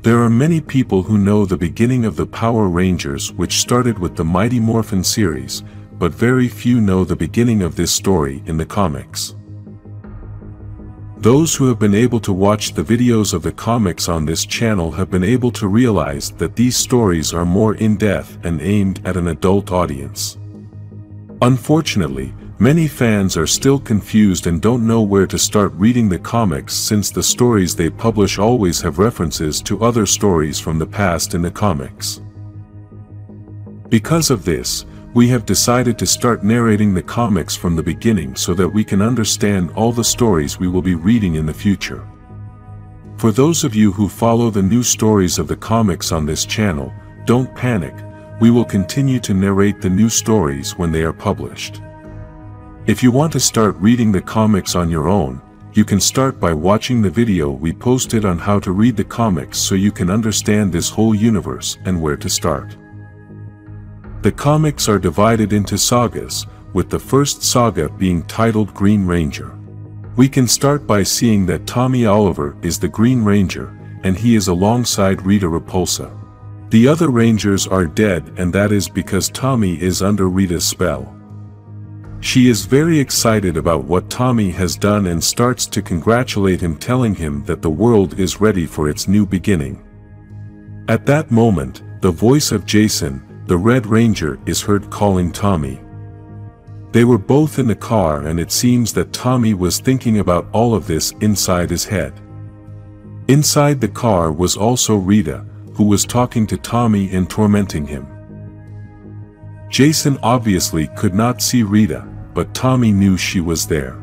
There are many people who know the beginning of the Power Rangers, which started with the Mighty Morphin series, but very few know the beginning of this story in the comics. Those who have been able to watch the videos of the comics on this channel have been able to realize that these stories are more in-depth and aimed at an adult audience. Unfortunately, many fans are still confused and don't know where to start reading the comics, since the stories they publish always have references to other stories from the past in the comics. Because of this, we have decided to start narrating the comics from the beginning so that we can understand all the stories we will be reading in the future. For those of you who follow the new stories of the comics on this channel, don't panic, we will continue to narrate the new stories when they are published. If you want to start reading the comics on your own, you can start by watching the video we posted on how to read the comics so you can understand this whole universe and where to start. The comics are divided into sagas, with the first saga being titled Green Ranger. We can start by seeing that Tommy Oliver is the Green Ranger, and he is alongside Rita Repulsa. The other Rangers are dead, and that is because Tommy is under Rita's spell. She is very excited about what Tommy has done and starts to congratulate him, telling him that the world is ready for its new beginning. At that moment, the voice of Jason, the Red Ranger, is heard calling Tommy. They were both in the car, and it seems that Tommy was thinking about all of this inside his head. Inside the car was also Rita, who was talking to Tommy and tormenting him. Jason obviously could not see Rita, but Tommy knew she was there.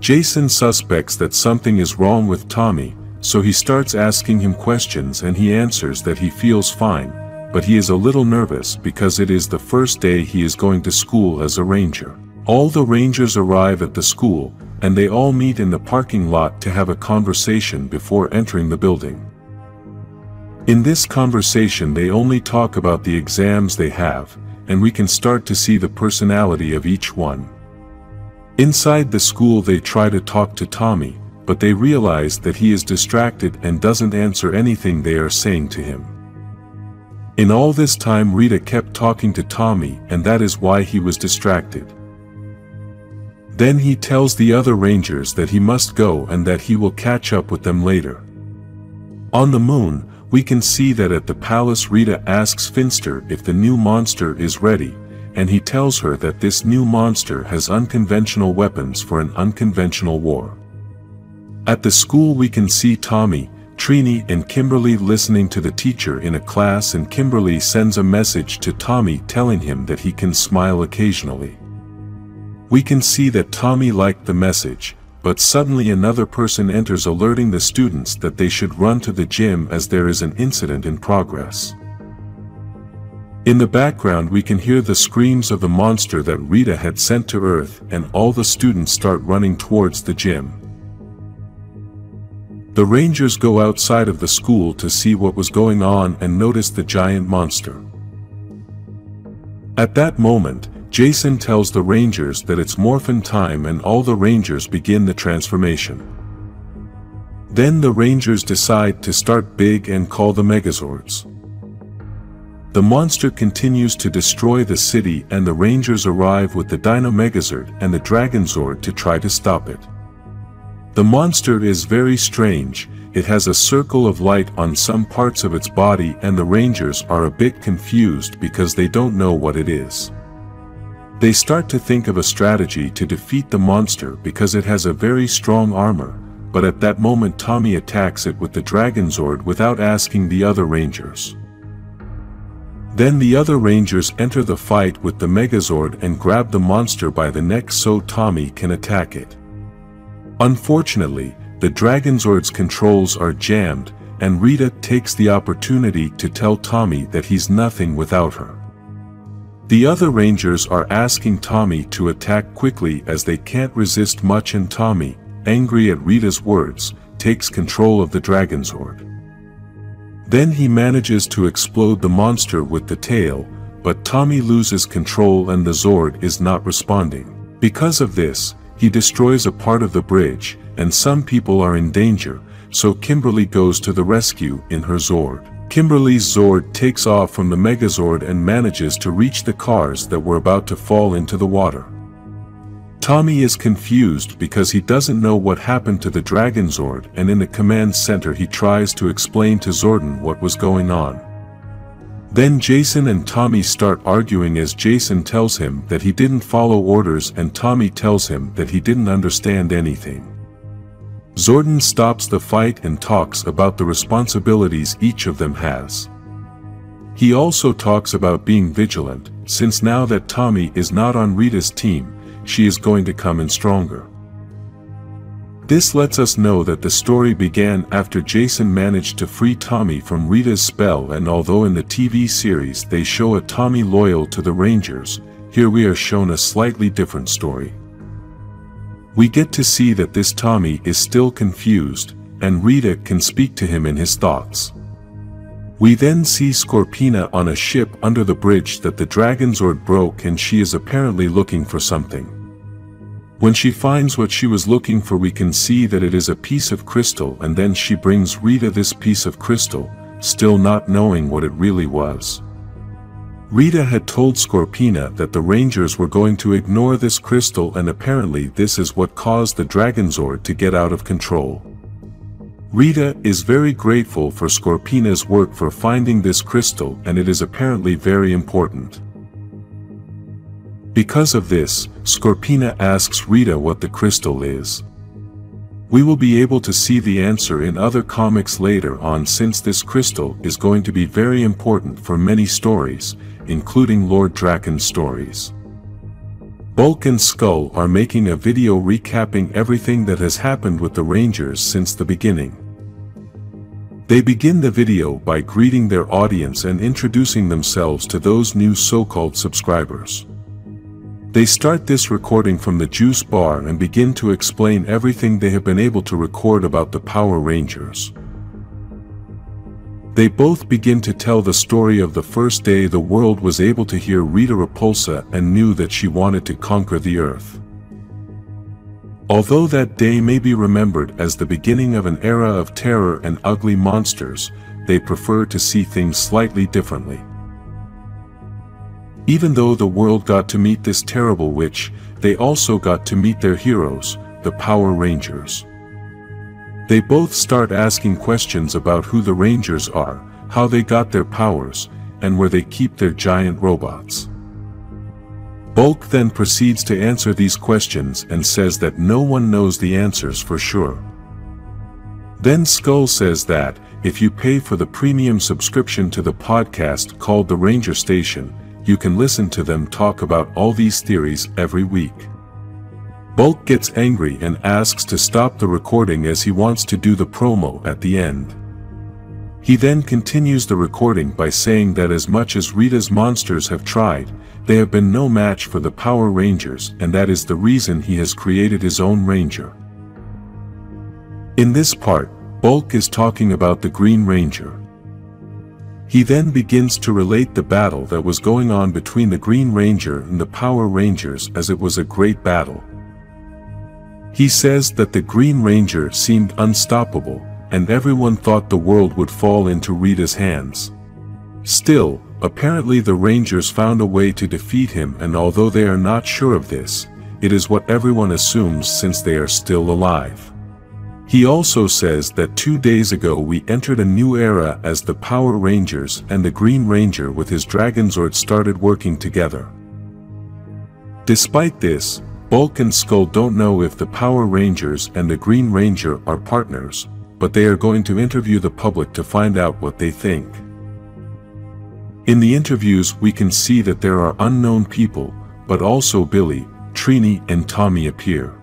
Jason suspects that something is wrong with Tommy, so he starts asking him questions, and he answers that he feels fine, but he is a little nervous because it is the first day he is going to school as a ranger. All the Rangers arrive at the school, and they all meet in the parking lot to have a conversation before entering the building. In this conversation they only talk about the exams they have, and we can start to see the personality of each one. Inside the school they try to talk to Tommy, but they realize that he is distracted and doesn't answer anything they are saying to him. In all this time Rita kept talking to Tommy, and that is why he was distracted. Then he tells the other Rangers that he must go and that he will catch up with them later. On the moon, we can see that at the palace Rita asks Finster if the new monster is ready, and he tells her that this new monster has unconventional weapons for an unconventional war. At the school we can see Tommy, Trini and Kimberly listening to the teacher in a class, and Kimberly sends a message to Tommy telling him that he can smile occasionally. We can see that Tommy liked the message, but suddenly another person enters, alerting the students that they should run to the gym as there is an incident in progress. In the background we can hear the screams of the monster that Rita had sent to Earth, and all the students start running towards the gym. The Rangers go outside of the school to see what was going on and notice the giant monster. At that moment, Jason tells the Rangers that it's Morphin time, and all the Rangers begin the transformation. Then the Rangers decide to start big and call the Megazords. The monster continues to destroy the city, and the Rangers arrive with the Dino Megazord and the Dragon Zord to try to stop it. The monster is very strange. It has a circle of light on some parts of its body, and the Rangers are a bit confused because they don't know what it is. They start to think of a strategy to defeat the monster because it has a very strong armor, but at that moment Tommy attacks it with the Dragon Zord without asking the other Rangers. Then the other Rangers enter the fight with the Megazord and grab the monster by the neck so Tommy can attack it. Unfortunately, the Dragon Zord's controls are jammed, and Rita takes the opportunity to tell Tommy that he's nothing without her. The other Rangers are asking Tommy to attack quickly as they can't resist much, and Tommy, angry at Rita's words, takes control of the Dragon Zord. Then he manages to explode the monster with the tail, but Tommy loses control and the Zord is not responding. Because of this, he destroys a part of the bridge, and some people are in danger, so Kimberly goes to the rescue in her Zord. Kimberly's Zord takes off from the Megazord and manages to reach the cars that were about to fall into the water. Tommy is confused because he doesn't know what happened to the Dragon Zord, and in the command center he tries to explain to Zordon what was going on. Then Jason and Tommy start arguing as Jason tells him that he didn't follow orders and Tommy tells him that he didn't understand anything. Zordon stops the fight and talks about the responsibilities each of them has. He also talks about being vigilant, since now that Tommy is not on Rita's team, she is going to come in stronger. This lets us know that the story began after Jason managed to free Tommy from Rita's spell, and although in the TV series they show a Tommy loyal to the Rangers, here we are shown a slightly different story. We get to see that this Tommy is still confused, and Rita can speak to him in his thoughts. We then see Scorpina on a ship under the bridge that the Dragon Zord broke, and she is apparently looking for something. When she finds what she was looking for, we can see that it is a piece of crystal, and then she brings Rita this piece of crystal, still not knowing what it really was. Rita had told Scorpina that the Rangers were going to ignore this crystal, and apparently this is what caused the Dragon Zord to get out of control. Rita is very grateful for Scorpina's work for finding this crystal, and it is apparently very important. Because of this, Scorpina asks Rita what the crystal is. We will be able to see the answer in other comics later on, since this crystal is going to be very important for many stories, including Lord Drakkon stories. Bulk and Skull are making a video recapping everything that has happened with the Rangers since the beginning. They begin the video by greeting their audience and introducing themselves to those new so-called subscribers. They start this recording from the juice bar and begin to explain everything they have been able to record about the Power Rangers. They both begin to tell the story of the first day the world was able to hear Rita Repulsa and knew that she wanted to conquer the Earth. Although that day may be remembered as the beginning of an era of terror and ugly monsters, they prefer to see things slightly differently. Even though the world got to meet this terrible witch, they also got to meet their heroes, the Power Rangers. They both start asking questions about who the Rangers are, how they got their powers, and where they keep their giant robots. Bulk then proceeds to answer these questions and says that no one knows the answers for sure. Then Skull says that, if you pay for the premium subscription to the podcast called The Ranger Station, you can listen to them talk about all these theories every week. Bulk gets angry and asks to stop the recording as he wants to do the promo at the end. He then continues the recording by saying that as much as Rita's monsters have tried, they have been no match for the Power Rangers, and that is the reason he has created his own Ranger. In this part, Bulk is talking about the Green Ranger. He then begins to relate the battle that was going on between the Green Ranger and the Power Rangers, as it was a great battle. He says that the Green Ranger seemed unstoppable, and everyone thought the world would fall into Rita's hands. Still, apparently the Rangers found a way to defeat him, and although they are not sure of this, it is what everyone assumes since they are still alive. He also says that 2 days ago we entered a new era as the Power Rangers and the Green Ranger with his Dragon Zord started working together. Despite this, Bulk and Skull don't know if the Power Rangers and the Green Ranger are partners, but they are going to interview the public to find out what they think. In the interviews we can see that there are unknown people, but also Billy, Trini and Tommy appear.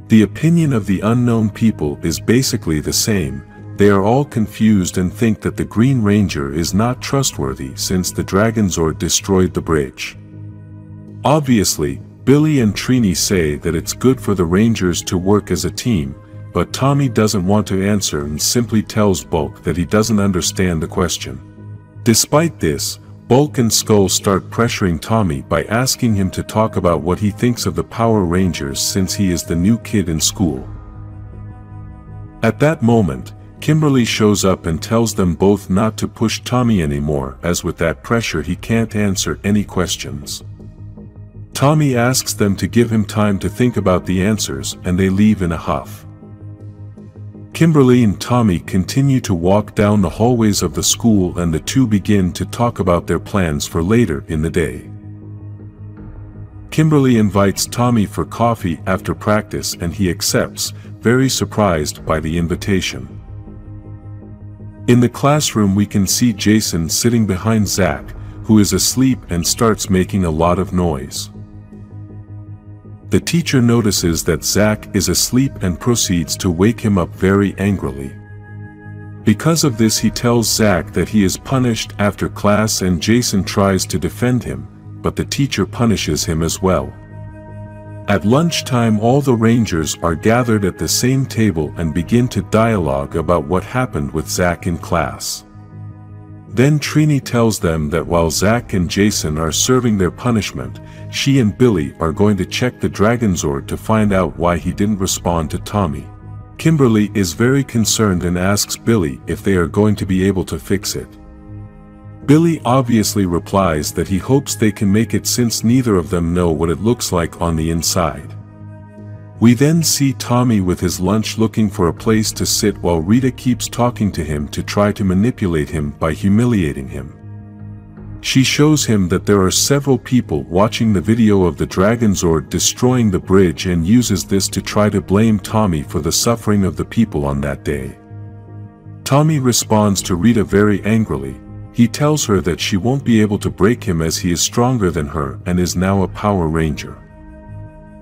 The opinion of the unknown people is basically the same. They are all confused and think that the Green Ranger is not trustworthy since the Dragon Zord destroyed the bridge. Obviously, Billy and Trini say that it's good for the Rangers to work as a team, but Tommy doesn't want to answer and simply tells Bulk that he doesn't understand the question. Despite this, Bulk and Skull start pressuring Tommy by asking him to talk about what he thinks of the Power Rangers since he is the new kid in school. At that moment, Kimberly shows up and tells them both not to push Tommy anymore, as with that pressure he can't answer any questions. Tommy asks them to give him time to think about the answers, and they leave in a huff. Kimberly and Tommy continue to walk down the hallways of the school, and the two begin to talk about their plans for later in the day. Kimberly invites Tommy for coffee after practice, and he accepts, very surprised by the invitation. In the classroom we can see Jason sitting behind Zach, who is asleep and starts making a lot of noise. The teacher notices that Zach is asleep and proceeds to wake him up very angrily. Because of this he tells Zach that he is punished after class, and Jason tries to defend him, but the teacher punishes him as well. At lunchtime all the Rangers are gathered at the same table and begin to dialogue about what happened with Zach in class. Then Trini tells them that while Zach and Jason are serving their punishment, she and Billy are going to check the Dragonzord to find out why he didn't respond to Tommy. Kimberly is very concerned and asks Billy if they are going to be able to fix it. Billy obviously replies that he hopes they can make it since neither of them know what it looks like on the inside. We then see Tommy with his lunch looking for a place to sit while Rita keeps talking to him to try to manipulate him by humiliating him. She shows him that there are several people watching the video of the Dragonzord destroying the bridge and uses this to try to blame Tommy for the suffering of the people on that day. Tommy responds to Rita very angrily. He tells her that she won't be able to break him as he is stronger than her and is now a Power Ranger.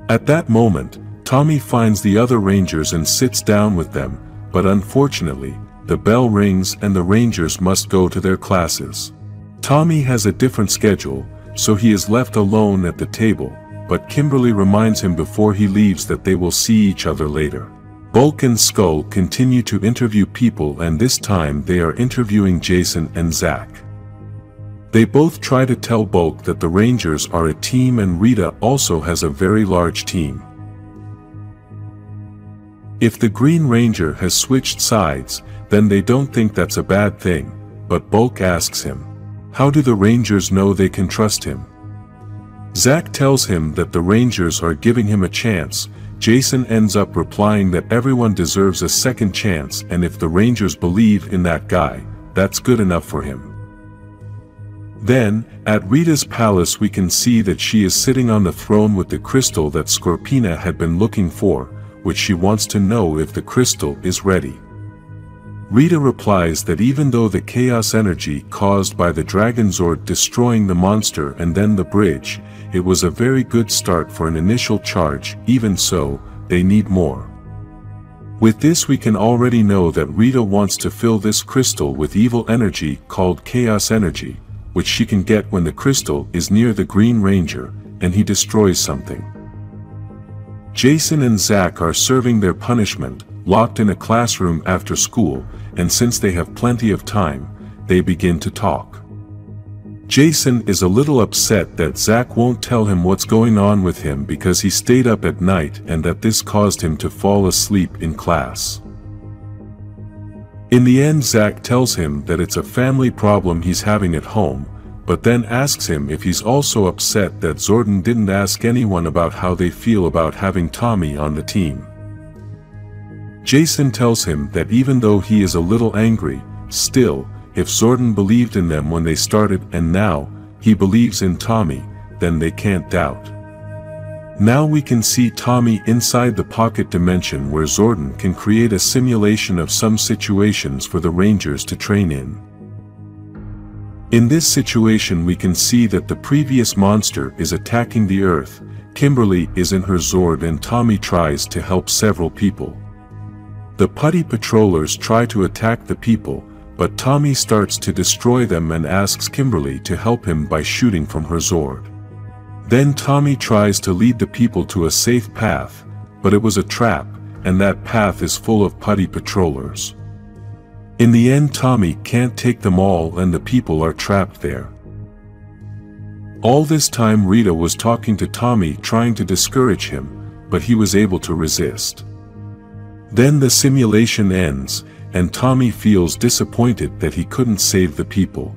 At that moment, Tommy finds the other Rangers and sits down with them, but unfortunately, the bell rings and the Rangers must go to their classes. Tommy has a different schedule, so he is left alone at the table, but Kimberly reminds him before he leaves that they will see each other later. Bulk and Skull continue to interview people, and this time they are interviewing Jason and Zach. They both try to tell Bulk that the Rangers are a team and Rita also has a very large team. If the Green Ranger has switched sides, then they don't think that's a bad thing, but Bulk asks him, how do the Rangers know they can trust him? Zach tells him that the Rangers are giving him a chance. Jason ends up replying that everyone deserves a second chance, and if the Rangers believe in that guy, that's good enough for him. Then, at Rita's palace we can see that she is sitting on the throne with the crystal that Scorpina had been looking for, which she wants to know if the crystal is ready. Rita replies that even though the chaos energy caused by the Dragonzord destroying the monster and then the bridge, it was a very good start for an initial charge, even so, they need more. With this we can already know that Rita wants to fill this crystal with evil energy called chaos energy, which she can get when the crystal is near the Green Ranger, and he destroys something. Jason and Zach are serving their punishment, locked in a classroom after school, and since they have plenty of time, they begin to talk. Jason is a little upset that Zach won't tell him what's going on with him because he stayed up at night and that this caused him to fall asleep in class. In the end, Zach tells him that it's a family problem he's having at home, but then asks him if he's also upset that Zordon didn't ask anyone about how they feel about having Tommy on the team. Jason tells him that even though he is a little angry, still, if Zordon believed in them when they started and now, he believes in Tommy, then they can't doubt. Now we can see Tommy inside the pocket dimension where Zordon can create a simulation of some situations for the Rangers to train in. In this situation we can see that the previous monster is attacking the Earth, Kimberly is in her Zord and Tommy tries to help several people. The putty patrollers try to attack the people, but Tommy starts to destroy them and asks Kimberly to help him by shooting from her Zord. Then Tommy tries to lead the people to a safe path, but it was a trap, and that path is full of putty patrollers. In the end Tommy can't take them all and the people are trapped there. All this time Rita was talking to Tommy, trying to discourage him, but he was able to resist. Then the simulation ends, and Tommy feels disappointed that he couldn't save the people.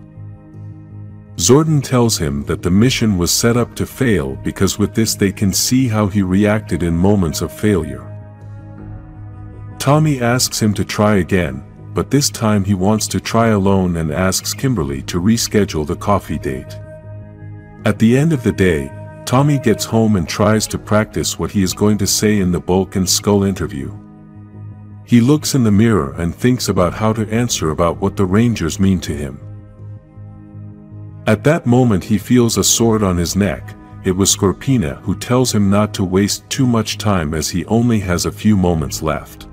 Zordon tells him that the mission was set up to fail because with this they can see how he reacted in moments of failure. Tommy asks him to try again, but this time he wants to try alone and asks Kimberly to reschedule the coffee date. At the end of the day, Tommy gets home and tries to practice what he is going to say in the Bulk and Skull interview. He looks in the mirror and thinks about how to answer about what the Rangers mean to him. At that moment he feels a sword on his neck. It was Scorpina who tells him not to waste too much time as he only has a few moments left.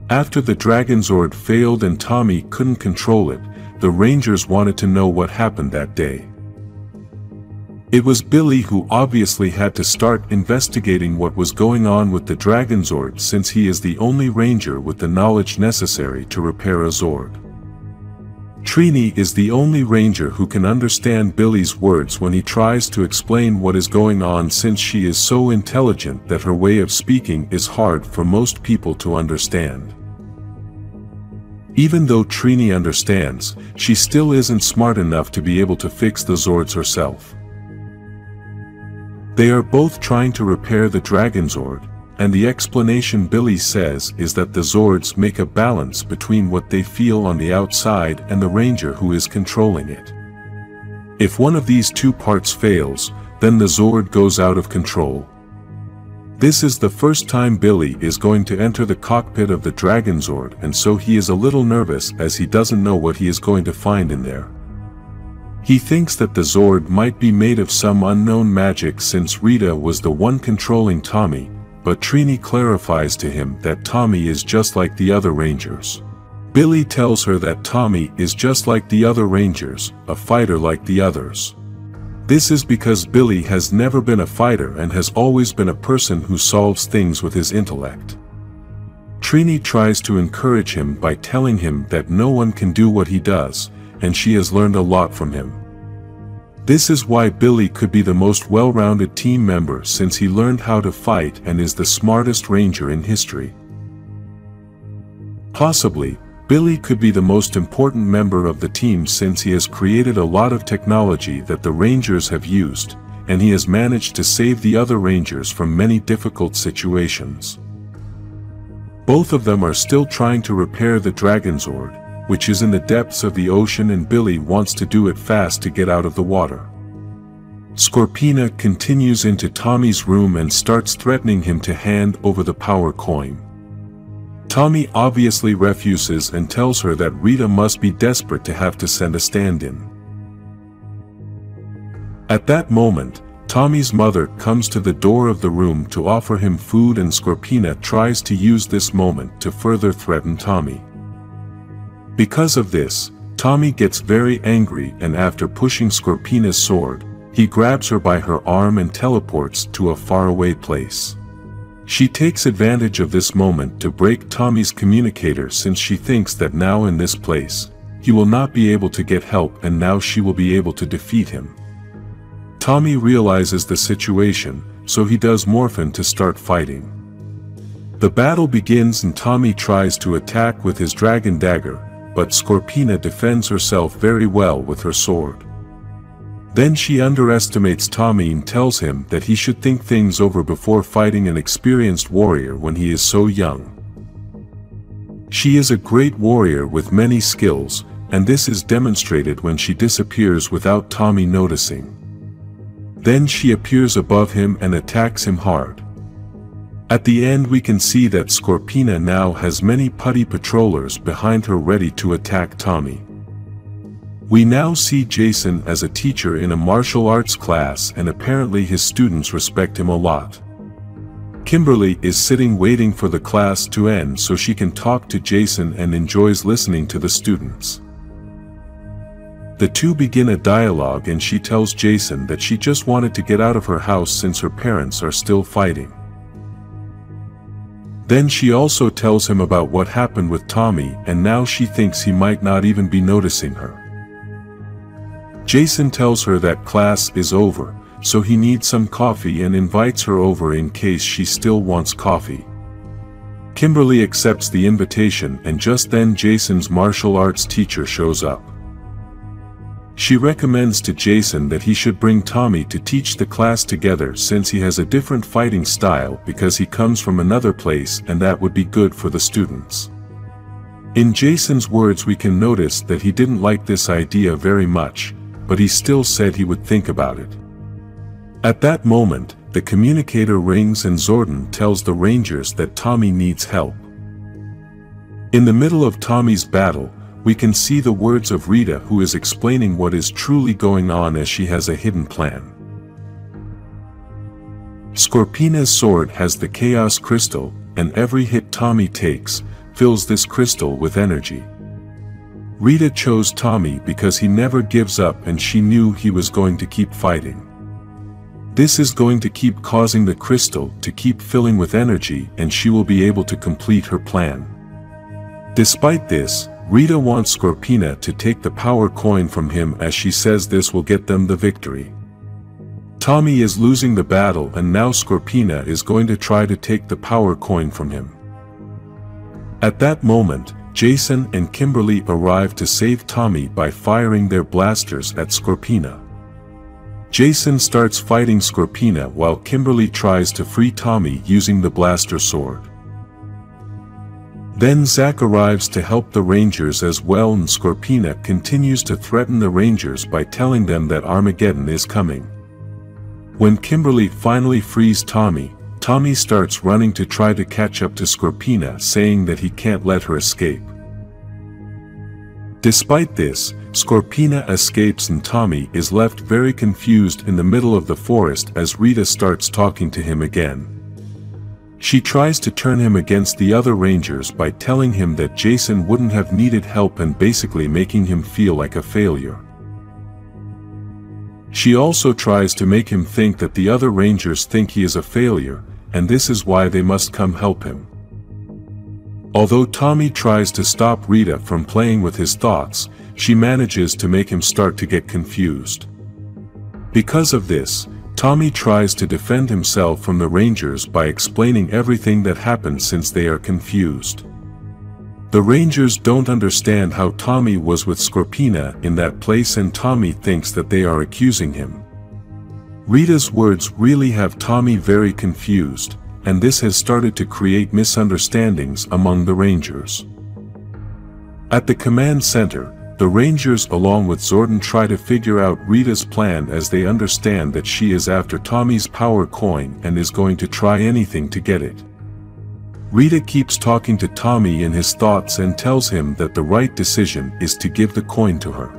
After the Dragon Zord failed and Tommy couldn't control it, the Rangers wanted to know what happened that day. It was Billy who obviously had to start investigating what was going on with the Dragon Zord, since he is the only Ranger with the knowledge necessary to repair a Zord. Trini is the only Ranger who can understand Billy's words when he tries to explain what is going on, since she is so intelligent that her way of speaking is hard for most people to understand. Even though Trini understands, she still isn't smart enough to be able to fix the Zords herself. They are both trying to repair the Dragon Zord, and the explanation Billy says is that the Zords make a balance between what they feel on the outside and the Ranger who is controlling it. If one of these two parts fails, then the Zord goes out of control. This is the first time Billy is going to enter the cockpit of the Dragon Zord, and so he is a little nervous as he doesn't know what he is going to find in there. He thinks that the Zord might be made of some unknown magic since Rita was the one controlling Tommy, but Trini clarifies to him that Tommy is just like the other Rangers. Billy tells her that Tommy is just like the other Rangers, a fighter like the others. This is because Billy has never been a fighter and has always been a person who solves things with his intellect. Trini tries to encourage him by telling him that no one can do what he does, and she has learned a lot from him. This is why Billy could be the most well-rounded team member, since he learned how to fight and is the smartest Ranger in history. Possibly, Billy could be the most important member of the team since he has created a lot of technology that the Rangers have used, and he has managed to save the other Rangers from many difficult situations. Both of them are still trying to repair the Dragon Zord, which is in the depths of the ocean, and Billy wants to do it fast to get out of the water. Scorpina continues into Tommy's room and starts threatening him to hand over the power coin. Tommy obviously refuses and tells her that Rita must be desperate to have to send a stand-in. At that moment, Tommy's mother comes to the door of the room to offer him food, and Scorpina tries to use this moment to further threaten Tommy. Because of this, Tommy gets very angry, and after pushing Scorpina's sword, he grabs her by her arm and teleports to a faraway place. She takes advantage of this moment to break Tommy's communicator, since she thinks that now in this place, he will not be able to get help, and now she will be able to defeat him. Tommy realizes the situation, so he does Morphin to start fighting. The battle begins and Tommy tries to attack with his dragon dagger, but Scorpina defends herself very well with her sword. Then she underestimates Tommy and tells him that he should think things over before fighting an experienced warrior when he is so young. She is a great warrior with many skills, and this is demonstrated when she disappears without Tommy noticing. Then she appears above him and attacks him hard. At the end we can see that Scorpina now has many putty patrollers behind her ready to attack Tommy. We now see Jason as a teacher in a martial arts class, and apparently his students respect him a lot. Kimberly is sitting waiting for the class to end so she can talk to Jason and enjoys listening to the students. The two begin a dialogue and she tells Jason that she just wanted to get out of her house since her parents are still fighting. Then she also tells him about what happened with Tommy, and now she thinks he might not even be noticing her. Jason tells her that class is over, so he needs some coffee and invites her over in case she still wants coffee. Kimberly accepts the invitation, and just then Jason's martial arts teacher shows up. She recommends to Jason that he should bring Tommy to teach the class together since he has a different fighting style because he comes from another place and that would be good for the students. In Jason's words we can notice that he didn't like this idea very much, but he still said he would think about it. At that moment, the communicator rings and Zordon tells the Rangers that Tommy needs help. In the middle of Tommy's battle, we can see the words of Rita, who is explaining what is truly going on as she has a hidden plan. Scorpina's sword has the Chaos Crystal, and every hit Tommy takes fills this crystal with energy. Rita chose Tommy because he never gives up and she knew he was going to keep fighting. This is going to keep causing the crystal to keep filling with energy and she will be able to complete her plan. Despite this, Rita wants Scorpina to take the power coin from him as she says this will get them the victory. Tommy is losing the battle and now Scorpina is going to try to take the power coin from him. At that moment, Jason and Kimberly arrive to save Tommy by firing their blasters at Scorpina. Jason starts fighting Scorpina while Kimberly tries to free Tommy using the blaster sword. Then Zack arrives to help the Rangers as well, and Scorpina continues to threaten the Rangers by telling them that Armageddon is coming. When Kimberly finally frees Tommy, Tommy starts running to try to catch up to Scorpina, saying that he can't let her escape. Despite this, Scorpina escapes and Tommy is left very confused in the middle of the forest as Rita starts talking to him again. She tries to turn him against the other Rangers by telling him that Jason wouldn't have needed help and basically making him feel like a failure. She also tries to make him think that the other Rangers think he is a failure, and this is why they must come help him. Although Tommy tries to stop Rita from playing with his thoughts, she manages to make him start to get confused. Because of this, Tommy tries to defend himself from the Rangers by explaining everything that happened since they are confused. The Rangers don't understand how Tommy was with Scorpina in that place and Tommy thinks that they are accusing him. Rita's words really have Tommy very confused, and this has started to create misunderstandings among the Rangers. At the command center, the Rangers along with Zordon try to figure out Rita's plan as they understand that she is after Tommy's power coin and is going to try anything to get it. Rita keeps talking to Tommy in his thoughts and tells him that the right decision is to give the coin to her.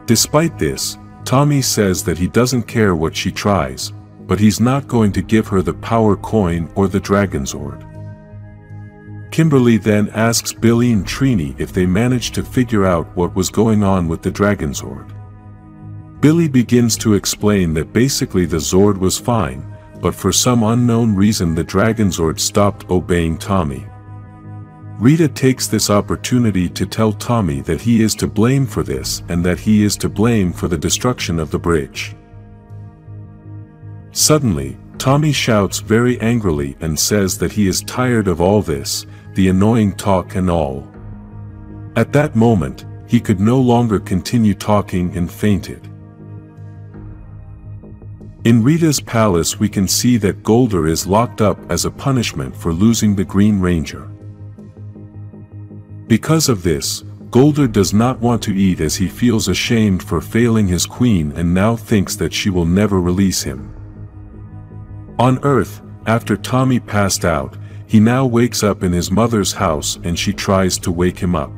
Despite this, Tommy says that he doesn't care what she tries, but he's not going to give her the power coin or the Dragon Zord. Kimberly then asks Billy and Trini if they managed to figure out what was going on with the Dragon Zord. Billy begins to explain that basically the Zord was fine, but for some unknown reason the Dragon Zord stopped obeying Tommy. Rita takes this opportunity to tell Tommy that he is to blame for this and that he is to blame for the destruction of the bridge. Suddenly, Tommy shouts very angrily and says that he is tired of all this, the annoying talk and all. At that moment, he could no longer continue talking and fainted. In Rita's palace we can see that Golder is locked up as a punishment for losing the Green Ranger. Because of this, Golder does not want to eat as he feels ashamed for failing his queen and now thinks that she will never release him. On Earth, after Tommy passed out, he now wakes up in his mother's house and she tries to wake him up.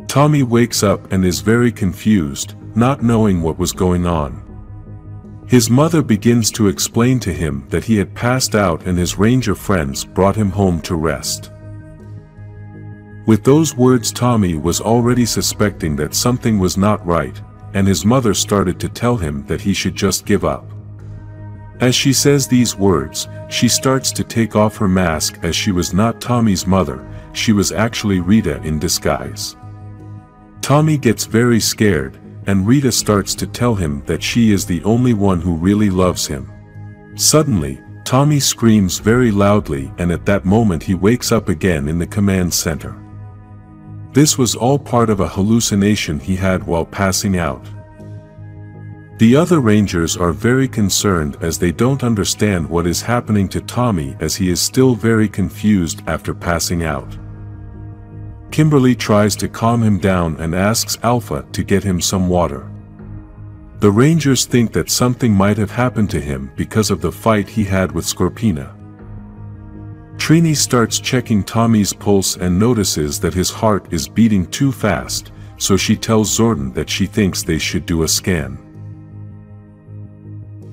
Tommy wakes up and is very confused, not knowing what was going on. His mother begins to explain to him that he had passed out and his ranger friends brought him home to rest. With those words Tommy was already suspecting that something was not right, and his mother started to tell him that he should just give up. As she says these words, she starts to take off her mask as she was not Tommy's mother, she was actually Rita in disguise. Tommy gets very scared, and Rita starts to tell him that she is the only one who really loves him. Suddenly, Tommy screams very loudly, and at that moment he wakes up again in the command center. This was all part of a hallucination he had while passing out. The other Rangers are very concerned as they don't understand what is happening to Tommy, as he is still very confused after passing out. Kimberly tries to calm him down and asks Alpha to get him some water. The Rangers think that something might have happened to him because of the fight he had with Scorpina. Trini starts checking Tommy's pulse and notices that his heart is beating too fast, so she tells Zordon that she thinks they should do a scan.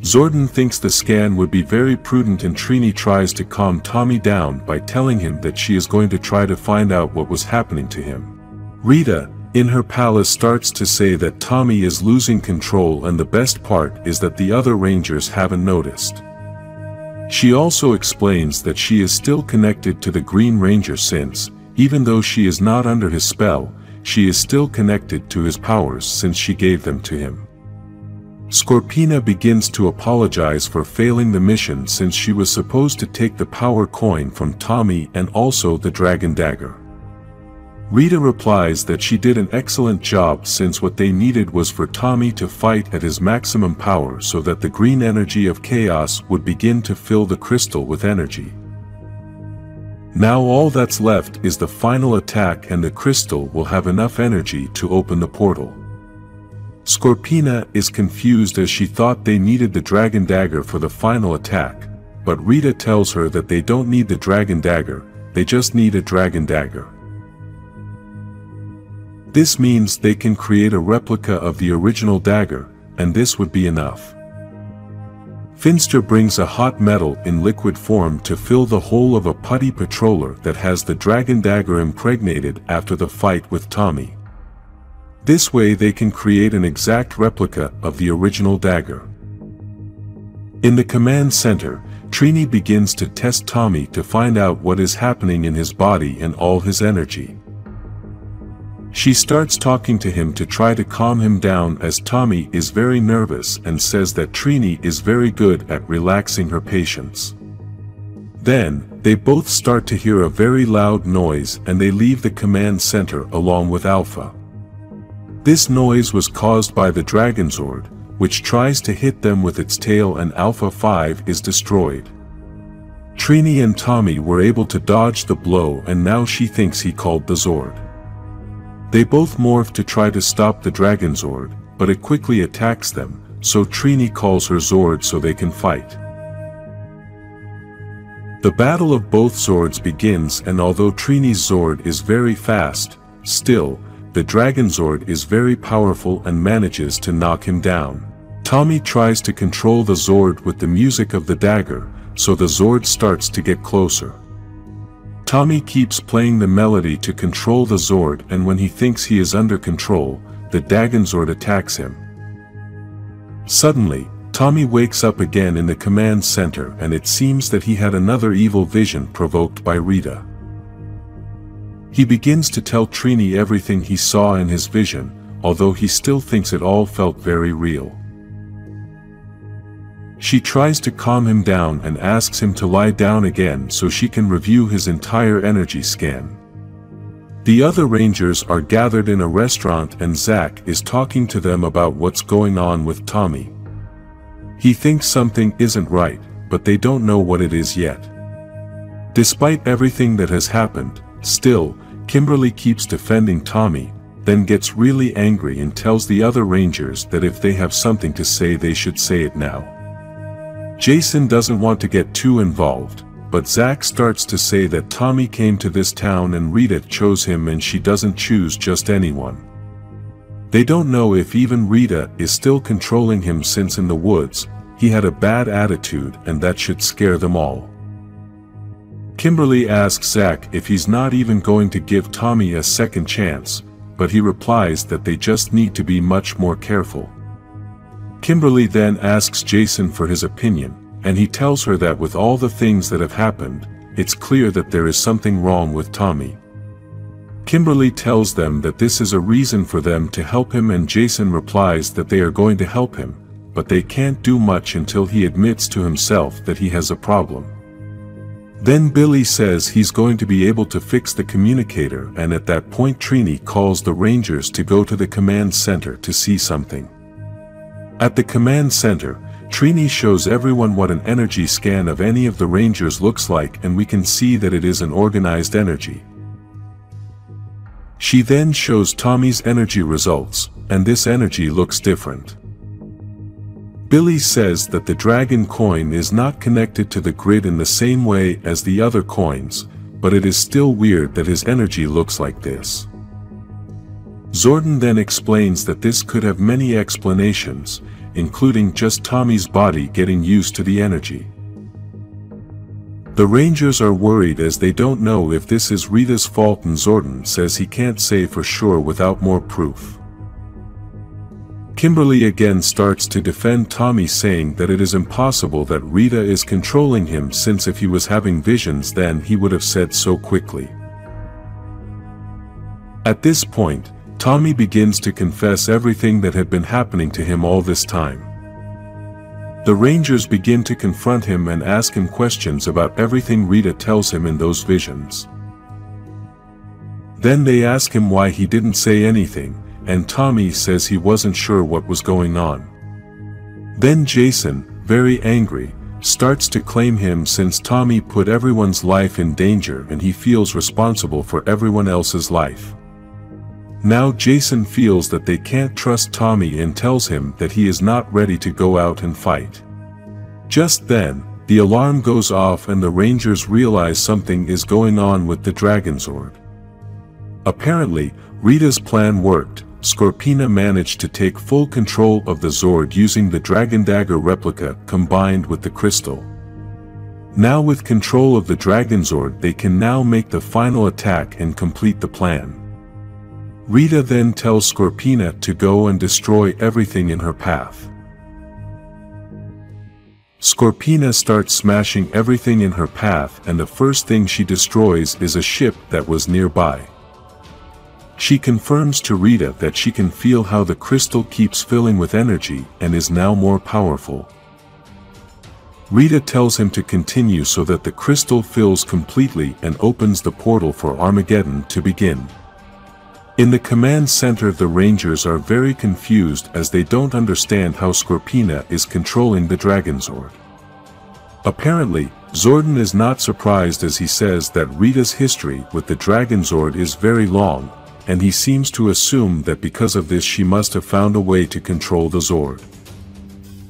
Zordon thinks the scan would be very prudent, and Trini tries to calm Tommy down by telling him that she is going to try to find out what was happening to him. Rita, in her palace, starts to say that Tommy is losing control, and the best part is that the other Rangers haven't noticed. She also explains that she is still connected to the Green Ranger since, even though she is not under his spell, she is still connected to his powers since she gave them to him. Scorpina begins to apologize for failing the mission since she was supposed to take the power coin from Tommy and also the dragon dagger. Rita replies that she did an excellent job since what they needed was for Tommy to fight at his maximum power so that the green energy of chaos would begin to fill the crystal with energy. Now all that's left is the final attack, and the crystal will have enough energy to open the portal. Scorpina is confused as she thought they needed the dragon dagger for the final attack, but Rita tells her that they don't need the dragon dagger, they just need a dragon dagger. This means they can create a replica of the original dagger, and this would be enough. Finster brings a hot metal in liquid form to fill the hole of a putty patroller that has the dragon dagger impregnated after the fight with Tommy. This way they can create an exact replica of the original dagger. In the command center, Trini begins to test Tommy to find out what is happening in his body and all his energy. She starts talking to him to try to calm him down, as Tommy is very nervous and says that Trini is very good at relaxing her patients. Then, they both start to hear a very loud noise, and they leave the command center along with Alpha. This noise was caused by the Dragonzord, which tries to hit them with its tail, and Alpha 5 is destroyed. Trini and Tommy were able to dodge the blow, and now she thinks he called the Zord. They both morph to try to stop the Dragonzord, but it quickly attacks them, so Trini calls her Zord so they can fight. The battle of both Zords begins, and although Trini's Zord is very fast, still, the Dragonzord is very powerful and manages to knock him down. Tommy tries to control the Zord with the music of the dagger, so the Zord starts to get closer. Tommy keeps playing the melody to control the Zord, and when he thinks he is under control, the Dragonzord attacks him. Suddenly, Tommy wakes up again in the command center, and it seems that he had another evil vision provoked by Rita. He begins to tell Trini everything he saw in his vision, although he still thinks it all felt very real. She tries to calm him down and asks him to lie down again so she can review his entire energy scan. The other Rangers are gathered in a restaurant, and Zack is talking to them about what's going on with Tommy. He thinks something isn't right, but they don't know what it is yet. Despite everything that has happened, still, Kimberly keeps defending Tommy, then gets really angry and tells the other Rangers that if they have something to say they should say it now. Jason doesn't want to get too involved, but Zack starts to say that Tommy came to this town and Rita chose him, and she doesn't choose just anyone. They don't know if even Rita is still controlling him, since in the woods, he had a bad attitude, and that should scare them all. Kimberly asks Zack if he's not even going to give Tommy a second chance, but he replies that they just need to be much more careful. Kimberly then asks Jason for his opinion, and he tells her that with all the things that have happened, it's clear that there is something wrong with Tommy. Kimberly tells them that this is a reason for them to help him, and Jason replies that they are going to help him, but they can't do much until he admits to himself that he has a problem. Then Billy says he's going to be able to fix the communicator, and at that point Trini calls the Rangers to go to the command center to see something. At the command center, Trini shows everyone what an energy scan of any of the Rangers looks like, and we can see that it is an organized energy. She then shows Tommy's energy results, and this energy looks different. Billy says that the dragon coin is not connected to the grid in the same way as the other coins, but it is still weird that his energy looks like this. Zordon then explains that this could have many explanations, including just Tommy's body getting used to the energy. The Rangers are worried as they don't know if this is Rita's fault, and Zordon says he can't say for sure without more proof. Kimberly again starts to defend Tommy, saying that it is impossible that Rita is controlling him, since if he was having visions then he would have said so quickly. At this point, Tommy begins to confess everything that had been happening to him all this time. The Rangers begin to confront him and ask him questions about everything Rita tells him in those visions. Then they ask him why he didn't say anything, and Tommy says he wasn't sure what was going on. Then Jason, very angry, starts to claim him since Tommy put everyone's life in danger and he feels responsible for everyone else's life. Now Jason feels that they can't trust Tommy and tells him that he is not ready to go out and fight. Just then, the alarm goes off and the Rangers realize something is going on with the Dragon Zord. Apparently, Rita's plan worked. Scorpina managed to take full control of the Zord using the Dragon Dagger replica combined with the crystal. Now with control of the Dragon Zord, they can now make the final attack and complete the plan. Rita then tells Scorpina to go and destroy everything in her path. Scorpina starts smashing everything in her path, and the first thing she destroys is a ship that was nearby. She confirms to Rita that she can feel how the crystal keeps filling with energy and is now more powerful. Rita tells him to continue so that the crystal fills completely and opens the portal for Armageddon to begin. In the command center, the Rangers are very confused as they don't understand how Scorpina is controlling the Dragon Zord. Apparently, Zordon is not surprised as he says that Rita's history with the Dragon Zord is very long, and he seems to assume that because of this she must have found a way to control the Zord.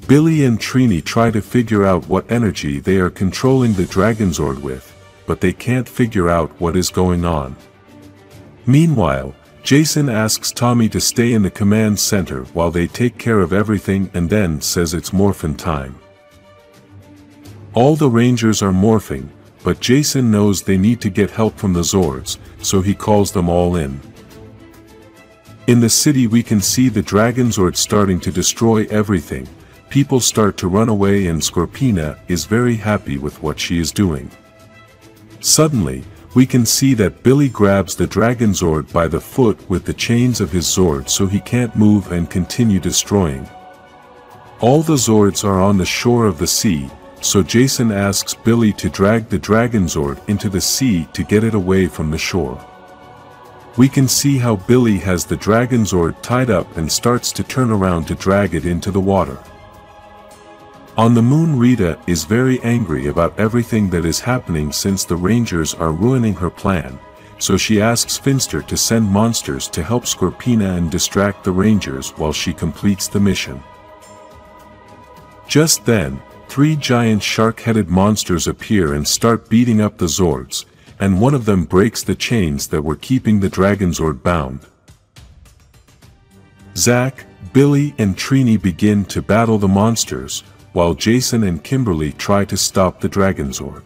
Billy and Trini try to figure out what energy they are controlling the Dragon Zord with, but they can't figure out what is going on. Meanwhile, Jason asks Tommy to stay in the command center while they take care of everything, and then says it's Morphin time. All the Rangers are morphing, but Jason knows they need to get help from the Zords, so he calls them all in. In the city we can see the Dragon Zord starting to destroy everything. People start to run away and Scorpina is very happy with what she is doing. Suddenly, we can see that Billy grabs the Dragon Zord by the foot with the chains of his Zord so he can't move and continue destroying. All the Zords are on the shore of the sea, so Jason asks Billy to drag the Dragon Zord into the sea to get it away from the shore. We can see how Billy has the Dragon Zord tied up and starts to turn around to drag it into the water. On the moon, Rita is very angry about everything that is happening since the Rangers are ruining her plan, so she asks Finster to send monsters to help Scorpina and distract the Rangers while she completes the mission. Just then, 3 giant shark-headed monsters appear and start beating up the Zords, and one of them breaks the chains that were keeping the Dragon Zord bound. Zack, Billy and Trini begin to battle the monsters, while Jason and Kimberly try to stop the Dragon Zord.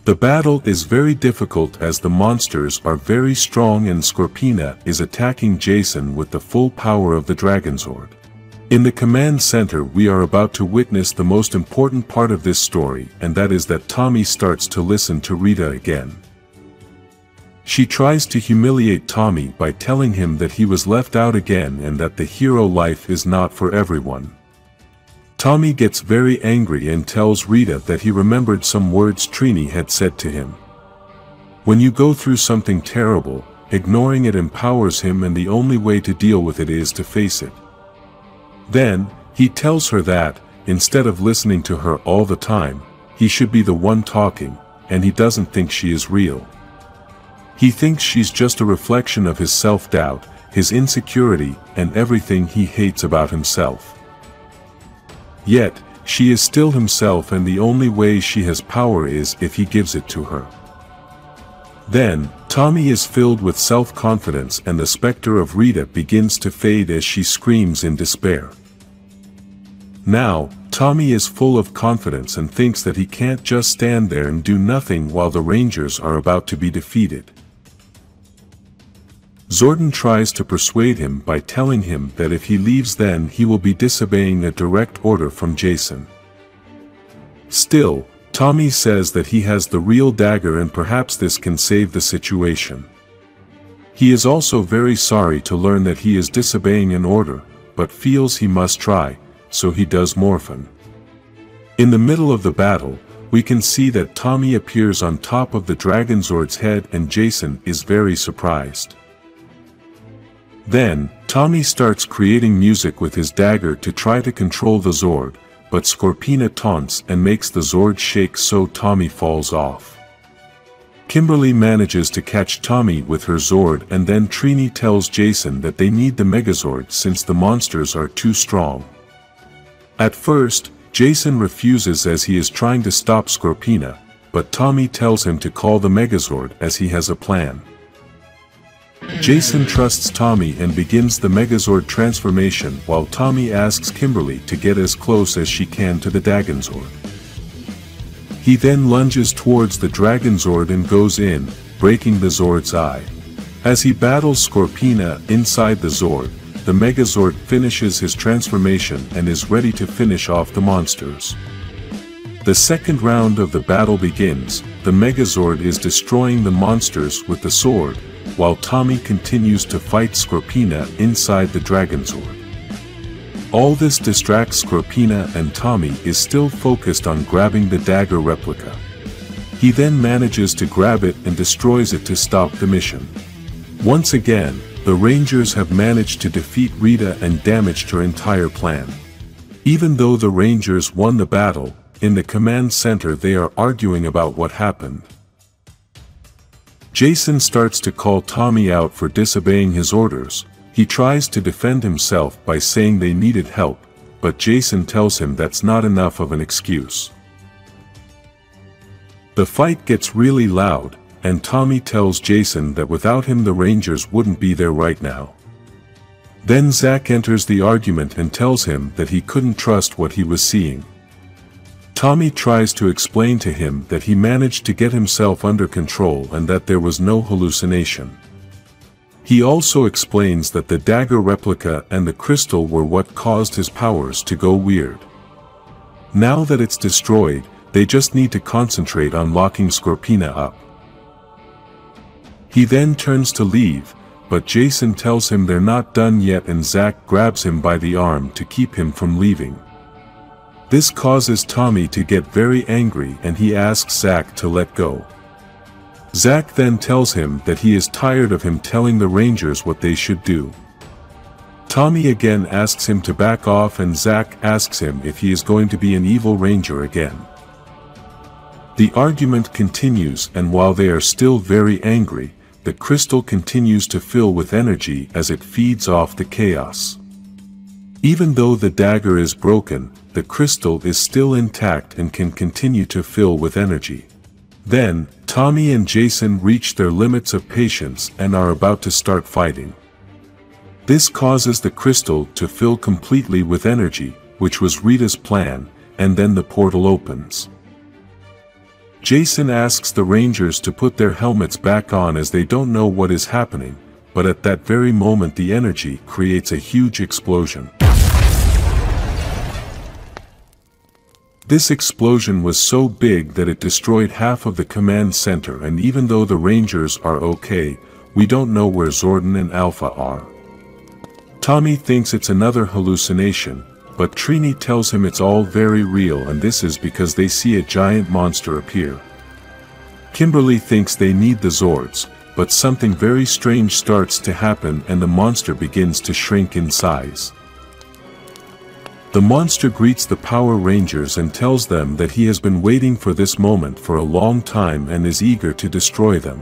The battle is very difficult as the monsters are very strong and Scorpina is attacking Jason with the full power of the Dragon Zord. In the command center we are about to witness the most important part of this story, and that is that Tommy starts to listen to Rita again. She tries to humiliate Tommy by telling him that he was left out again and that the hero life is not for everyone. Tommy gets very angry and tells Rita that he remembered some words Trini had said to him. When you go through something terrible, ignoring it empowers him, and the only way to deal with it is to face it. Then, he tells her that, instead of listening to her all the time, he should be the one talking, and he doesn't think she is real. He thinks she's just a reflection of his self-doubt, his insecurity, and everything he hates about himself. Yet, she is still himself, and the only way she has power is if he gives it to her. Then, Tommy is filled with self-confidence, and the specter of Rita begins to fade as she screams in despair. Now, Tommy is full of confidence and thinks that he can't just stand there and do nothing while the Rangers are about to be defeated. Zordon tries to persuade him by telling him that if he leaves, then he will be disobeying a direct order from Jason. Still, Tommy says that he has the real dagger and perhaps this can save the situation. He is also very sorry to learn that he is disobeying an order, but feels he must try, so he does Morphin. In the middle of the battle, we can see that Tommy appears on top of the Dragonzord's head and Jason is very surprised. Then, Tommy starts creating music with his dagger to try to control the Zord, but Scorpina taunts and makes the Zord shake, so Tommy falls off. Kimberly manages to catch Tommy with her Zord, and then Trini tells Jason that they need the Megazord since the monsters are too strong. At first, Jason refuses as he is trying to stop Scorpina, but Tommy tells him to call the Megazord as he has a plan. Jason trusts Tommy and begins the Megazord transformation while Tommy asks Kimberly to get as close as she can to the Dragonzord. He then lunges towards the Dragonzord and goes in, breaking the Zord's eye. As he battles Scorpina inside the Zord, the Megazord finishes his transformation and is ready to finish off the monsters. The second round of the battle begins. The Megazord is destroying the monsters with the sword, while Tommy continues to fight Scorpina inside the Dragonzord. All this distracts Scorpina, and Tommy is still focused on grabbing the dagger replica. He then manages to grab it and destroys it to stop the mission. Once again, the Rangers have managed to defeat Rita and damaged her entire plan. Even though the Rangers won the battle, in the command center they are arguing about what happened. Jason starts to call Tommy out for disobeying his orders. He tries to defend himself by saying they needed help, but Jason tells him that's not enough of an excuse. The fight gets really loud, and Tommy tells Jason that without him the Rangers wouldn't be there right now. Then Zack enters the argument and tells him that he couldn't trust what he was seeing. Tommy tries to explain to him that he managed to get himself under control and that there was no hallucination. He also explains that the dagger replica and the crystal were what caused his powers to go weird. Now that it's destroyed, they just need to concentrate on locking Scorpina up. He then turns to leave, but Jason tells him they're not done yet, and Zack grabs him by the arm to keep him from leaving. This causes Tommy to get very angry and he asks Zack to let go. Zack then tells him that he is tired of him telling the Rangers what they should do. Tommy again asks him to back off, and Zack asks him if he is going to be an evil Ranger again. The argument continues, and while they are still very angry, the crystal continues to fill with energy as it feeds off the chaos. Even though the dagger is broken, the crystal is still intact and can continue to fill with energy. Then, Tommy and Jason reach their limits of patience and are about to start fighting. This causes the crystal to fill completely with energy, which was Rita's plan, and then the portal opens. Jason asks the Rangers to put their helmets back on as they don't know what is happening, but at that very moment the energy creates a huge explosion. This explosion was so big that it destroyed half of the command center, and even though the Rangers are okay, we don't know where Zordon and Alpha are. Tommy thinks it's another hallucination, but Trini tells him it's all very real, and this is because they see a giant monster appear. Kimberly thinks they need the Zords, but something very strange starts to happen and the monster begins to shrink in size. The monster greets the Power Rangers and tells them that he has been waiting for this moment for a long time and is eager to destroy them.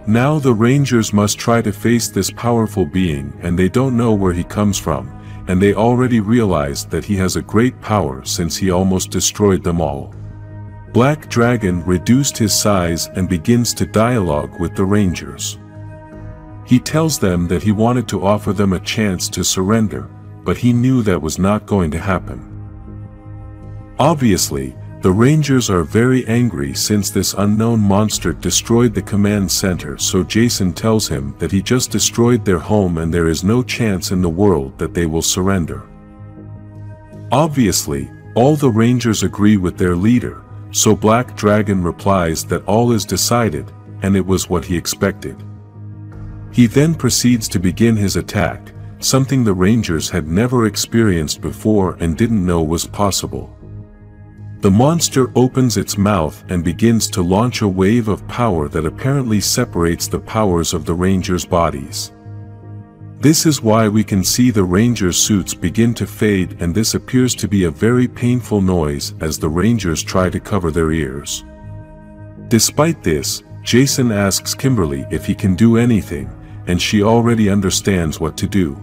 Now the Rangers must try to face this powerful being, and they don't know where he comes from, and they already realized that he has a great power since he almost destroyed them all. Black Dragon reduced his size and begins to dialogue with the Rangers. He tells them that he wanted to offer them a chance to surrender, but he knew that was not going to happen. Obviously, the Rangers are very angry since this unknown monster destroyed the command center, so Jason tells him that he just destroyed their home and there is no chance in the world that they will surrender. Obviously, all the Rangers agree with their leader, so Black Dragon replies that all is decided, and it was what he expected. He then proceeds to begin his attack, something the Rangers had never experienced before and didn't know was possible. The monster opens its mouth and begins to launch a wave of power that apparently separates the powers of the Rangers' bodies. This is why we can see the Rangers' suits begin to fade, and this appears to be a very painful noise as the Rangers try to cover their ears. Despite this, Jason asks Kimberly if he can do anything, and she already understands what to do.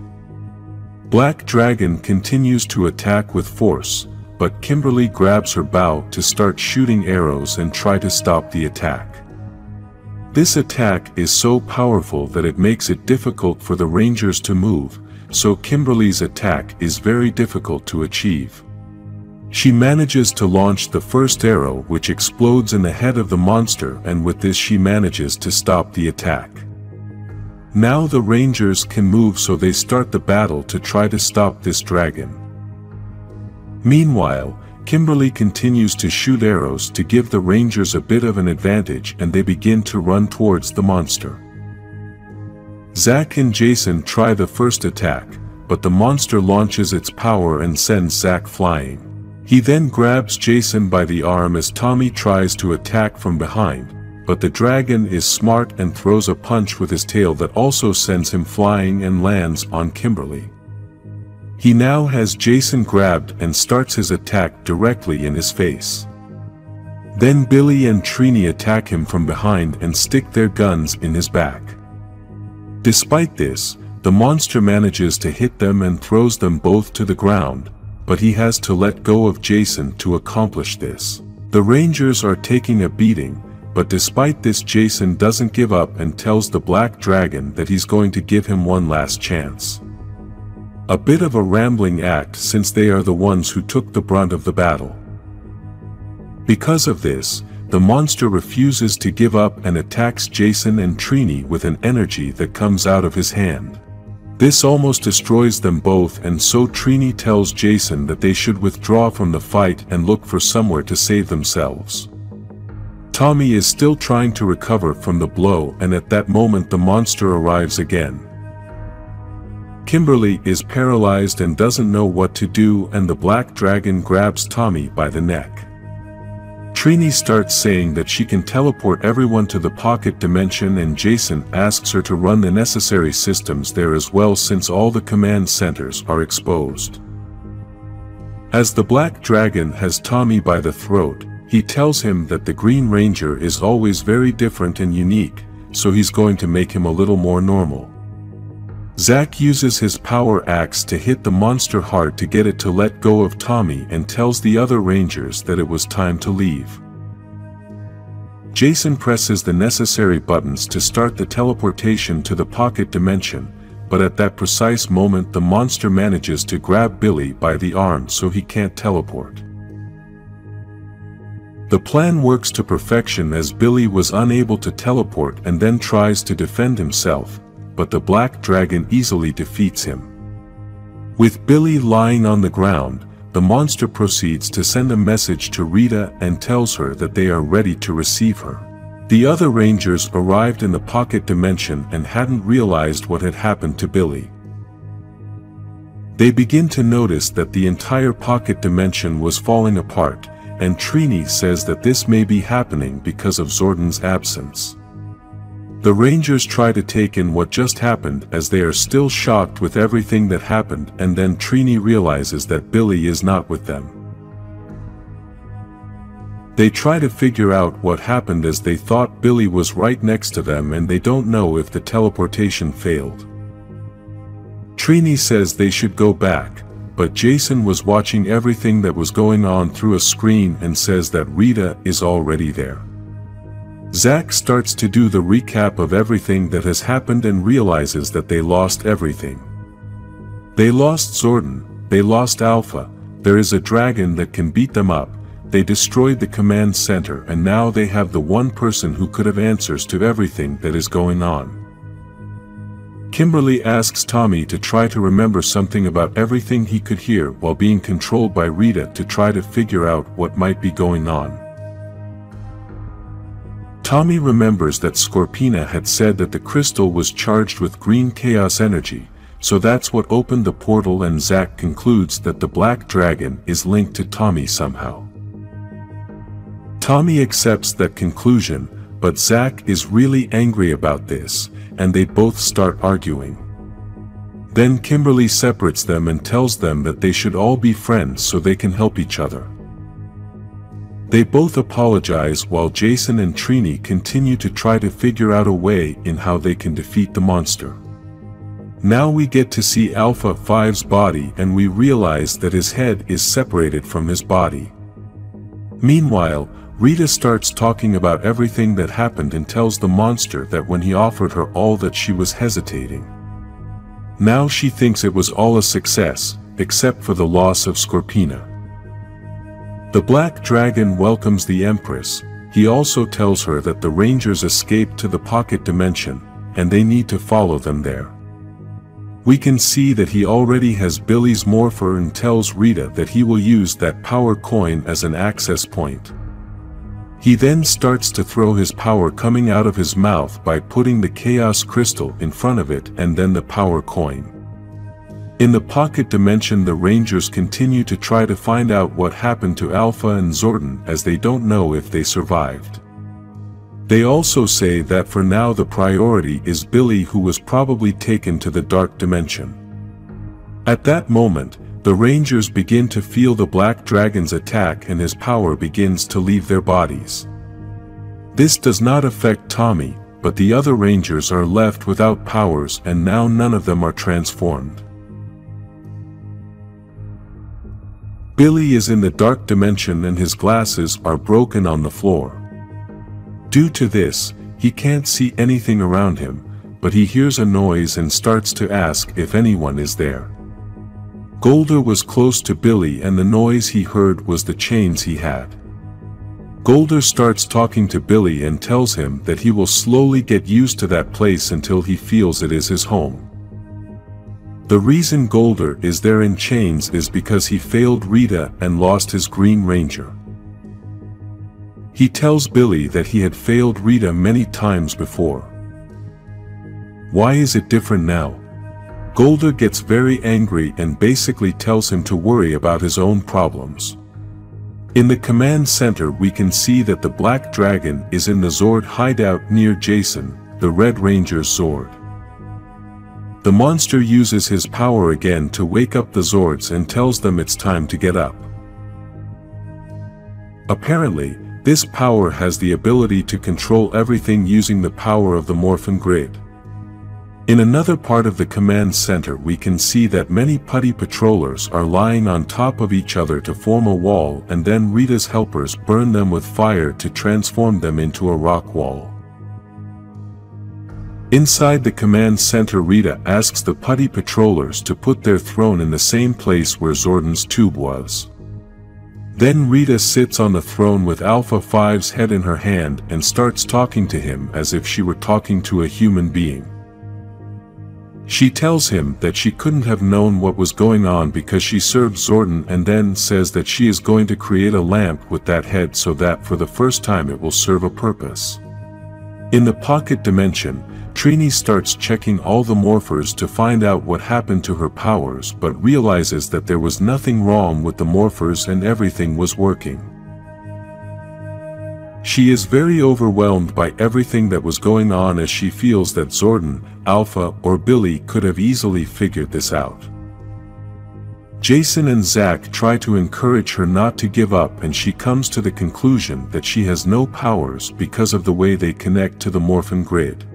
Black Dragon continues to attack with force, but Kimberly grabs her bow to start shooting arrows and try to stop the attack. This attack is so powerful that it makes it difficult for the Rangers to move, so Kimberly's attack is very difficult to achieve. She manages to launch the first arrow, which explodes in the head of the monster, and with this she manages to stop the attack. Now the Rangers can move, so they start the battle to try to stop this dragon. Meanwhile, Kimberly continues to shoot arrows to give the Rangers a bit of an advantage, and they begin to run towards the monster. Zack and Jason try the first attack, but the monster launches its power and sends Zack flying. He then grabs Jason by the arm as Tommy tries to attack from behind, but the dragon is smart and throws a punch with his tail that also sends him flying and lands on Kimberly. He now has Jason grabbed and starts his attack directly in his face. Then Billy and Trini attack him from behind and stick their guns in his back. Despite this, the monster manages to hit them and throws them both to the ground, but he has to let go of Jason to accomplish this. The Rangers are taking a beating, but despite this Jason doesn't give up and tells the Black Dragon that he's going to give him one last chance. A bit of a rambling act since they are the ones who took the brunt of the battle. Because of this, the monster refuses to give up and attacks Jason and Trini with an energy that comes out of his hand. This almost destroys them both, and so Trini tells Jason that they should withdraw from the fight and look for somewhere to save themselves. Tommy is still trying to recover from the blow, and at that moment the monster arrives again. Kimberly is paralyzed and doesn't know what to do, and the Black Dragon grabs Tommy by the neck. Trini starts saying that she can teleport everyone to the pocket dimension, and Jason asks her to run the necessary systems there as well since all the command centers are exposed. As the Black Dragon has Tommy by the throat, he tells him that the Green Ranger is always very different and unique, so he's going to make him a little more normal. Zack uses his power axe to hit the monster hard to get it to let go of Tommy and tells the other Rangers that it was time to leave. Jason presses the necessary buttons to start the teleportation to the pocket dimension, but at that precise moment the monster manages to grab Billy by the arm so he can't teleport. The plan works to perfection as Billy was unable to teleport and then tries to defend himself, but the Black Dragon easily defeats him. With Billy lying on the ground, the monster proceeds to send a message to Rita and tells her that they are ready to receive her. The other Rangers arrived in the pocket dimension and hadn't realized what had happened to Billy. They begin to notice that the entire pocket dimension was falling apart, and Trini says that this may be happening because of Zordon's absence. The Rangers try to take in what just happened as they are still shocked with everything that happened, and then Trini realizes that Billy is not with them. They try to figure out what happened as they thought Billy was right next to them and they don't know if the teleportation failed. Trini says they should go back, but Jason was watching everything that was going on through a screen and says that Rita is already there. Zack starts to do the recap of everything that has happened and realizes that they lost everything. They lost Zordon, they lost Alpha, there is a dragon that can beat them up, they destroyed the command center, and now they have the one person who could have answers to everything that is going on. Kimberly asks Tommy to try to remember something about everything he could hear while being controlled by Rita to try to figure out what might be going on. Tommy remembers that Scorpina had said that the crystal was charged with green chaos energy, so that's what opened the portal, and Zack concludes that the black dragon is linked to Tommy somehow. Tommy accepts that conclusion, but Zack is really angry about this, and they both start arguing. Then Kimberly separates them and tells them that they should all be friends so they can help each other. They both apologize while Jason and Trini continue to try to figure out a way in how they can defeat the monster. Now we get to see Alpha 5's body and we realize that his head is separated from his body. Meanwhile, Rita starts talking about everything that happened and tells the monster that when he offered her all that she was hesitating. Now she thinks it was all a success, except for the loss of Scorpina. The Black Dragon welcomes the Empress. He also tells her that the Rangers escaped to the pocket dimension, and they need to follow them there. We can see that he already has Billy's morpher and tells Rita that he will use that power coin as an access point. He then starts to throw his power coming out of his mouth by putting the Chaos Crystal in front of it and then the power coin. In the pocket dimension, the Rangers continue to try to find out what happened to Alpha and Zordon as they don't know if they survived. They also say that for now the priority is Billy, who was probably taken to the dark dimension. At that moment, the Rangers begin to feel the Black Dragon's attack and his power begins to leave their bodies. This does not affect Tommy, but the other Rangers are left without powers and now none of them are transformed. Billy is in the dark dimension and his glasses are broken on the floor. Due to this, he can't see anything around him, but he hears a noise and starts to ask if anyone is there. Golder was close to Billy and the noise he heard was the chains he had. Golder starts talking to Billy and tells him that he will slowly get used to that place until he feels it is his home. The reason Golder is there in chains is because he failed Rita and lost his Green Ranger. He tells Billy that he had failed Rita many times before. Why is it different now? Golder gets very angry and basically tells him to worry about his own problems. In the command center we can see that the Black Dragon is in the Zord hideout near Jason, the Red Ranger's Zord. The monster uses his power again to wake up the Zords and tells them it's time to get up. Apparently, this power has the ability to control everything using the power of the Morphin grid. In another part of the command center we can see that many putty patrollers are lying on top of each other to form a wall, and then Rita's helpers burn them with fire to transform them into a rock wall. Inside the command center, Rita asks the putty patrollers to put their throne in the same place where Zordon's tube was. Then Rita sits on the throne with Alpha 5's head in her hand and starts talking to him as if she were talking to a human being. She tells him that she couldn't have known what was going on because she served Zordon, and then says that she is going to create a lamp with that head so that for the first time it will serve a purpose. In the pocket dimension, Trini starts checking all the morphers to find out what happened to her powers, but realizes that there was nothing wrong with the morphers and everything was working. She is very overwhelmed by everything that was going on, as she feels that Zordon, Alpha, or Billy could have easily figured this out. Jason and Zack try to encourage her not to give up, and she comes to the conclusion that she has no powers because of the way they connect to the Morphin grid.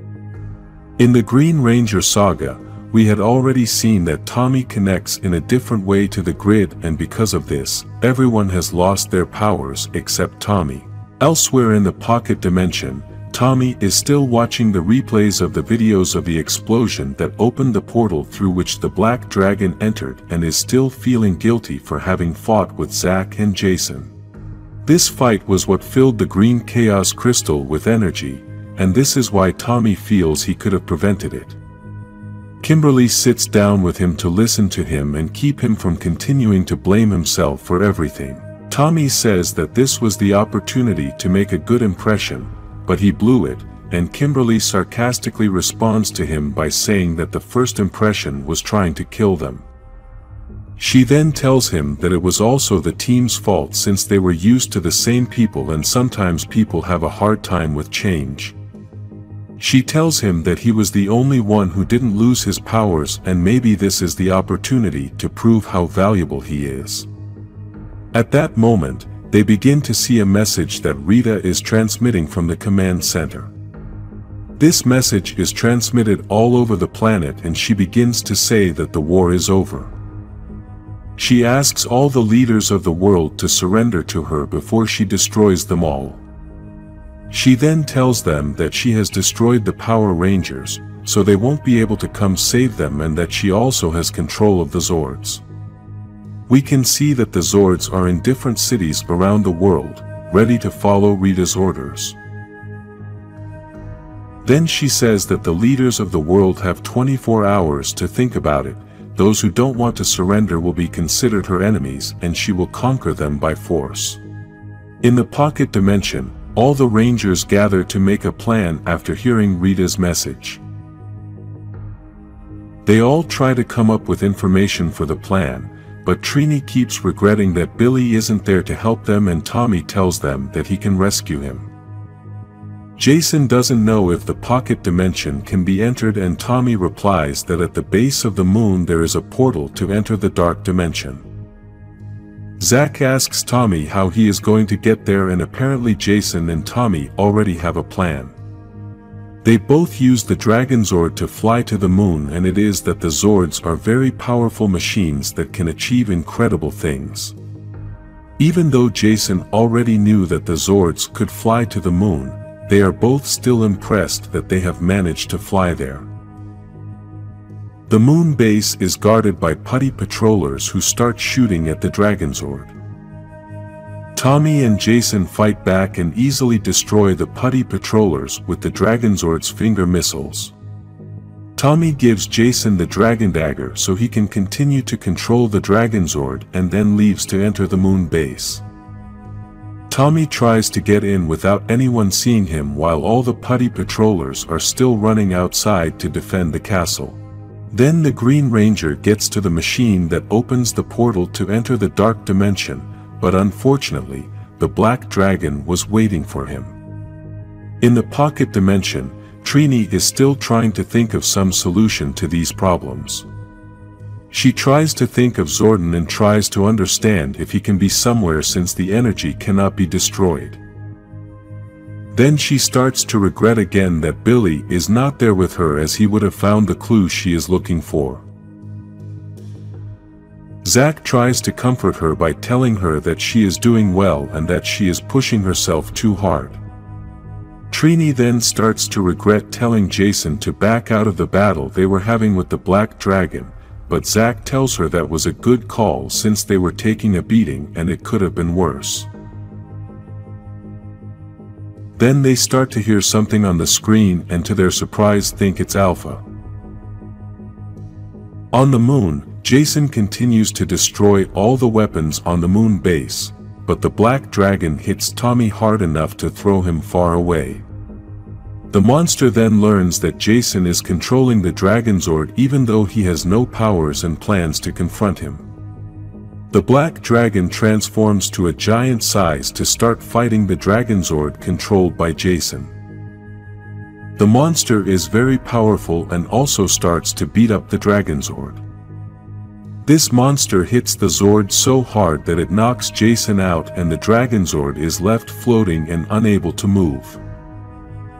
In the Green Ranger saga, we had already seen that Tommy connects in a different way to the grid, and because of this, everyone has lost their powers except Tommy. Elsewhere in the pocket dimension, Tommy is still watching the replays of the videos of the explosion that opened the portal through which the Black Dragon entered, and is still feeling guilty for having fought with Zack and Jason. This fight was what filled the green chaos crystal with energy, and this is why Tommy feels he could have prevented it. Kimberly sits down with him to listen to him and keep him from continuing to blame himself for everything. Tommy says that this was the opportunity to make a good impression, but he blew it, and Kimberly sarcastically responds to him by saying that the first impression was trying to kill them. She then tells him that it was also the team's fault since they were used to the same people and sometimes people have a hard time with change. She tells him that he was the only one who didn't lose his powers, and maybe this is the opportunity to prove how valuable he is. At that moment, they begin to see a message that Rita is transmitting from the command center. This message is transmitted all over the planet, and she begins to say that the war is over. She asks all the leaders of the world to surrender to her before she destroys them all. She then tells them that she has destroyed the Power Rangers, so they won't be able to come save them, and that she also has control of the Zords. We can see that the Zords are in different cities around the world, ready to follow Rita's orders. Then she says that the leaders of the world have 24 hours to think about it. Those who don't want to surrender will be considered her enemies, and she will conquer them by force. In the pocket dimension, all the Rangers gather to make a plan after hearing Rita's message. They all try to come up with information for the plan, but Trini keeps regretting that Billy isn't there to help them, and Tommy tells them that he can rescue him. Jason doesn't know if the pocket dimension can be entered, and Tommy replies that at the base of the moon there is a portal to enter the dark dimension. Zack asks Tommy how he is going to get there, and apparently Jason and Tommy already have a plan. They both use the Dragon Zord to fly to the moon, and it is that the Zords are very powerful machines that can achieve incredible things. Even though Jason already knew that the Zords could fly to the moon, they are both still impressed that they have managed to fly there. The moon base is guarded by putty patrollers who start shooting at the Dragon Zord. Tommy and Jason fight back and easily destroy the putty patrollers with the Dragon Zord's finger missiles. Tommy gives Jason the Dragon Dagger so he can continue to control the Dragon Zord, and then leaves to enter the moon base. Tommy tries to get in without anyone seeing him, while all the putty patrollers are still running outside to defend the castle. Then the Green Ranger gets to the machine that opens the portal to enter the dark dimension, but unfortunately, the Black Dragon was waiting for him. In the pocket dimension, Trini is still trying to think of some solution to these problems. She tries to think of Zordon and tries to understand if he can be somewhere since the energy cannot be destroyed. Then she starts to regret again that Billy is not there with her, as he would have found the clue she is looking for. Zack tries to comfort her by telling her that she is doing well and that she is pushing herself too hard. Trini then starts to regret telling Jason to back out of the battle they were having with the Black Dragon, but Zack tells her that was a good call since they were taking a beating and it could have been worse. Then they start to hear something on the screen and to their surprise think it's Alpha. On the moon, Jason continues to destroy all the weapons on the moon base, but the black dragon hits Tommy hard enough to throw him far away. The monster then learns that Jason is controlling the Dragonzord even though he has no powers and plans to confront him. The black dragon transforms to a giant size to start fighting the Dragonzord controlled by Jason. The monster is very powerful and also starts to beat up the Dragonzord. This monster hits the Zord so hard that it knocks Jason out and the Dragonzord is left floating and unable to move.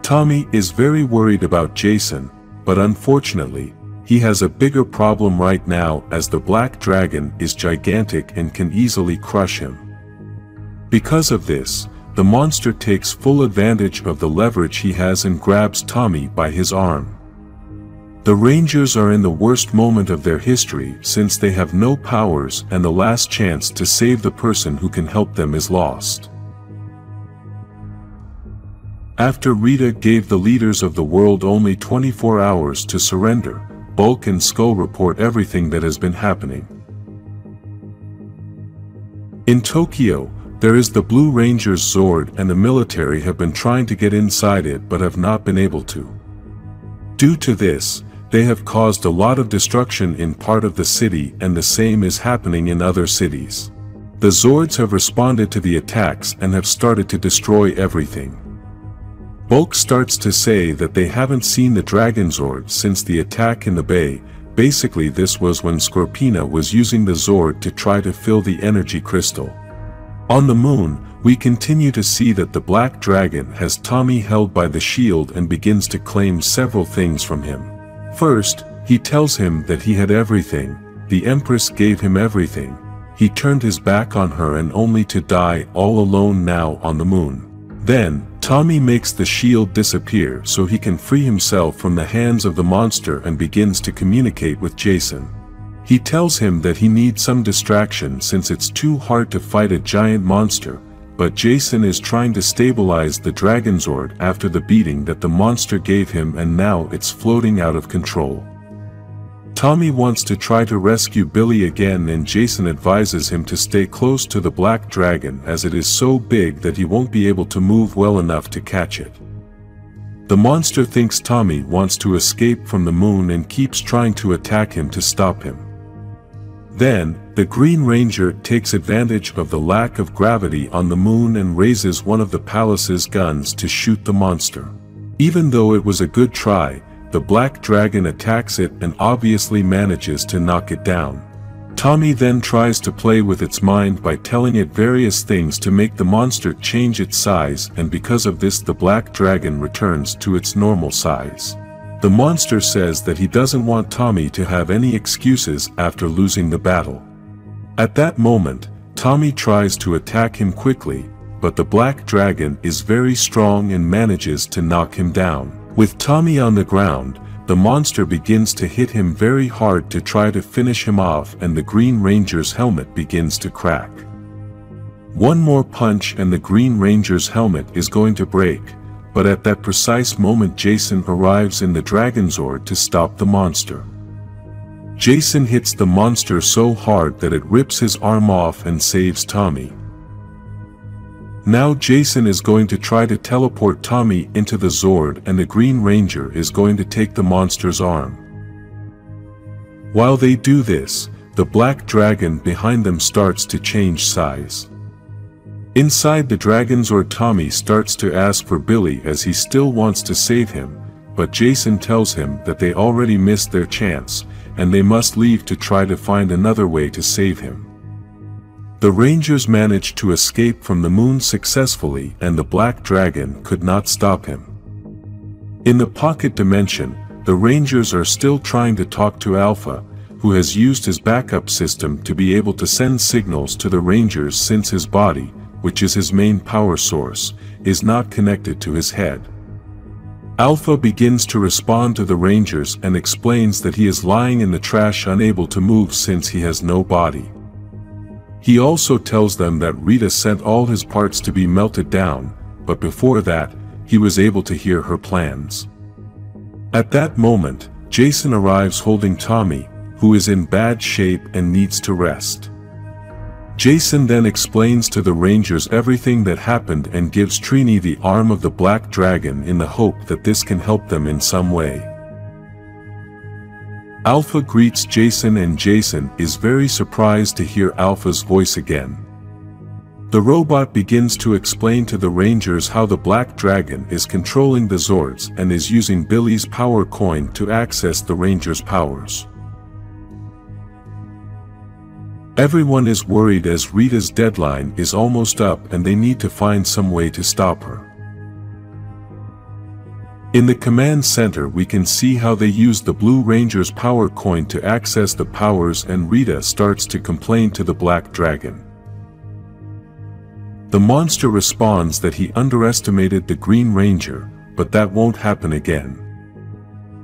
Tommy is very worried about Jason, but unfortunately, he has a bigger problem right now as the black dragon is gigantic and can easily crush him. Because of this, the monster takes full advantage of the leverage he has and grabs Tommy by his arm. The Rangers are in the worst moment of their history since they have no powers and the last chance to save the person who can help them is lost. After Rita gave the leaders of the world only 24 hours to surrender, Bulk and Skull report everything that has been happening. In Tokyo, there is the Blue Rangers Zord and the military have been trying to get inside it but have not been able to. Due to this, they have caused a lot of destruction in part of the city and the same is happening in other cities. The Zords have responded to the attacks and have started to destroy everything. Bulk starts to say that they haven't seen the Dragonzord since the attack in the bay. Basically this was when Scorpina was using the Zord to try to fill the energy crystal. On the moon, we continue to see that the black dragon has Tommy held by the shield and begins to claim several things from him. First, he tells him that he had everything, the Empress gave him everything, he turned his back on her and only to die all alone now on the moon. Then, Tommy makes the shield disappear so he can free himself from the hands of the monster and begins to communicate with Jason. He tells him that he needs some distraction since it's too hard to fight a giant monster, but Jason is trying to stabilize the Dragonzord after the beating that the monster gave him and now it's floating out of control. Tommy wants to try to rescue Billy again and Jason advises him to stay close to the black dragon as it is so big that he won't be able to move well enough to catch it. The monster thinks Tommy wants to escape from the moon and keeps trying to attack him to stop him. Then, the Green Ranger takes advantage of the lack of gravity on the moon and raises one of the palace's guns to shoot the monster. Even though it was a good try, the black dragon attacks it and obviously manages to knock it down. Tommy then tries to play with its mind by telling it various things to make the monster change its size and because of this the black dragon returns to its normal size. The monster says that he doesn't want Tommy to have any excuses after losing the battle. At that moment, Tommy tries to attack him quickly, but the black dragon is very strong and manages to knock him down. With Tommy on the ground, the monster begins to hit him very hard to try to finish him off and the Green Ranger's helmet begins to crack. One more punch and the Green Ranger's helmet is going to break, but at that precise moment Jason arrives in the Dragonzord to stop the monster. Jason hits the monster so hard that it rips his arm off and saves Tommy. Now Jason is going to try to teleport Tommy into the Zord and the Green Ranger is going to take the monster's arm. While they do this, the black dragon behind them starts to change size. Inside the Dragonzord Tommy starts to ask for Billy as he still wants to save him, but Jason tells him that they already missed their chance, and they must leave to try to find another way to save him. The Rangers managed to escape from the moon successfully and the black dragon could not stop him. In the pocket dimension, the Rangers are still trying to talk to Alpha, who has used his backup system to be able to send signals to the Rangers since his body, which is his main power source, is not connected to his head. Alpha begins to respond to the Rangers and explains that he is lying in the trash unable to move since he has no body. He also tells them that Rita sent all his parts to be melted down, but before that, he was able to hear her plans. At that moment, Jason arrives holding Tommy, who is in bad shape and needs to rest. Jason then explains to the Rangers everything that happened and gives Trini the arm of the Black Dragon in the hope that this can help them in some way. Alpha greets Jason and Jason is very surprised to hear Alpha's voice again. The robot begins to explain to the Rangers how the Black Dragon is controlling the Zords and is using Billy's power coin to access the Rangers' powers. Everyone is worried as Rita's deadline is almost up and they need to find some way to stop her. In the command center we can see how they use the Blue Ranger's power coin to access the powers, and Rita starts to complain to the Black Dragon. The monster responds that he underestimated the Green Ranger, but that won't happen again.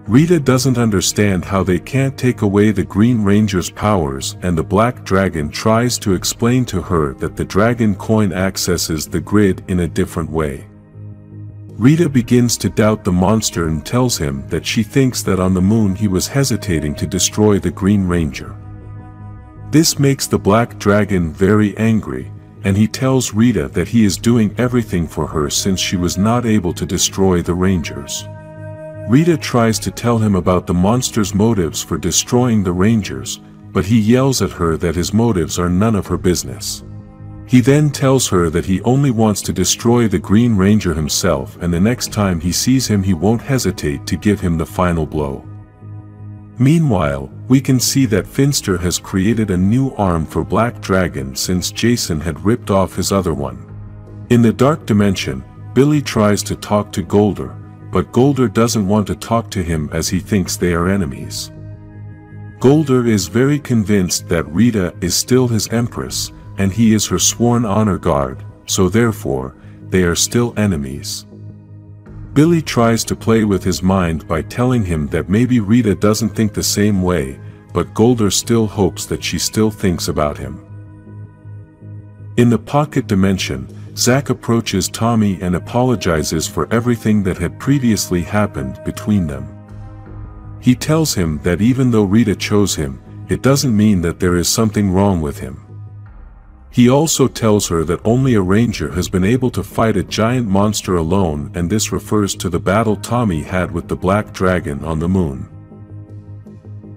Rita doesn't understand how they can't take away the Green Ranger's powers, and the Black Dragon tries to explain to her that the Dragon Coin accesses the grid in a different way. Rita begins to doubt the monster and tells him that she thinks that on the moon he was hesitating to destroy the Green Ranger. This makes the Black Dragon very angry, and he tells Rita that he is doing everything for her since she was not able to destroy the Rangers. Rita tries to tell him about the monster's motives for destroying the Rangers, but he yells at her that his motives are none of her business. He then tells her that he only wants to destroy the Green Ranger himself, and the next time he sees him he won't hesitate to give him the final blow. Meanwhile, we can see that Finster has created a new arm for Black Dragon since Jason had ripped off his other one. In the Dark Dimension, Billy tries to talk to Golder, but Golder doesn't want to talk to him as he thinks they are enemies. Golder is very convinced that Rita is still his Empress, and he is her sworn honor guard, so therefore, they are still enemies. Billy tries to play with his mind by telling him that maybe Rita doesn't think the same way, but Golder still hopes that she still thinks about him. In the Pocket Dimension, Zack approaches Tommy and apologizes for everything that had previously happened between them. He tells him that even though Rita chose him, it doesn't mean that there is something wrong with him. He also tells her that only a Ranger has been able to fight a giant monster alone, and this refers to the battle Tommy had with the Black Dragon on the moon.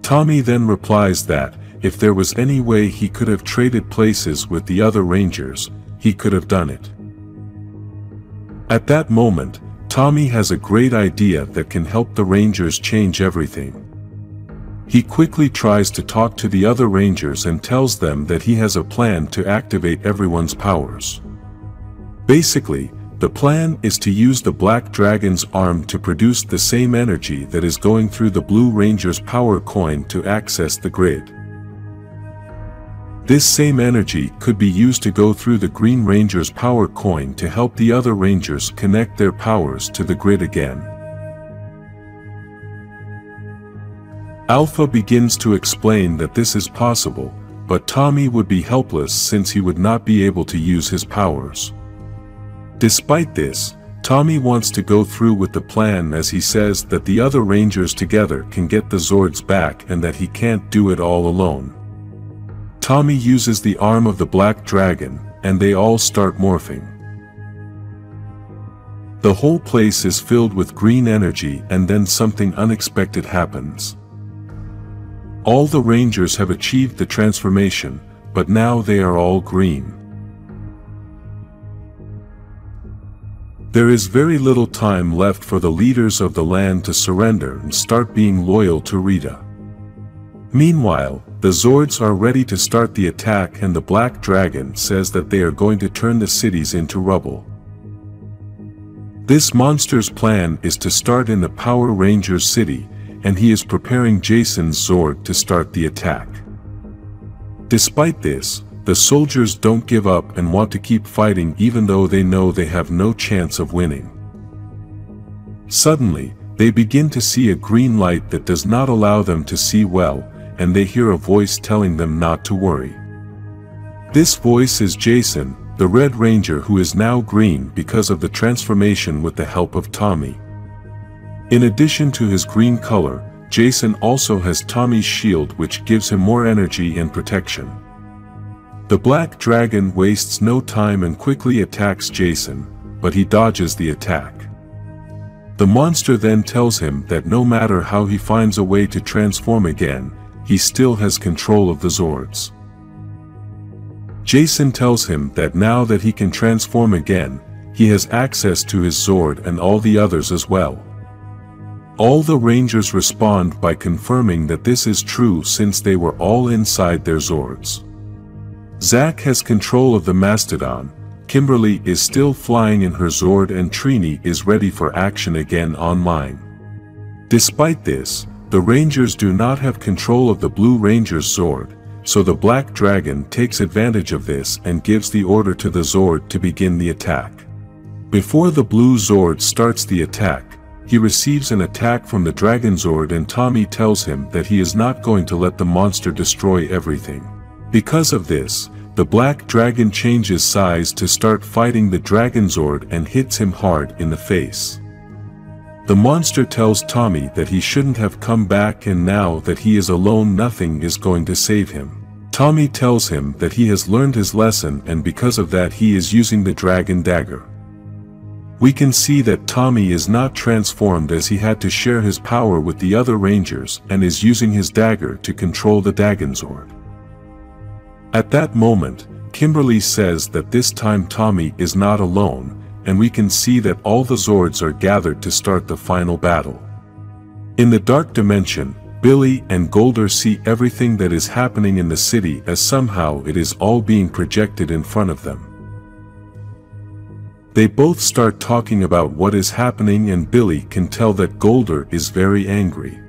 Tommy then replies that, if there was any way he could have traded places with the other Rangers, he could have done it. At that moment, Tommy has a great idea that can help the Rangers change everything. He quickly tries to talk to the other Rangers and tells them that he has a plan to activate everyone's powers. Basically, the plan is to use the Black Dragon's arm to produce the same energy that is going through the Blue Ranger's power coin to access the grid. This same energy could be used to go through the Green Ranger's power coin to help the other Rangers connect their powers to the grid again. Alpha begins to explain that this is possible, but Tommy would be helpless since he would not be able to use his powers. Despite this, Tommy wants to go through with the plan as he says that the other Rangers together can get the Zords back and that he can't do it all alone. Tommy uses the arm of the Black Dragon, and they all start morphing. The whole place is filled with green energy, and then something unexpected happens. All the Rangers have achieved the transformation, but now they are all green. There is very little time left for the leaders of the land to surrender and start being loyal to Rita. Meanwhile, the Zords are ready to start the attack, and the Black Dragon says that they are going to turn the cities into rubble. This monster's plan is to start in the Power Rangers city, and he is preparing Jason's Zord to start the attack. Despite this, the soldiers don't give up and want to keep fighting even though they know they have no chance of winning. Suddenly, they begin to see a green light that does not allow them to see well, and they hear a voice telling them not to worry. This voice is Jason, the Red Ranger, who is now green because of the transformation with the help of Tommy. In addition to his green color, Jason also has Tommy's shield, which gives him more energy and protection. The Black Dragon wastes no time and quickly attacks Jason, but he dodges the attack. The monster then tells him that no matter how he finds a way to transform again, he still has control of the Zords. Jason tells him that now that he can transform again, he has access to his Zord and all the others as well. All the Rangers respond by confirming that this is true since they were all inside their Zords. Zack has control of the Mastodon, Kimberly is still flying in her Zord, and Trini is ready for action again online. Despite this, the Rangers do not have control of the Blue Ranger's Zord, so the Black Dragon takes advantage of this and gives the order to the Zord to begin the attack. Before the Blue Zord starts the attack, he receives an attack from the Dragon Zord, and Tommy tells him that he is not going to let the monster destroy everything. Because of this, the Black Dragon changes size to start fighting the Dragon Zord and hits him hard in the face. The monster tells Tommy that he shouldn't have come back, and now that he is alone, nothing is going to save him. Tommy tells him that he has learned his lesson, and because of that he is using the Dragon Dagger. We can see that Tommy is not transformed as he had to share his power with the other Rangers and is using his dagger to control the Dragon Zord. At that moment, Kimberly says that this time Tommy is not alone, and we can see that all the Zords are gathered to start the final battle. In the dark dimension, Billy and Golder see everything that is happening in the city as somehow it is all being projected in front of them. They both start talking about what is happening, and Billy can tell that Golder is very angry.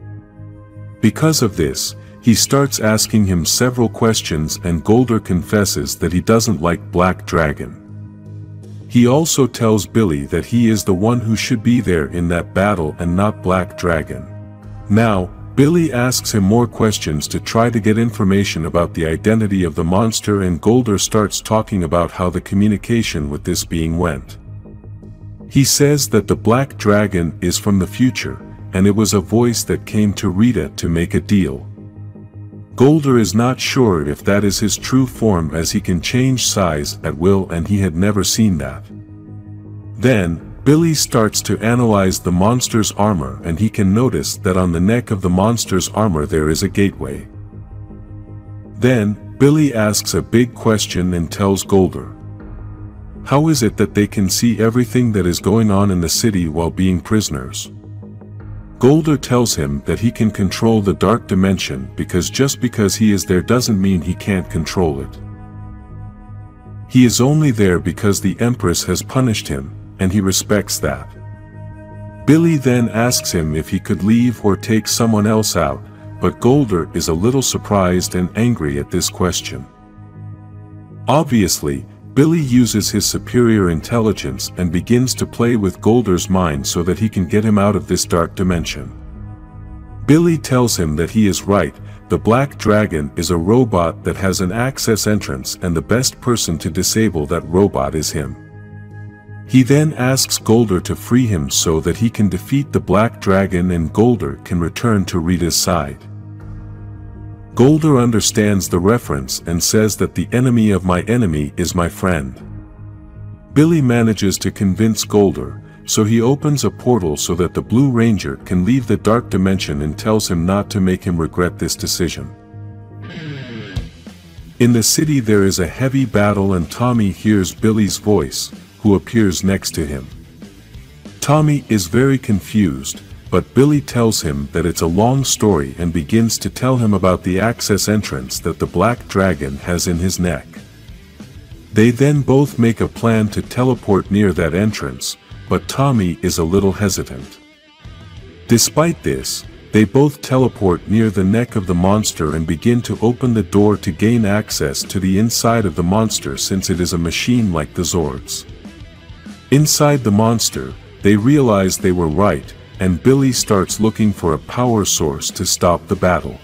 Because of this, he starts asking him several questions, and Golder confesses that he doesn't like Black Dragon. He also tells Billy that he is the one who should be there in that battle and not Black Dragon. Now, Billy asks him more questions to try to get information about the identity of the monster, and Golder starts talking about how the communication with this being went. He says that the Black Dragon is from the future, and it was a voice that came to Rita to make a deal. Golder is not sure if that is his true form, as he can change size at will, and he had never seen that. Then, Billy starts to analyze the monster's armor, and he can notice that on the neck of the monster's armor there is a gateway. Then, Billy asks a big question and tells Golder, how is it that they can see everything that is going on in the city while being prisoners? Golder tells him that he can control the dark dimension, because just because he is there doesn't mean he can't control it. He is only there because the Empress has punished him, and he respects that. Billy then asks him if he could leave or take someone else out, but Golder is a little surprised and angry at this question. Obviously, Billy uses his superior intelligence and begins to play with Golder's mind so that he can get him out of this dark dimension. Billy tells him that he is right, the Black Dragon is a robot that has an access entrance, and the best person to disable that robot is him. He then asks Golder to free him so that he can defeat the Black Dragon and Golder can return to Rita's side. Golder understands the reference and says that the enemy of my enemy is my friend. Billy manages to convince Golder, so he opens a portal so that the Blue Ranger can leave the dark dimension and tells him not to make him regret this decision. In the city there is a heavy battle, and Tommy hears Billy's voice, who appears next to him. Tommy is very confused, but Billy tells him that it's a long story and begins to tell him about the access entrance that the Black Dragon has in his neck. They then both make a plan to teleport near that entrance, but Tommy is a little hesitant. Despite this, they both teleport near the neck of the monster and begin to open the door to gain access to the inside of the monster, since it is a machine like the Zords. Inside the monster, they realize they were right, and Billy starts looking for a power source to stop the battle.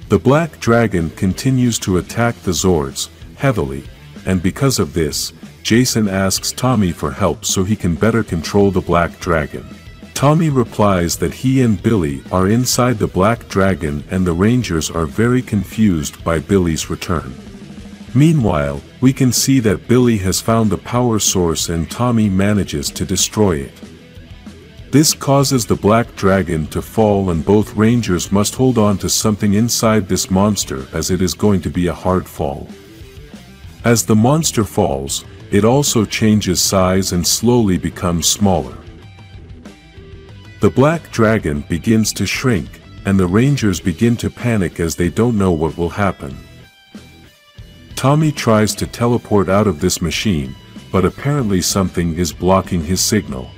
The Black Dragon continues to attack the Zords heavily, and because of this, Jason asks Tommy for help so he can better control the Black Dragon. Tommy replies that he and Billy are inside the Black Dragon and the Rangers are very confused by Billy's return. Meanwhile, we can see that Billy has found the power source and Tommy manages to destroy it. This causes the Black Dragon to fall and both Rangers must hold on to something inside this monster as it is going to be a hard fall. As the monster falls, it also changes size and slowly becomes smaller. The Black Dragon begins to shrink, and the Rangers begin to panic as they don't know what will happen. Tommy tries to teleport out of this machine, but apparently something is blocking his signal.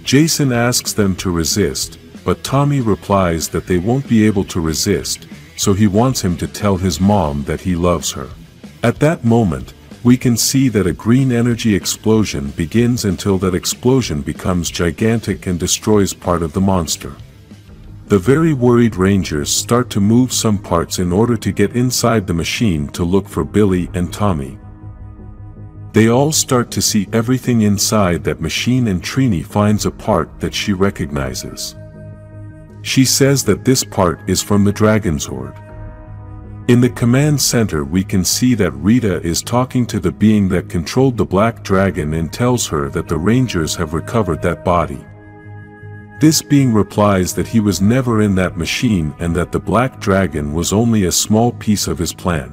Jason asks them to resist, but Tommy replies that they won't be able to resist, so he wants him to tell his mom that he loves her. At that moment, we can see that a green energy explosion begins until that explosion becomes gigantic and destroys part of the monster. The very worried Rangers start to move some parts in order to get inside the machine to look for Billy and Tommy. They all start to see everything inside that machine and Trini finds a part that she recognizes. She says that this part is from the Dragonzord. In the command center we can see that Rita is talking to the being that controlled the Black Dragon and tells her that the Rangers have recovered that body. This being replies that he was never in that machine and that the Black Dragon was only a small piece of his plan.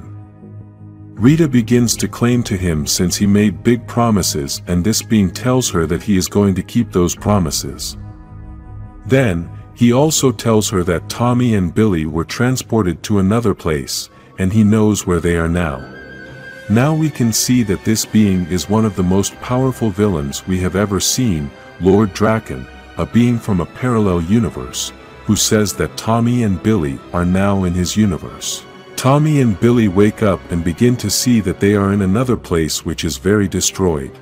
Rita begins to claim to him since he made big promises and this being tells her that he is going to keep those promises. Then, he also tells her that Tommy and Billy were transported to another place, and he knows where they are now. Now we can see that this being is one of the most powerful villains we have ever seen, Lord Drakkon, a being from a parallel universe, who says that Tommy and Billy are now in his universe. Tommy and Billy wake up and begin to see that they are in another place which is very destroyed.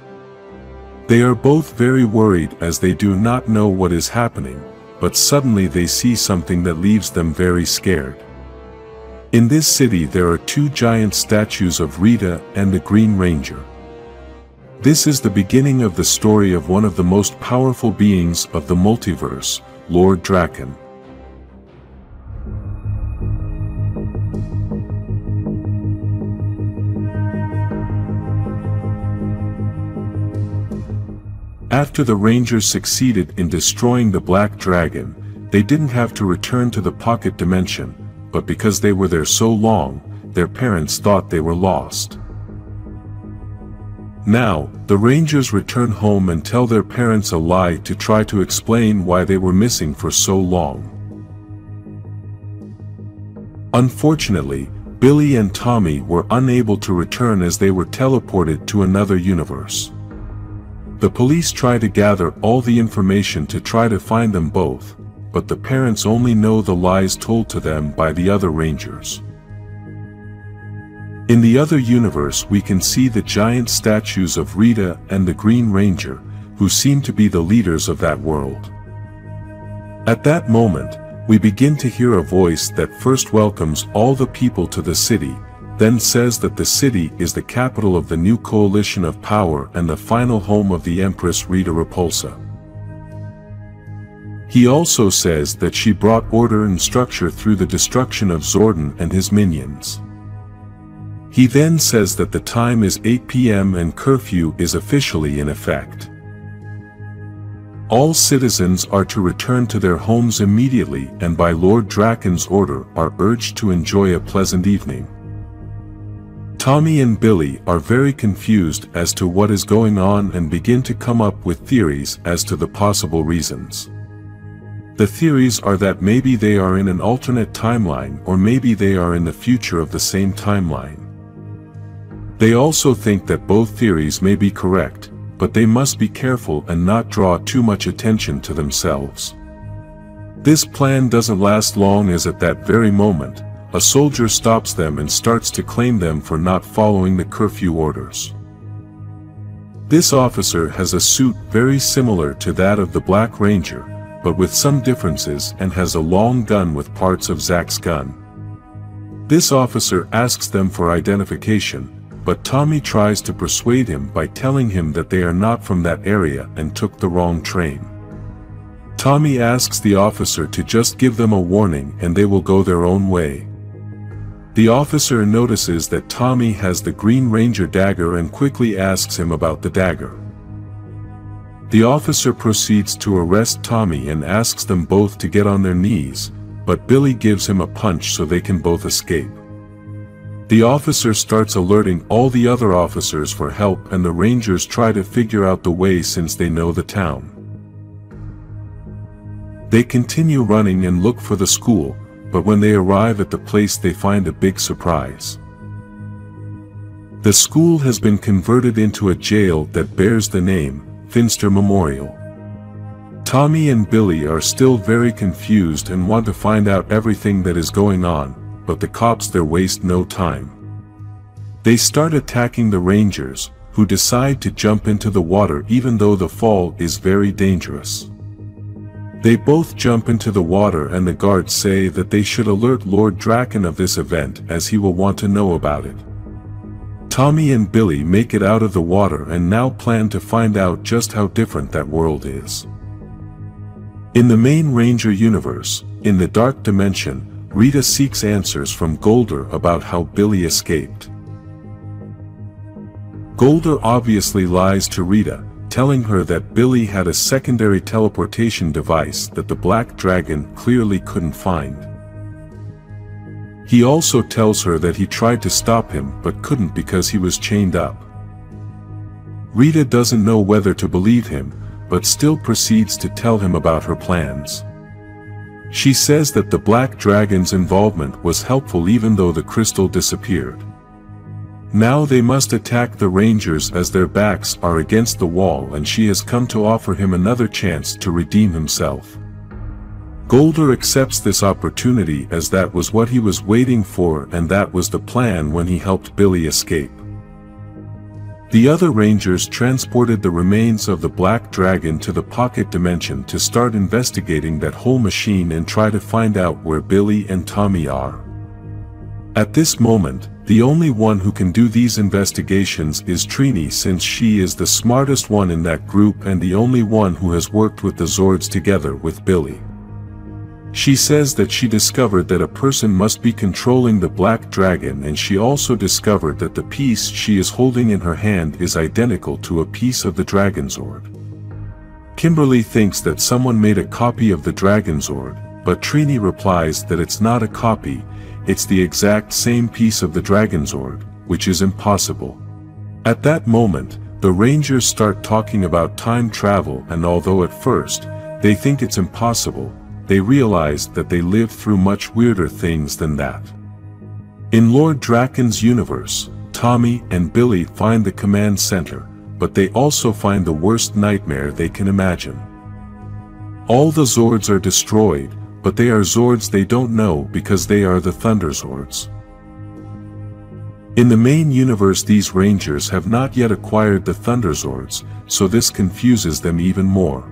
They are both very worried as they do not know what is happening, but suddenly they see something that leaves them very scared. In this city there are two giant statues of Rita and the Green Ranger. This is the beginning of the story of one of the most powerful beings of the multiverse, Lord Drakkon. After the Rangers succeeded in destroying the Black Dragon, they didn't have to return to the pocket dimension, but because they were there so long, their parents thought they were lost. Now, the Rangers return home and tell their parents a lie to try to explain why they were missing for so long. Unfortunately, Billy and Tommy were unable to return as they were teleported to another universe. The police try to gather all the information to try to find them both, but the parents only know the lies told to them by the other Rangers. In the other universe we can see the giant statues of Rita and the Green Ranger, who seem to be the leaders of that world. At that moment, we begin to hear a voice that first welcomes all the people to the city, then says that the city is the capital of the new coalition of power and the final home of the Empress Rita Repulsa. He also says that she brought order and structure through the destruction of Zordon and his minions. He then says that the time is 8 p.m. and curfew is officially in effect. All citizens are to return to their homes immediately and by Lord Drakkon's order are urged to enjoy a pleasant evening. Tommy and Billy are very confused as to what is going on and begin to come up with theories as to the possible reasons. The theories are that maybe they are in an alternate timeline or maybe they are in the future of the same timeline. They also think that both theories may be correct, but they must be careful and not draw too much attention to themselves. This plan doesn't last long as at that very moment, a soldier stops them and starts to claim them for not following the curfew orders. This officer has a suit very similar to that of the Black Ranger, but with some differences and has a long gun with parts of Zack's gun. This officer asks them for identification, but Tommy tries to persuade him by telling him that they are not from that area and took the wrong train. Tommy asks the officer to just give them a warning and they will go their own way. The officer notices that Tommy has the Green Ranger dagger and quickly asks him about the dagger. The officer proceeds to arrest Tommy and asks them both to get on their knees, but Billy gives him a punch so they can both escape. The officer starts alerting all the other officers for help and the Rangers try to figure out the way since they know the town. They continue running and look for the school, but when they arrive at the place they find a big surprise. The school has been converted into a jail that bears the name Finster Memorial. Tommy and Billy are still very confused and want to find out everything that is going on, but the cops there waste no time. They start attacking the Rangers, who decide to jump into the water even though the fall is very dangerous. They both jump into the water and the guards say that they should alert Lord Drakkon of this event as he will want to know about it. Tommy and Billy make it out of the water and now plan to find out just how different that world is. In the main Ranger universe, in the Dark Dimension, Rita seeks answers from Golder about how Billy escaped. Golder obviously lies to Rita, telling her that Billy had a secondary teleportation device that the Black Dragon clearly couldn't find. He also tells her that he tried to stop him but couldn't because he was chained up. Rita doesn't know whether to believe him, but still proceeds to tell him about her plans. She says that the Black Dragon's involvement was helpful even though the crystal disappeared. Now they must attack the Rangers as their backs are against the wall and she has come to offer him another chance to redeem himself. Golder accepts this opportunity as that was what he was waiting for and that was the plan when he helped Billy escape. The other Rangers transported the remains of the Black Dragon to the Pocket Dimension to start investigating that whole machine and try to find out where Billy and Tommy are. At this moment, the only one who can do these investigations is Trini since she is the smartest one in that group and the only one who has worked with the Zords together with Billy. She says that she discovered that a person must be controlling the Black Dragon and she also discovered that the piece she is holding in her hand is identical to a piece of the Dragon Zord. Kimberly thinks that someone made a copy of the Dragon Zord, but Trini replies that it's not a copy, it's the exact same piece of the Dragon Zord, which is impossible. At that moment, the Rangers start talking about time travel and although at first, they think it's impossible, they realize that they lived through much weirder things than that. In Lord Drakkon's universe, Tommy and Billy find the command center, but they also find the worst nightmare they can imagine. All the Zords are destroyed, but they are Zords they don't know because they are the Thunder Zords. In the main universe these Rangers have not yet acquired the Thunder Zords, so this confuses them even more.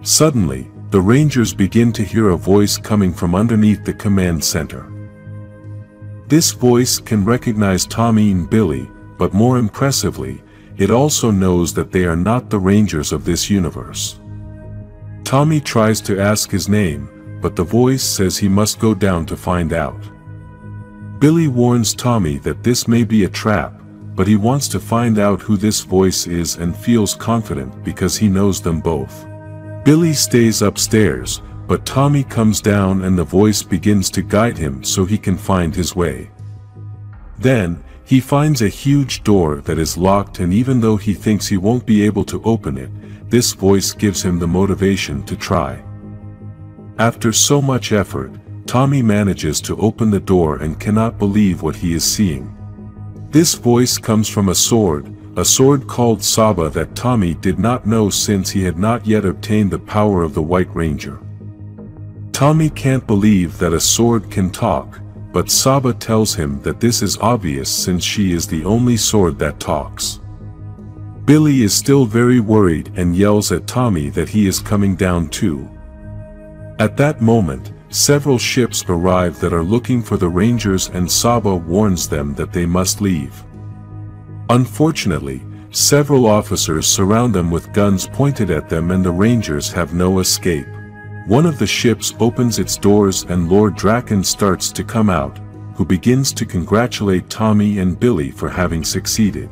Suddenly, the Rangers begin to hear a voice coming from underneath the command center. This voice can recognize Tommy and Billy, but more impressively, it also knows that they are not the Rangers of this universe. Tommy tries to ask his name, but the voice says he must go down to find out. Billy warns Tommy that this may be a trap, but he wants to find out who this voice is and feels confident because he knows them both. Billy stays upstairs, but Tommy comes down and the voice begins to guide him so he can find his way. Then, he finds a huge door that is locked and even though he thinks he won't be able to open it, this voice gives him the motivation to try. After so much effort, Tommy manages to open the door and cannot believe what he is seeing. This voice comes from a sword called Saba that Tommy did not know since he had not yet obtained the power of the White Ranger. Tommy can't believe that a sword can talk, but Saba tells him that this is obvious since she is the only sword that talks. Billy is still very worried and yells at Tommy that he is coming down too. At that moment, several ships arrive that are looking for the Rangers and Saba warns them that they must leave. Unfortunately, Several officers surround them with guns pointed at them, and the Rangers have no escape. One of the ships opens its doors and Lord Drakkon starts to come out, who begins to congratulate Tommy and Billy for having succeeded.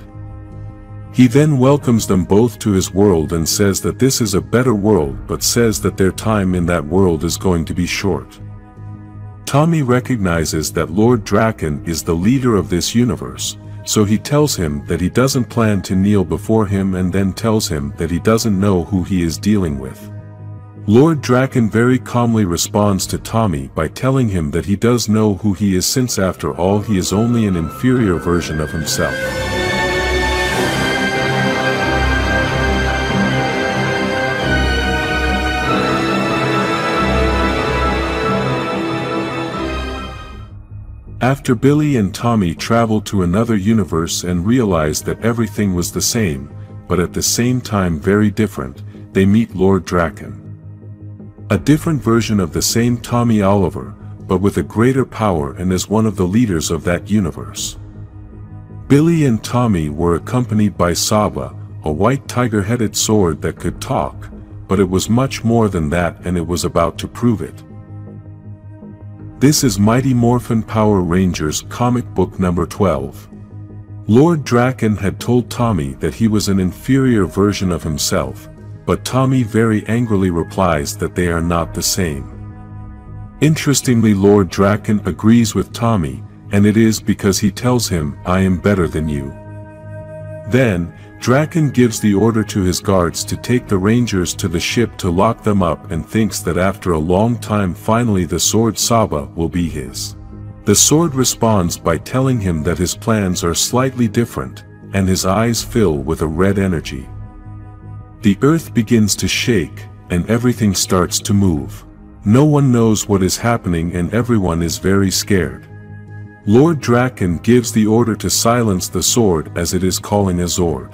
He then welcomes them both to his world and says that this is a better world, but says that their time in that world is going to be short. Tommy recognizes that Lord Drakkon is the leader of this universe, so he tells him that he doesn't plan to kneel before him, and then tells him that he doesn't know who he is dealing with. Lord Drakkon very calmly responds to Tommy by telling him that he does know who he is, since after all he is only an inferior version of himself. After Billy and Tommy travel to another universe and realize that everything was the same, but at the same time very different, they meet Lord Drakkon. A different version of the same Tommy Oliver, but with a greater power and as one of the leaders of that universe. Billy and Tommy were accompanied by Saba, a white tiger-headed sword that could talk, but it was much more than that, and it was about to prove it. This is Mighty Morphin Power Rangers comic book number 12. Lord Drakkon had told Tommy that he was an inferior version of himself, but Tommy very angrily replies that they are not the same. Interestingly, Lord Drakkon agrees with Tommy, and it is because he tells him, "I am better than you." Then, Drakkon gives the order to his guards to take the Rangers to the ship to lock them up, and thinks that after a long time finally the sword Saba will be his. The sword responds by telling him that his plans are slightly different, and his eyes fill with a red energy. The earth begins to shake, and everything starts to move. No one knows what is happening and everyone is very scared. Lord Drakkon gives the order to silence the sword as it is calling a Zord.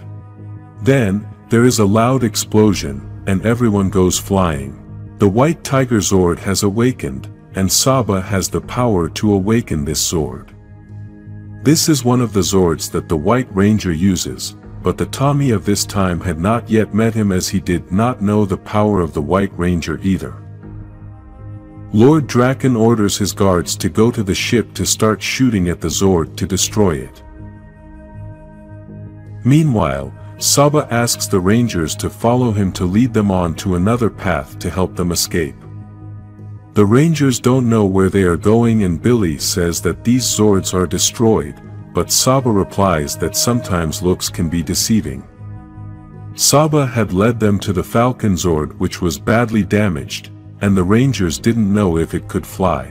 Then, there is a loud explosion, and everyone goes flying. The white tiger Zord has awakened, and Saba has the power to awaken this Zord. This is one of the Zords that the White Ranger uses, but the Tommy of this time had not yet met him, as he did not know the power of the White Ranger either. Lord Drakkon orders his guards to go to the ship to start shooting at the Zord to destroy it. Meanwhile, Saba asks the Rangers to follow him to lead them on to another path to help them escape. The Rangers don't know where they are going, and Billy says that these Zords are destroyed, but Saba replies that sometimes looks can be deceiving. Saba had led them to the Falcon Zord, which was badly damaged, and the Rangers didn't know if it could fly.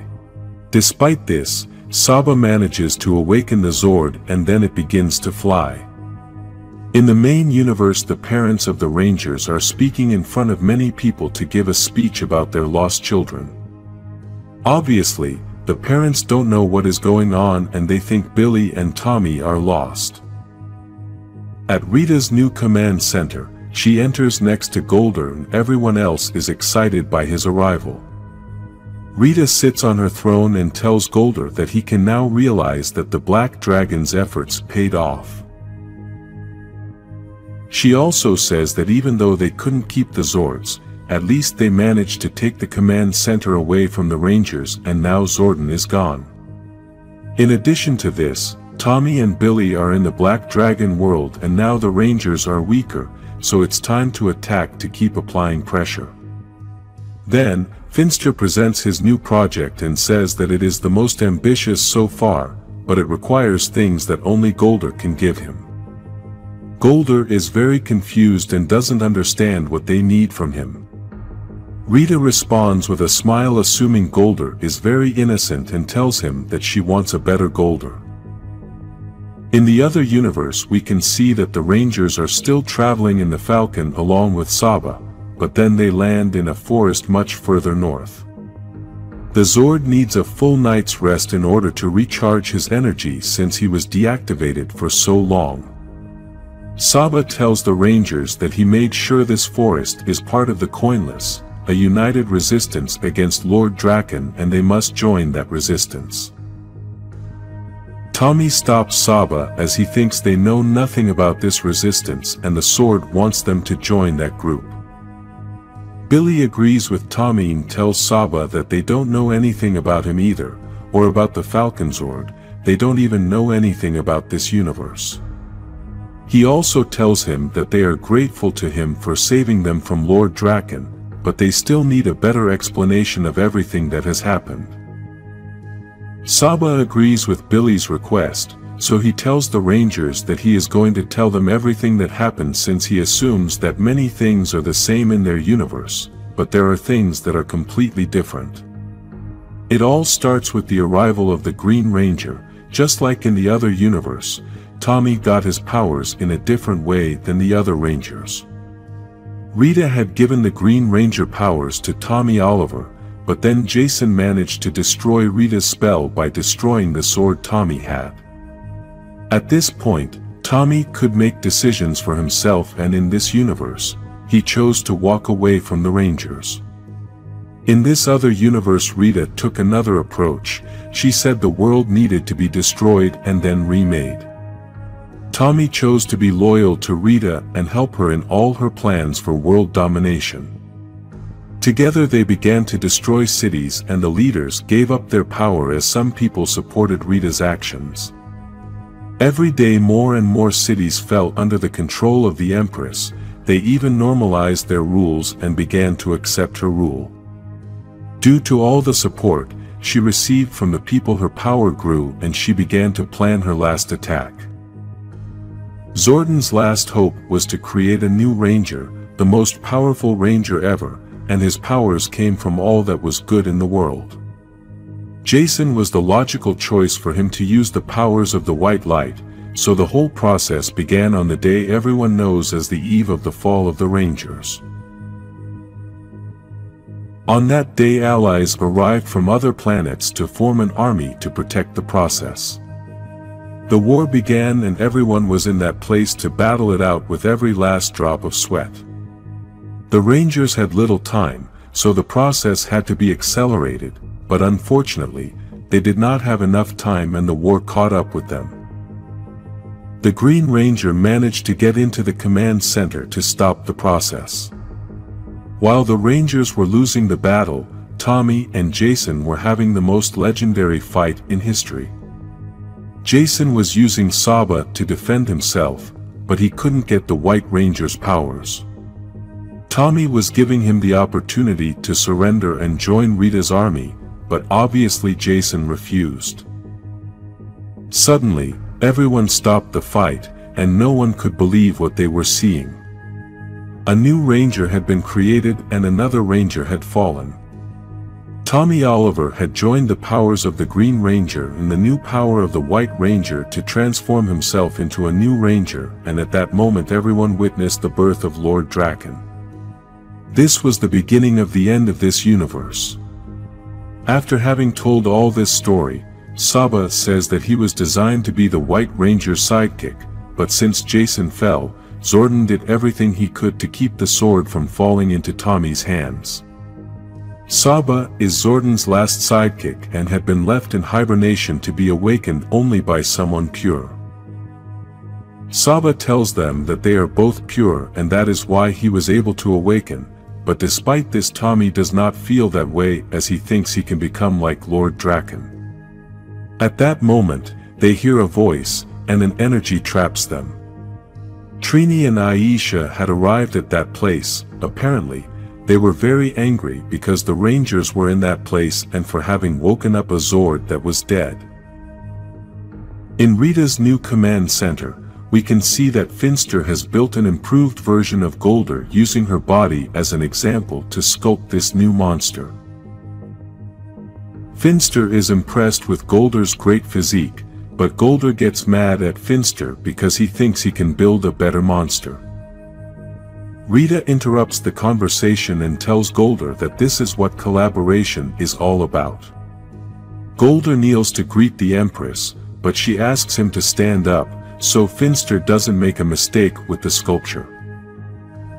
Despite this, Saba manages to awaken the Zord, and then it begins to fly. In the main universe, the parents of the Rangers are speaking in front of many people to give a speech about their lost children. Obviously, the parents don't know what is going on, and they think Billy and Tommy are lost. At Rita's new command center, she enters next to Golder, and everyone else is excited by his arrival. Rita sits on her throne and tells Golder that he can now realize that the Black Dragon's efforts paid off. She also says that even though they couldn't keep the Zords, at least they managed to take the command center away from the Rangers, and now Zordon is gone. In addition to this, Tommy and Billy are in the Black Dragon world, and now the Rangers are weaker, so it's time to attack to keep applying pressure. Then, Finster presents his new project and says that it is the most ambitious so far, but it requires things that only Golder can give him. Golder is very confused and doesn't understand what they need from him. Rita responds with a smile, assuming Golder is very innocent, and tells him that she wants a better Golder. In the other universe, we can see that the Rangers are still traveling in the Falcon along with Saba, but then they land in a forest much further north. The Zord needs a full night's rest in order to recharge his energy, since he was deactivated for so long. Saba tells the Rangers that he made sure this forest is part of the Coinless, a united resistance against Lord Drakkon, and they must join that resistance. Tommy stops Saba as he thinks they know nothing about this resistance and the sword wants them to join that group. Billy agrees with Tommy and tells Saba that they don't know anything about him either, or about the Falcon Zord. They don't even know anything about this universe. He also tells him that they are grateful to him for saving them from Lord Drakkon, but they still need a better explanation of everything that has happened. Saba agrees with Billy's request, so he tells the Rangers that he is going to tell them everything that happened, since he assumes that many things are the same in their universe, but there are things that are completely different. It all starts with the arrival of the Green Ranger. Just like in the other universe, Tommy got his powers in a different way than the other Rangers. Rita had given the Green Ranger powers to Tommy Oliver, but then Jason managed to destroy Rita's spell by destroying the sword Tommy had. At this point, Tommy could make decisions for himself, and in this universe, he chose to walk away from the Rangers. In this other universe, Rita took another approach. She said the world needed to be destroyed and then remade. Tommy chose to be loyal to Rita and help her in all her plans for world domination. Together they began to destroy cities, and the leaders gave up their power as some people supported Rita's actions. Every day more and more cities fell under the control of the Empress. They even normalized their rules and began to accept her rule. Due to all the support she received from the people, her power grew and she began to plan her last attack. Zordon's last hope was to create a new ranger, the most powerful ranger ever, and his powers came from all that was good in the world. Jason was the logical choice for him to use the powers of the white light, so the whole process began on the day everyone knows as the eve of the fall of the Rangers. On that day, allies arrived from other planets to form an army to protect the process. The war began and everyone was in that place to battle it out with every last drop of sweat. The Rangers had little time, so the process had to be accelerated, but unfortunately, they did not have enough time and the war caught up with them. The Green Ranger managed to get into the command center to stop the process. While the Rangers were losing the battle, Tommy and Jason were having the most legendary fight in history. Jason was using Saba to defend himself, but he couldn't get the White Ranger's powers. Tommy was giving him the opportunity to surrender and join Rita's army, but obviously Jason refused. Suddenly, everyone stopped the fight, and no one could believe what they were seeing. A new ranger had been created and another ranger had fallen. Tommy Oliver had joined the powers of the Green Ranger and the new power of the White Ranger to transform himself into a new ranger, and at that moment everyone witnessed the birth of Lord Drakkon. This was the beginning of the end of this universe. After having told all this story, Saba says that he was designed to be the White Ranger's sidekick, but since Jason fell, Zordon did everything he could to keep the sword from falling into Tommy's hands. Saba is Zordon's last sidekick and had been left in hibernation to be awakened only by someone pure. Saba tells them that they are both pure and that is why he was able to awaken, but despite this Tommy does not feel that way as he thinks he can become like Lord Drakkon. At that moment, they hear a voice, and an energy traps them. Trini and Aisha had arrived at that place. Apparently, they were very angry because the Rangers were in that place and for having woken up a Zord that was dead. In Rita's new command center, we can see that Finster has built an improved version of Golder using her body as an example to sculpt this new monster. Finster is impressed with Golder's great physique, but Golder gets mad at Finster because he thinks he can build a better monster. Rita interrupts the conversation and tells Golder that this is what collaboration is all about. Golder kneels to greet the Empress, but she asks him to stand up, so Finster doesn't make a mistake with the sculpture.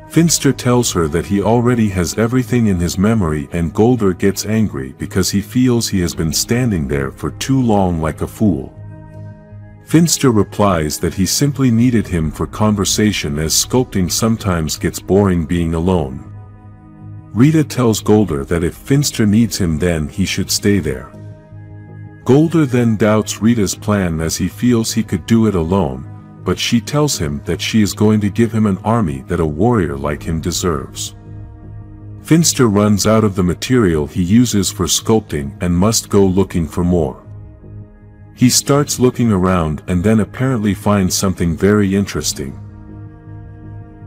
Finster tells her that he already has everything in his memory, and Golder gets angry because he feels he has been standing there for too long like a fool. Finster replies that he simply needed him for conversation as sculpting sometimes gets boring being alone. Rita tells Golder that if Finster needs him then he should stay there. Golder then doubts Rita's plan as he feels he could do it alone, but she tells him that she is going to give him an army that a warrior like him deserves. Finster runs out of the material he uses for sculpting and must go looking for more. He starts looking around and then apparently finds something very interesting.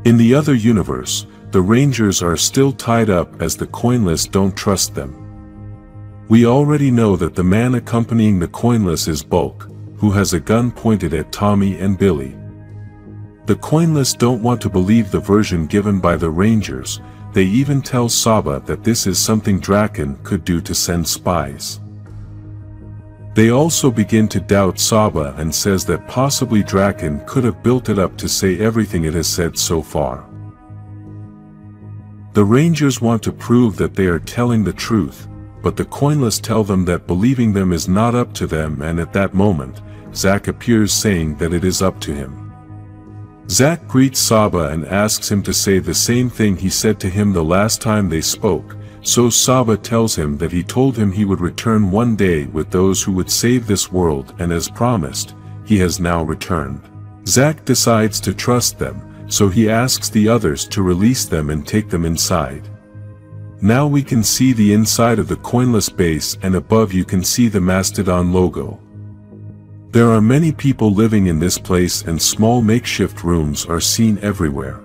In the other universe, the Rangers are still tied up as the Coinless don't trust them. We already know that the man accompanying the Coinless is Bulk, who has a gun pointed at Tommy and Billy. The Coinless don't want to believe the version given by the Rangers. They even tell Saban that this is something Drakkon could do to send spies. They also begin to doubt Saban and says that possibly Drakkon could have built it up to say everything it has said so far. The Rangers want to prove that they are telling the truth, but the Coinless tell them that believing them is not up to them, and at that moment, Zack appears saying that it is up to him. Zack greets Saban and asks him to say the same thing he said to him the last time they spoke, so Saban tells him that he told him he would return one day with those who would save this world, and as promised, he has now returned. Zack decides to trust them, so he asks the others to release them and take them inside. Now we can see the inside of the Coinless base, and above you can see the Mastodon logo. There are many people living in this place and small makeshift rooms are seen everywhere.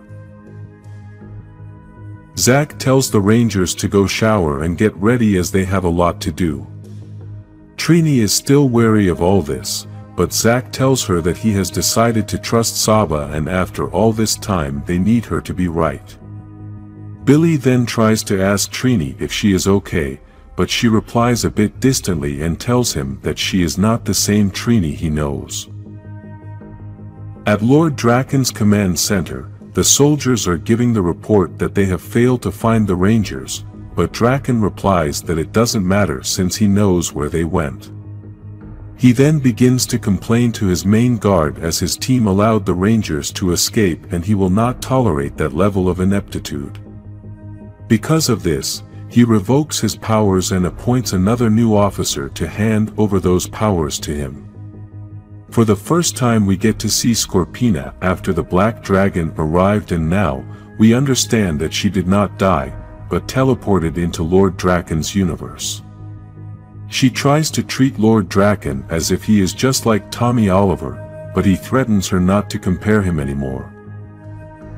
Zack tells the Rangers to go shower and get ready as they have a lot to do. Trini is still wary of all this, but Zack tells her that he has decided to trust Saban, and after all this time they need her to be right. Billy then tries to ask Trini if she is okay, but she replies a bit distantly and tells him that she is not the same Trini he knows. At Lord Drakkon's command center, the soldiers are giving the report that they have failed to find the Rangers, but Drakkon replies that it doesn't matter since he knows where they went. He then begins to complain to his main guard as his team allowed the Rangers to escape and he will not tolerate that level of ineptitude. Because of this, he revokes his powers and appoints another new officer to hand over those powers to him. For the first time we get to see Scorpina after the Black Dragon arrived, and now, we understand that she did not die, but teleported into Lord Drakkon's universe. She tries to treat Lord Drakkon as if he is just like Tommy Oliver, but he threatens her not to compare him anymore.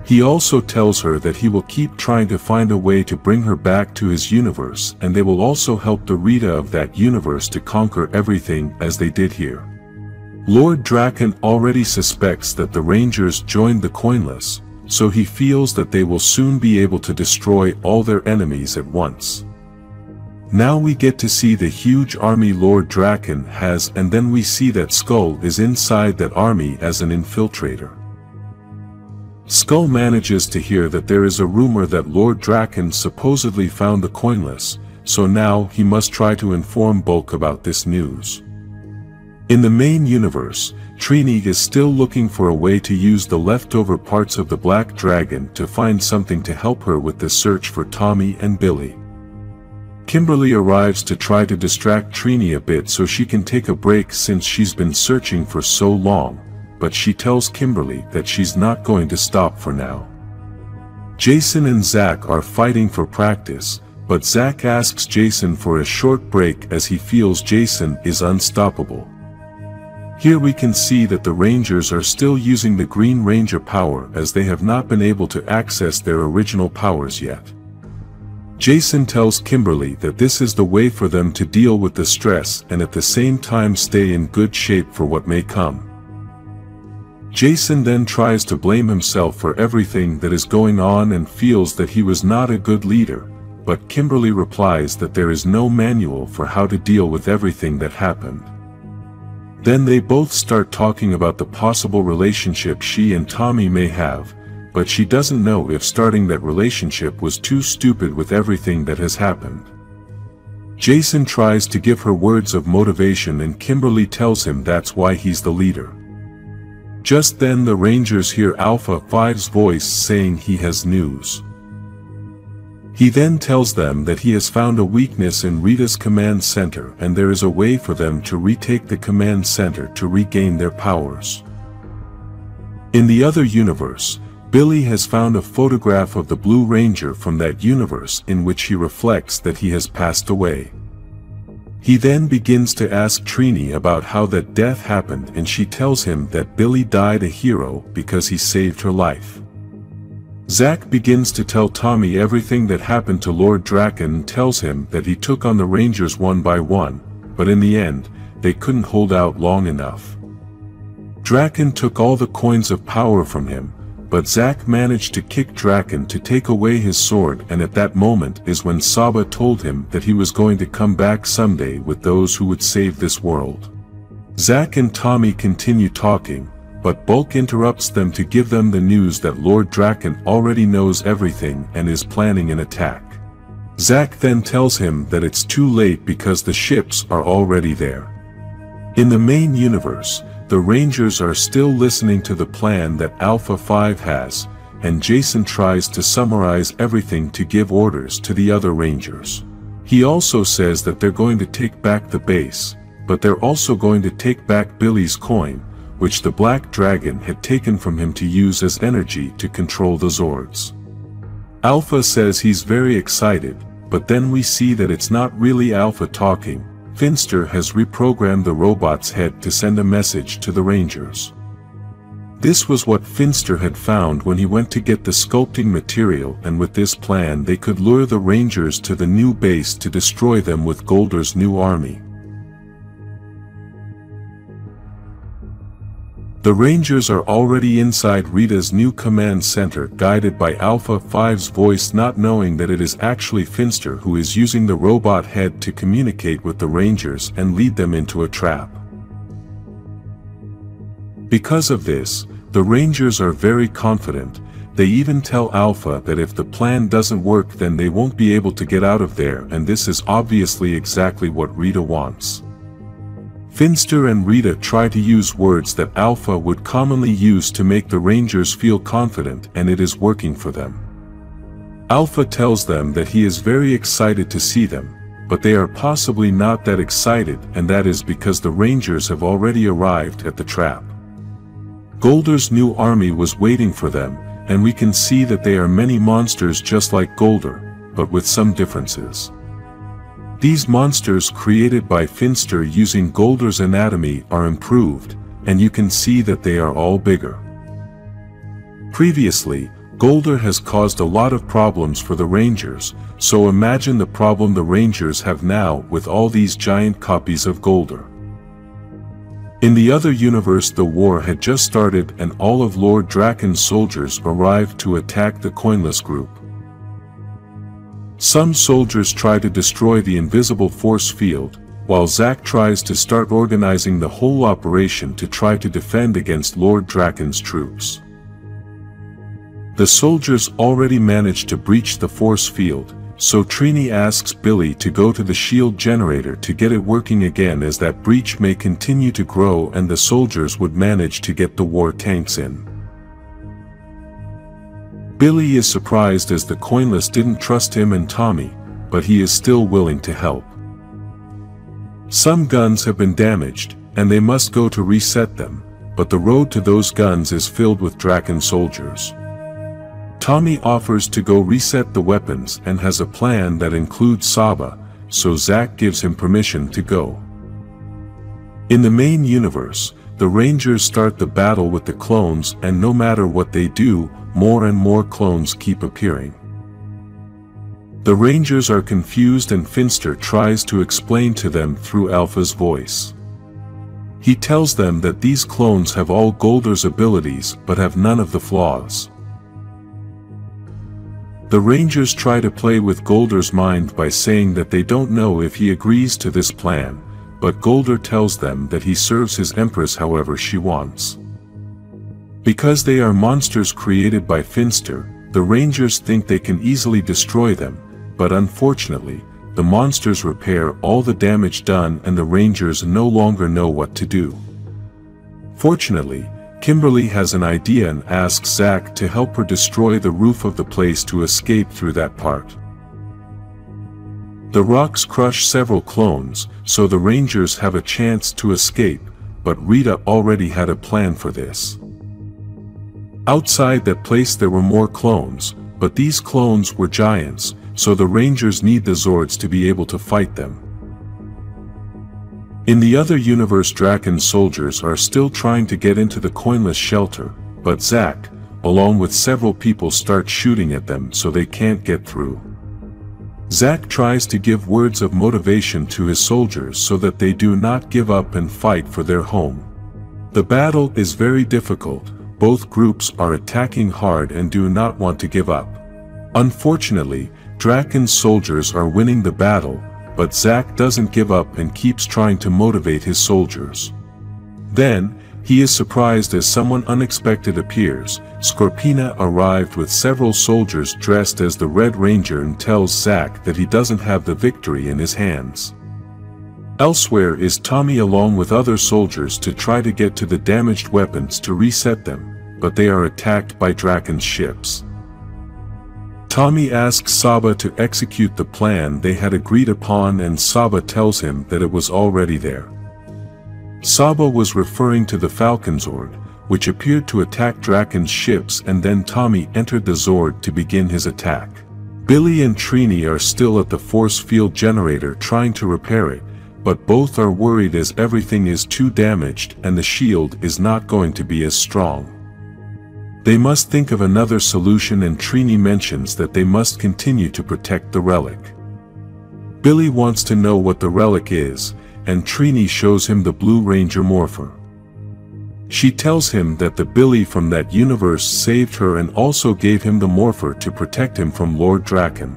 He also tells her that he will keep trying to find a way to bring her back to his universe, and they will also help the Rita of that universe to conquer everything as they did here. Lord Drakkon already suspects that the Rangers joined the Coinless, so he feels that they will soon be able to destroy all their enemies at once. Now we get to see the huge army Lord Drakkon has, and then we see that Skull is inside that army as an infiltrator. Skull manages to hear that there is a rumor that Lord Drakkon supposedly found the Coinless, so now he must try to inform Bulk about this news. In the main universe, Trini is still looking for a way to use the leftover parts of the Black Dragon to find something to help her with the search for Tommy and Billy. Kimberly arrives to try to distract Trini a bit so she can take a break since she's been searching for so long, but she tells Kimberly that she's not going to stop for now. Jason and Zack are fighting for practice, but Zack asks Jason for a short break as he feels Jason is unstoppable. Here we can see that the Rangers are still using the Green Ranger power as they have not been able to access their original powers yet. Jason tells Kimberly that this is the way for them to deal with the stress and at the same time stay in good shape for what may come. Jason then tries to blame himself for everything that is going on and feels that he was not a good leader, but Kimberly replies that there is no manual for how to deal with everything that happened. Then they both start talking about the possible relationship she and Tommy may have, but she doesn't know if starting that relationship was too stupid with everything that has happened. Jason tries to give her words of motivation and Kimberly tells him that's why he's the leader. Just then the Rangers hear Alpha 5's voice saying he has news. He then tells them that he has found a weakness in Rita's command center and there is a way for them to retake the command center to regain their powers. In the other universe, Billy has found a photograph of the Blue Ranger from that universe in which he reflects that he has passed away. He then begins to ask Trini about how that death happened and she tells him that Billy died a hero because he saved her life. Zack begins to tell Tommy everything that happened to Lord Drakkon and tells him that he took on the Rangers one by one, but in the end, they couldn't hold out long enough. Drakkon took all the coins of power from him, but Zack managed to kick Drakkon to take away his sword, and at that moment is when Saban told him that he was going to come back someday with those who would save this world. Zack and Tommy continue talking, but Bulk interrupts them to give them the news that Lord Drakkon already knows everything and is planning an attack. Zack then tells him that it's too late because the ships are already there. In the main universe, the Rangers are still listening to the plan that Alpha 5 has, and Jason tries to summarize everything to give orders to the other Rangers. He also says that they're going to take back the base, but they're also going to take back Billy's coin, which the Black Dragon had taken from him to use as energy to control the Zords. Alpha says he's very excited, but then we see that it's not really Alpha talking. Finster has reprogrammed the robot's head to send a message to the Rangers. This was what Finster had found when he went to get the sculpting material, and with this plan they could lure the Rangers to the new base to destroy them with Golder's new army. The Rangers are already inside Rita's new command center, guided by Alpha 5's voice, not knowing that it is actually Finster who is using the robot head to communicate with the Rangers and lead them into a trap. Because of this, the Rangers are very confident. They even tell Alpha that if the plan doesn't work then they won't be able to get out of there, and this is obviously exactly what Rita wants. Finster and Rita try to use words that Alpha would commonly use to make the Rangers feel confident, and it is working for them. Alpha tells them that he is very excited to see them, but they are possibly not that excited, and that is because the Rangers have already arrived at the trap. Golder's new army was waiting for them, and we can see that they are many monsters just like Golder, but with some differences. These monsters created by Finster using Golder's anatomy are improved, and you can see that they are all bigger. Previously, Golder has caused a lot of problems for the Rangers, so imagine the problem the Rangers have now with all these giant copies of Golder. In the other universe the war had just started and all of Lord Drakkon's soldiers arrived to attack the Coinless group. Some soldiers try to destroy the invisible force field, while Zack tries to start organizing the whole operation to try to defend against Lord Drakkon's troops. The soldiers already managed to breach the force field, so Trini asks Billy to go to the shield generator to get it working again, as that breach may continue to grow and the soldiers would manage to get the war tanks in. Billy is surprised as the Coinless didn't trust him and Tommy, but he is still willing to help. Some guns have been damaged, and they must go to reset them, but the road to those guns is filled with Drakkon soldiers. Tommy offers to go reset the weapons and has a plan that includes Saban, so Zack gives him permission to go. In the main universe, the Rangers start the battle with the clones, and no matter what they do, more and more clones keep appearing. The Rangers are confused and Finster tries to explain to them through Alpha's voice. He tells them that these clones have all Golder's abilities but have none of the flaws. The Rangers try to play with Golder's mind by saying that they don't know if he agrees to this plan, but Golder tells them that he serves his Empress however she wants. Because they are monsters created by Finster, the Rangers think they can easily destroy them, but unfortunately, the monsters repair all the damage done and the Rangers no longer know what to do. Fortunately, Kimberly has an idea and asks Zack to help her destroy the roof of the place to escape through that part. The rocks crush several clones, so the Rangers have a chance to escape, but Rita already had a plan for this. Outside that place there were more clones, but these clones were giants, so the Rangers need the Zords to be able to fight them. In the other universe, Drakkon soldiers are still trying to get into the coinless shelter, but Zack, along with several people, start shooting at them so they can't get through. Zack tries to give words of motivation to his soldiers so that they do not give up and fight for their home. The battle is very difficult, both groups are attacking hard and do not want to give up. Unfortunately, Drakkon's soldiers are winning the battle, but Zack doesn't give up and keeps trying to motivate his soldiers. Then, he is surprised as someone unexpected appears. Scorpina arrived with several soldiers dressed as the Red Ranger and tells Zack that he doesn't have the victory in his hands. Elsewhere is Tommy along with other soldiers to try to get to the damaged weapons to reset them, but they are attacked by Drakkon's ships. Tommy asks Saba to execute the plan they had agreed upon, and Saba tells him that it was already there. Saba was referring to the Falcon Zord, which appeared to attack Drakkon's ships, and then Tommy entered the Zord to begin his attack. Billy and Trini are still at the force field generator trying to repair it, but both are worried as everything is too damaged and the shield is not going to be as strong. They must think of another solution, and Trini mentions that they must continue to protect the relic. Billy wants to know what the relic is, and Trini shows him the Blue Ranger Morpher. She tells him that the Billy from that universe saved her and also gave him the Morpher to protect him from Lord Drakkon.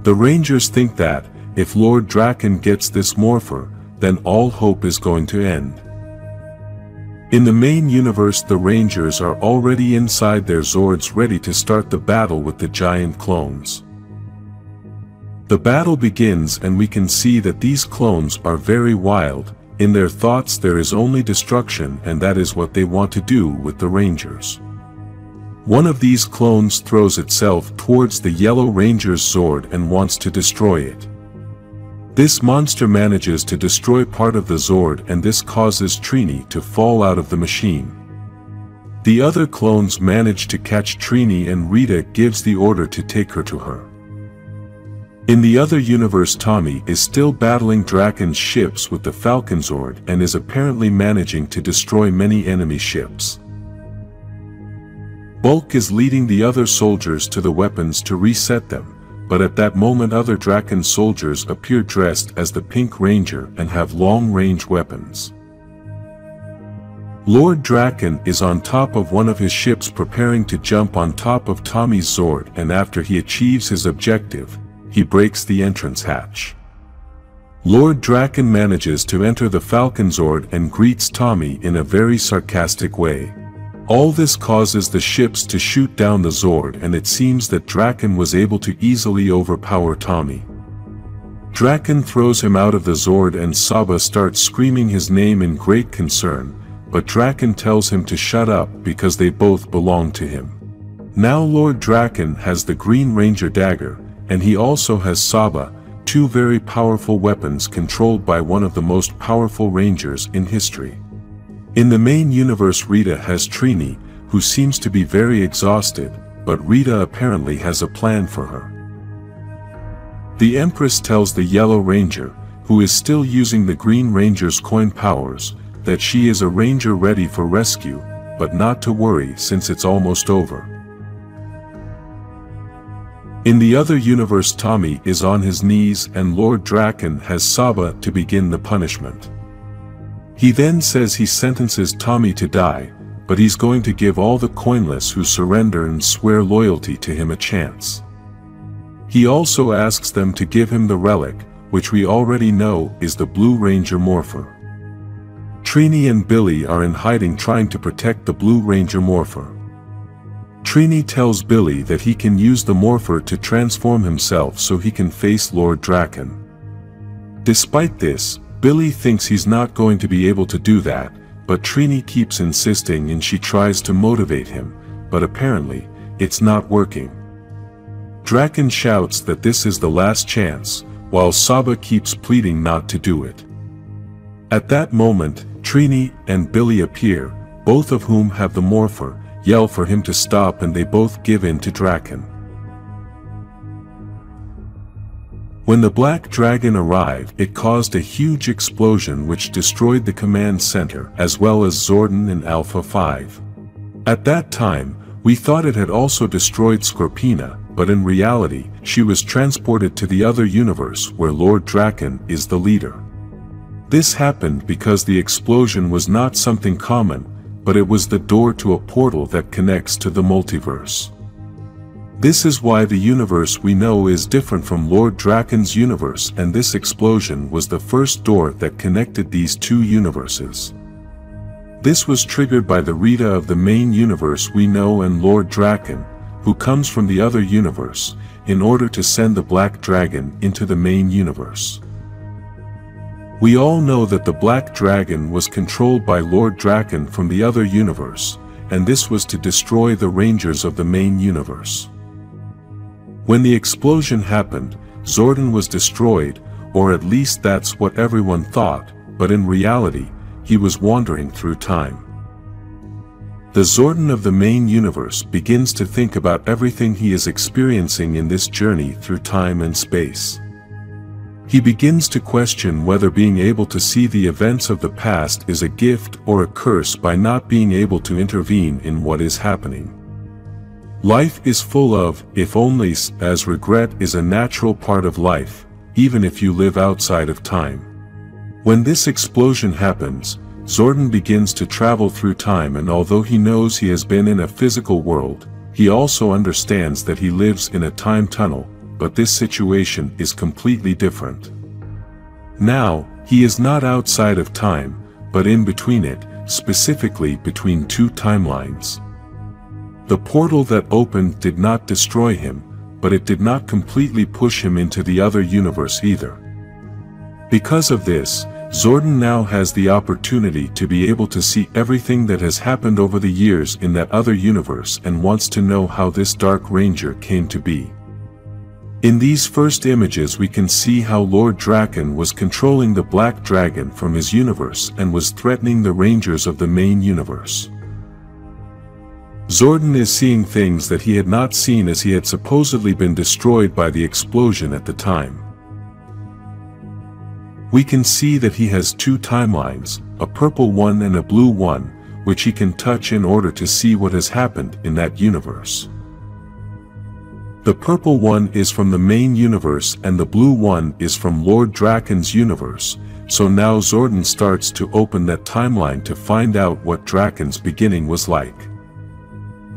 The Rangers think that, if Lord Drakkon gets this Morpher, then all hope is going to end. In the main universe, the Rangers are already inside their Zords ready to start the battle with the giant clones. The battle begins and we can see that these clones are very wild. In their thoughts there is only destruction, and that is what they want to do with the Rangers. One of these clones throws itself towards the Yellow Ranger's Zord and wants to destroy it. This monster manages to destroy part of the Zord, and this causes Trini to fall out of the machine. The other clones manage to catch Trini, and Rita gives the order to take her to her. In the other universe, Tommy is still battling Drakkon's ships with the Falcon Zord and is apparently managing to destroy many enemy ships. Bulk is leading the other soldiers to the weapons to reset them, but at that moment other Drakkon soldiers appear dressed as the Pink Ranger and have long-range weapons. Lord Drakkon is on top of one of his ships preparing to jump on top of Tommy's Zord, and after he achieves his objective, he breaks the entrance hatch. Lord Drakkon manages to enter the Falcon Zord and greets Tommy in a very sarcastic way. All this causes the ships to shoot down the Zord, and it seems that Drakkon was able to easily overpower Tommy. Drakkon throws him out of the Zord and Saba starts screaming his name in great concern, but Drakkon tells him to shut up because they both belong to him. Now Lord Drakkon has the Green Ranger dagger, and he also has Saba, two very powerful weapons controlled by one of the most powerful Rangers in history. In the main universe, Rita has Trini, who seems to be very exhausted, but Rita apparently has a plan for her. The Empress tells the Yellow Ranger, who is still using the Green Ranger's coin powers, that she is a Ranger ready for rescue, but not to worry since it's almost over. In the other universe, Tommy is on his knees and Lord Drakkon has Saba to begin the punishment. He then says he sentences Tommy to die, but he's going to give all the coinless who surrender and swear loyalty to him a chance. He also asks them to give him the relic, which we already know is the Blue Ranger Morpher. Trini and Billy are in hiding trying to protect the Blue Ranger Morpher. Trini tells Billy that he can use the Morpher to transform himself so he can face Lord Drakkon. Despite this, Billy thinks he's not going to be able to do that, but Trini keeps insisting and she tries to motivate him, but apparently, it's not working. Drakkon shouts that this is the last chance, while Saban keeps pleading not to do it. At that moment, Trini and Billy appear, both of whom have the Morphin, yell for him to stop and they both give in to Drakkon. When the Black Dragon arrived, it caused a huge explosion which destroyed the command center as well as Zordon and Alpha 5. At that time, we thought it had also destroyed Scorpina, but in reality, she was transported to the other universe where Lord Drakkon is the leader. This happened because the explosion was not something common, but it was the door to a portal that connects to the multiverse. This is why the universe we know is different from Lord Drakkon's universe, and this explosion was the first door that connected these two universes. This was triggered by the Rita of the main universe we know and Lord Drakkon, who comes from the other universe, in order to send the Black Dragon into the main universe. We all know that the Black Dragon was controlled by Lord Drakkon from the other universe, and this was to destroy the Rangers of the main universe. When the explosion happened, Zordon was destroyed, or at least that's what everyone thought, but in reality, he was wandering through time. The Zordon of the main universe begins to think about everything he is experiencing in this journey through time and space. He begins to question whether being able to see the events of the past is a gift or a curse by not being able to intervene in what is happening. Life is full of if-onlys, as regret is a natural part of life, even if you live outside of time. When this explosion happens, Zordon begins to travel through time, and although he knows he has been in a physical world, he also understands that he lives in a time tunnel, but this situation is completely different. Now, he is not outside of time, but in between it, specifically between two timelines. The portal that opened did not destroy him, but it did not completely push him into the other universe either. Because of this, Zordon now has the opportunity to be able to see everything that has happened over the years in that other universe and wants to know how this Dark Ranger came to be. In these first images we can see how Lord Drakkon was controlling the Black Dragon from his universe and was threatening the Rangers of the main universe. Zordon is seeing things that he had not seen as he had supposedly been destroyed by the explosion at the time. We can see that he has two timelines, a purple one and a blue one, which he can touch in order to see what has happened in that universe. The purple one is from the main universe and the blue one is from Lord Drakkon's universe, so now Zordon starts to open that timeline to find out what Drakkon's beginning was like.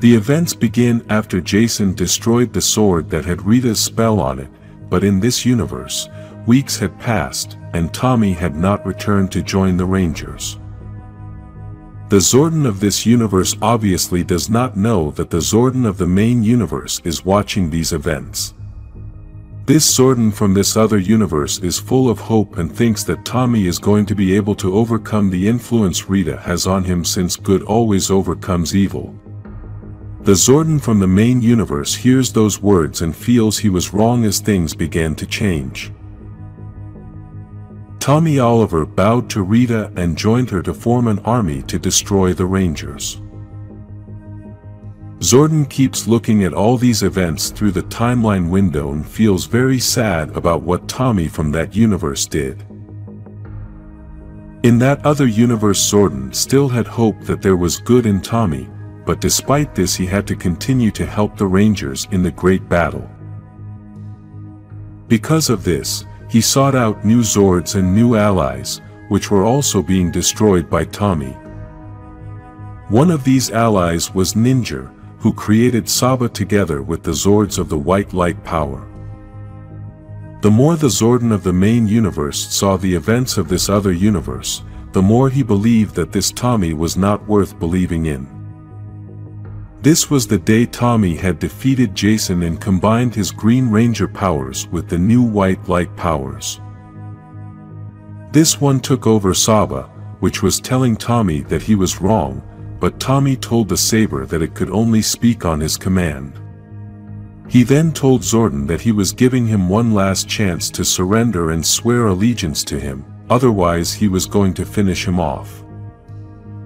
The events begin after Jason destroyed the sword that had Rita's spell on it, but in this universe, weeks had passed, and Tommy had not returned to join the Rangers. The Zordon of this universe obviously does not know that the Zordon of the main universe is watching these events. This Zordon from this other universe is full of hope and thinks that Tommy is going to be able to overcome the influence Rita has on him, since good always overcomes evil. The Zordon from the main universe hears those words and feels he was wrong as things began to change. Tommy Oliver bowed to Rita and joined her to form an army to destroy the Rangers. Zordon keeps looking at all these events through the timeline window and feels very sad about what Tommy from that universe did. In that other universe, Zordon still had hope that there was good in Tommy, but despite this he had to continue to help the Rangers in the great battle. Because of this, he sought out new Zords and new allies, which were also being destroyed by Tommy. One of these allies was Ninja, who created Saban together with the Zords of the White Light Power. The more the Zordon of the main universe saw the events of this other universe, the more he believed that this Tommy was not worth believing in. This was the day Tommy had defeated Jason and combined his Green Ranger powers with the new White Light powers. This one took over Saban, which was telling Tommy that he was wrong, but Tommy told the saber that it could only speak on his command. He then told Zordon that he was giving him one last chance to surrender and swear allegiance to him, otherwise he was going to finish him off.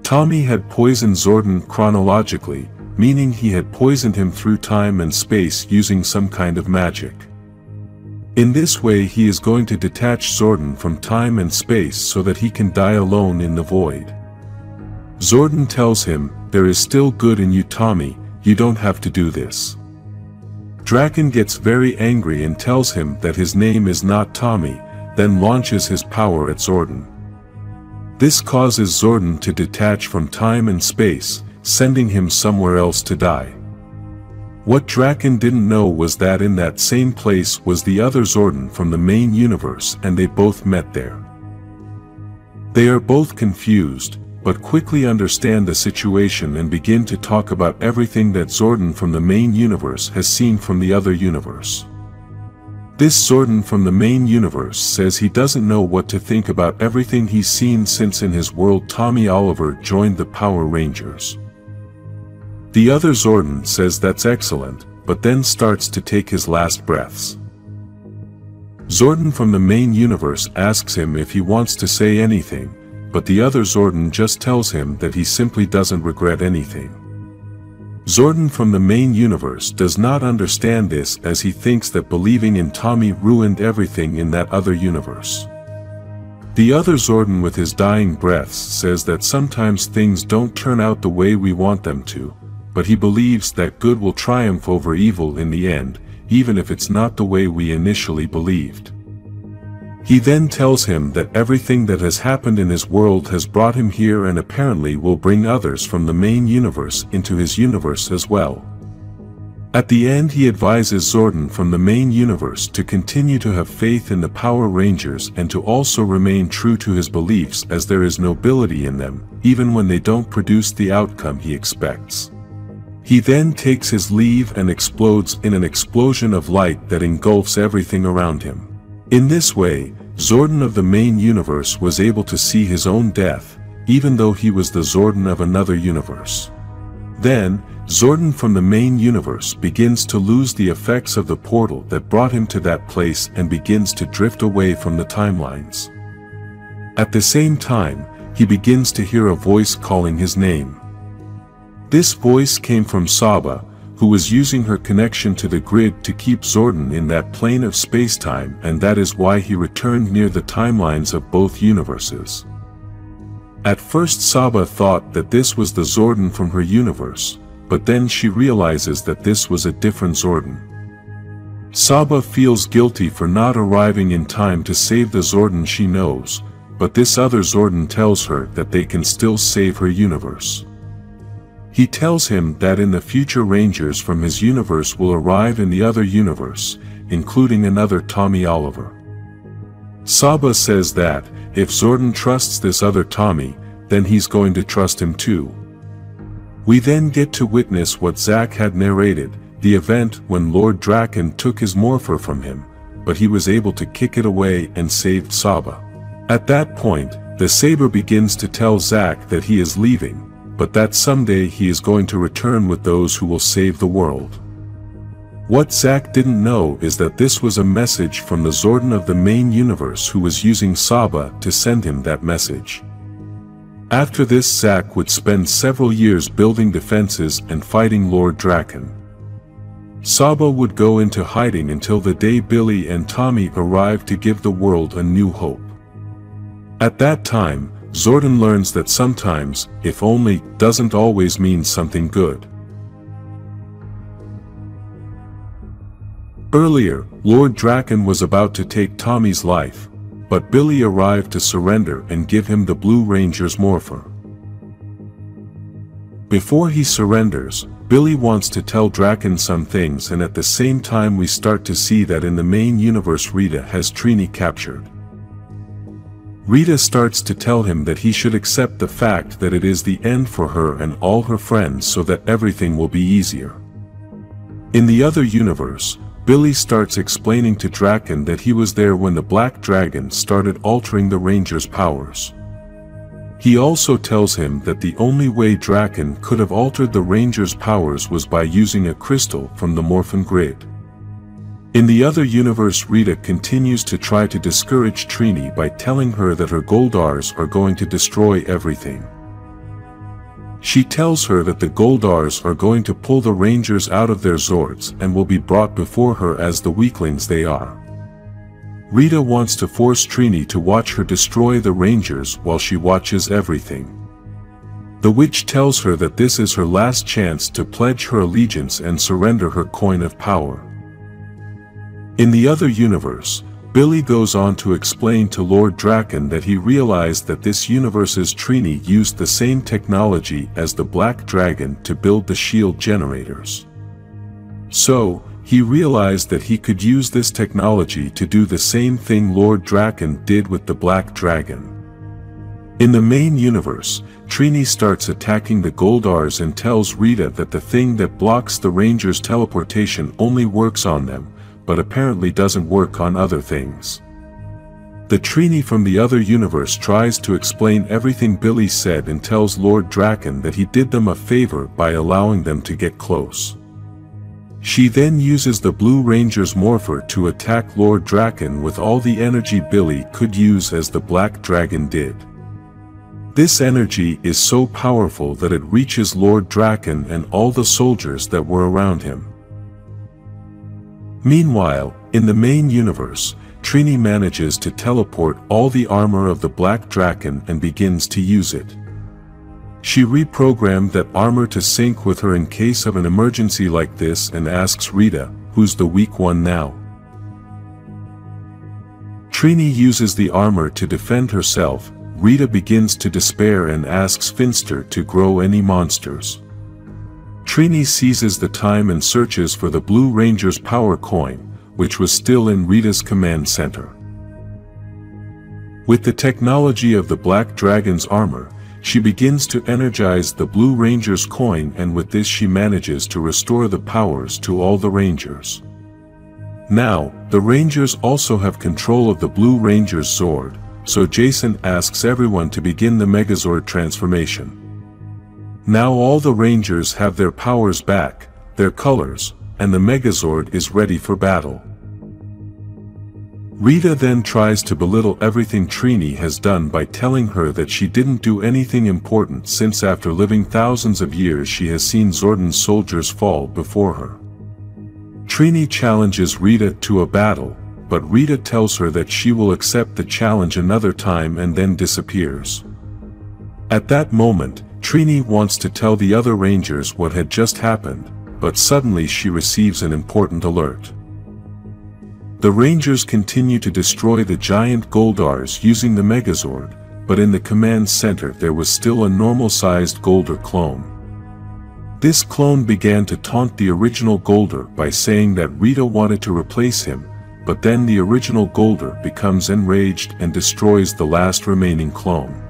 Tommy had poisoned Zordon chronologically, meaning he had poisoned him through time and space using some kind of magic. In this way he is going to detach Zordon from time and space so that he can die alone in the void. Zordon tells him, "There is still good in you, Tommy, you don't have to do this." Drakkon gets very angry and tells him that his name is not Tommy, then launches his power at Zordon. This causes Zordon to detach from time and space, sending him somewhere else to die. What Drakkon didn't know was that in that same place was the other Zordon from the main universe, and they both met there. They are both confused, but quickly understand the situation and begin to talk about everything that Zordon from the main universe has seen from the other universe. This Zordon from the main universe says he doesn't know what to think about everything he's seen since in his world Tommy Oliver joined the Power Rangers. The other Zordon says that's excellent, but then starts to take his last breaths. Zordon from the main universe asks him if he wants to say anything, but the other Zordon just tells him that he simply doesn't regret anything. Zordon from the main universe does not understand this, as he thinks that believing in Tommy ruined everything in that other universe. The other Zordon with his dying breaths says that sometimes things don't turn out the way we want them to, but he believes that good will triumph over evil in the end, even if it's not the way we initially believed. He then tells him that everything that has happened in his world has brought him here and apparently will bring others from the main universe into his universe as well. At the end he advises Zordon from the main universe to continue to have faith in the Power Rangers and to also remain true to his beliefs, as there is nobility in them, even when they don't produce the outcome he expects. He then takes his leave and explodes in an explosion of light that engulfs everything around him. In this way, Zordon of the main universe was able to see his own death, even though he was the Zordon of another universe. Then, Zordon from the main universe begins to lose the effects of the portal that brought him to that place and begins to drift away from the timelines. At the same time, he begins to hear a voice calling his name. This voice came from Saba, who was using her connection to the grid to keep Zordon in that plane of space-time, and that is why he returned near the timelines of both universes. At first Saba thought that this was the Zordon from her universe, but then she realizes that this was a different Zordon. Saba feels guilty for not arriving in time to save the Zordon she knows, but this other Zordon tells her that they can still save her universe. He tells him that in the future Rangers from his universe will arrive in the other universe, including another Tommy Oliver. Saba says that, if Zordon trusts this other Tommy, then he's going to trust him too. We then get to witness what Zack had narrated, the event when Lord Drakkon took his morpher from him, but he was able to kick it away and saved Saba. At that point, the saber begins to tell Zack that he is leaving, but that someday he is going to return with those who will save the world. What Zack didn't know is that this was a message from the Zordon of the main universe who was using Saba to send him that message. After this, Zack would spend several years building defenses and fighting Lord Drakkon. Saba would go into hiding until the day Billy and Tommy arrived to give the world a new hope. At that time, Zordon learns that sometimes, if only, doesn't always mean something good. Earlier, Lord Drakkon was about to take Tommy's life, but Billy arrived to surrender and give him the Blue Ranger's morpher. Before he surrenders, Billy wants to tell Drakkon some things, and at the same time we start to see that in the main universe Rita has Trini captured. Rita starts to tell him that he should accept the fact that it is the end for her and all her friends so that everything will be easier. In the other universe, Billy starts explaining to Drakkon that he was there when the Black Dragon started altering the Rangers' powers. He also tells him that the only way Drakkon could have altered the Ranger's powers was by using a crystal from the Morphin grid. In the other universe, Rita continues to try to discourage Trini by telling her that her Goldars are going to destroy everything. She tells her that the Goldars are going to pull the Rangers out of their Zords and will be brought before her as the weaklings they are. Rita wants to force Trini to watch her destroy the Rangers while she watches everything. The witch tells her that this is her last chance to pledge her allegiance and surrender her coin of power. In the other universe, Billy goes on to explain to Lord Drakkon that he realized that this universe's Trini used the same technology as the Black Dragon to build the shield generators. So, he realized that he could use this technology to do the same thing Lord Drakkon did with the Black Dragon. In the main universe, Trini starts attacking the Goldars and tells Rita that the thing that blocks the Rangers' teleportation only works on them, but apparently doesn't work on other things. The Trini from the other universe tries to explain everything Billy said and tells Lord Drakkon that he did them a favor by allowing them to get close. She then uses the Blue Ranger's Morpher to attack Lord Drakkon with all the energy Billy could use as the Black Dragon did. This energy is so powerful that it reaches Lord Drakkon and all the soldiers that were around him. Meanwhile, in the main universe, Trini manages to teleport all the armor of the Black Dragon and begins to use it. She reprogrammed that armor to sync with her in case of an emergency like this and asks Rita, who's the weak one now. Trini uses the armor to defend herself. Rita begins to despair and asks Finster to grow any monsters. Trini seizes the time and searches for the Blue Ranger's power coin, which was still in Rita's command center. With the technology of the Black Dragon's armor, she begins to energize the Blue Ranger's coin, and with this she manages to restore the powers to all the Rangers. Now, the Rangers also have control of the Blue Ranger's Zord, so Jason asks everyone to begin the Megazord transformation. Now all the Rangers have their powers back, their colors, and the Megazord is ready for battle. Rita then tries to belittle everything Trini has done by telling her that she didn't do anything important since after living thousands of years she has seen Zordon's soldiers fall before her. Trini challenges Rita to a battle, but Rita tells her that she will accept the challenge another time and then disappears. At that moment, Trini wants to tell the other Rangers what had just happened, but suddenly she receives an important alert. The Rangers continue to destroy the giant Goldars using the Megazord, but in the command center there was still a normal-sized Goldar clone. This clone began to taunt the original Goldar by saying that Rita wanted to replace him, but then the original Goldar becomes enraged and destroys the last remaining clone.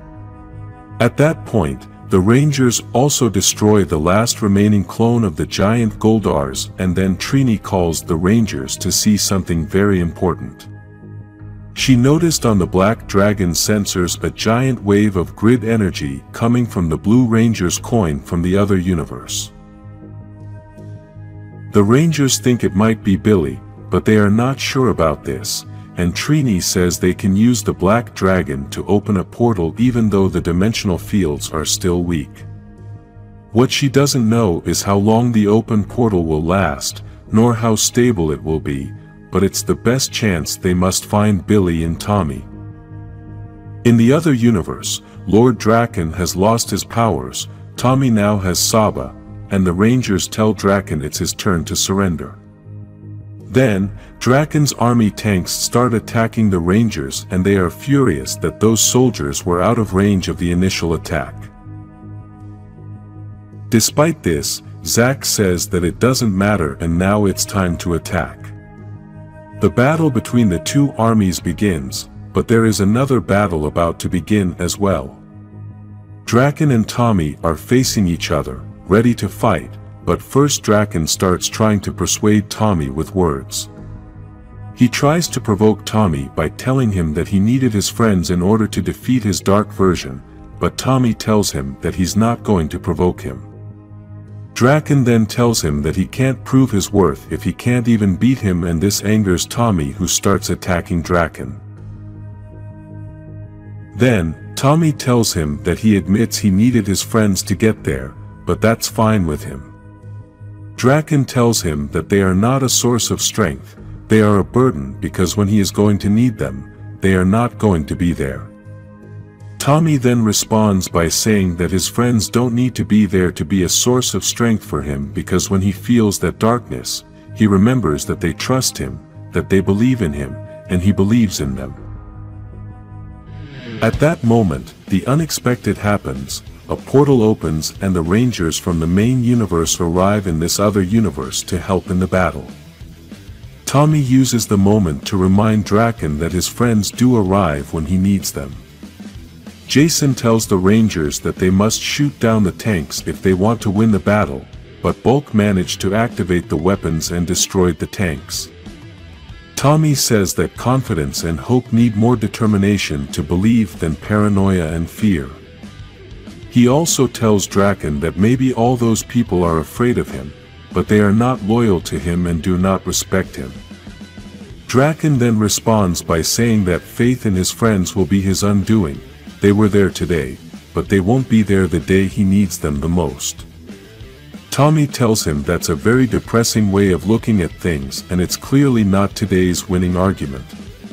At that point, the Rangers also destroy the last remaining clone of the giant Goldars, and then Trini calls the Rangers to see something very important. She noticed on the Black Dragon's sensors a giant wave of grid energy coming from the Blue Ranger's coin from the other universe. The Rangers think it might be Billy, but they are not sure about this, and Trini says they can use the Black Dragon to open a portal even though the dimensional fields are still weak. What she doesn't know is how long the open portal will last, nor how stable it will be, but it's the best chance they must find Billy and Tommy. In the other universe, Lord Drakkon has lost his powers, Tommy now has Saba, and the Rangers tell Drakkon it's his turn to surrender. Then, Drakkon's army tanks start attacking the Rangers, and they are furious that those soldiers were out of range of the initial attack. Despite this, Zack says that it doesn't matter and now it's time to attack. The battle between the two armies begins, but there is another battle about to begin as well. Drakkon and Tommy are facing each other, ready to fight, but first Drakkon starts trying to persuade Tommy with words. He tries to provoke Tommy by telling him that he needed his friends in order to defeat his dark version, but Tommy tells him that he's not going to provoke him. Drakkon then tells him that he can't prove his worth if he can't even beat him, and this angers Tommy, who starts attacking Drakkon. Then, Tommy tells him that he admits he needed his friends to get there, but that's fine with him. Drakkon tells him that they are not a source of strength, they are a burden, because when he is going to need them, they are not going to be there. Tommy then responds by saying that his friends don't need to be there to be a source of strength for him, because when he feels that darkness, he remembers that they trust him, that they believe in him, and he believes in them. At that moment, the unexpected happens, a portal opens and the Rangers from the main universe arrive in this other universe to help in the battle. Tommy uses the moment to remind Drakkon that his friends do arrive when he needs them. Jason tells the Rangers that they must shoot down the tanks if they want to win the battle, but Bulk managed to activate the weapons and destroyed the tanks. Tommy says that confidence and hope need more determination to believe than paranoia and fear. He also tells Drakkon that maybe all those people are afraid of him, but they are not loyal to him and do not respect him. Drakkon then responds by saying that faith in his friends will be his undoing. They were there today, but they won't be there the day he needs them the most. Tommy tells him that's a very depressing way of looking at things, and it's clearly not today's winning argument.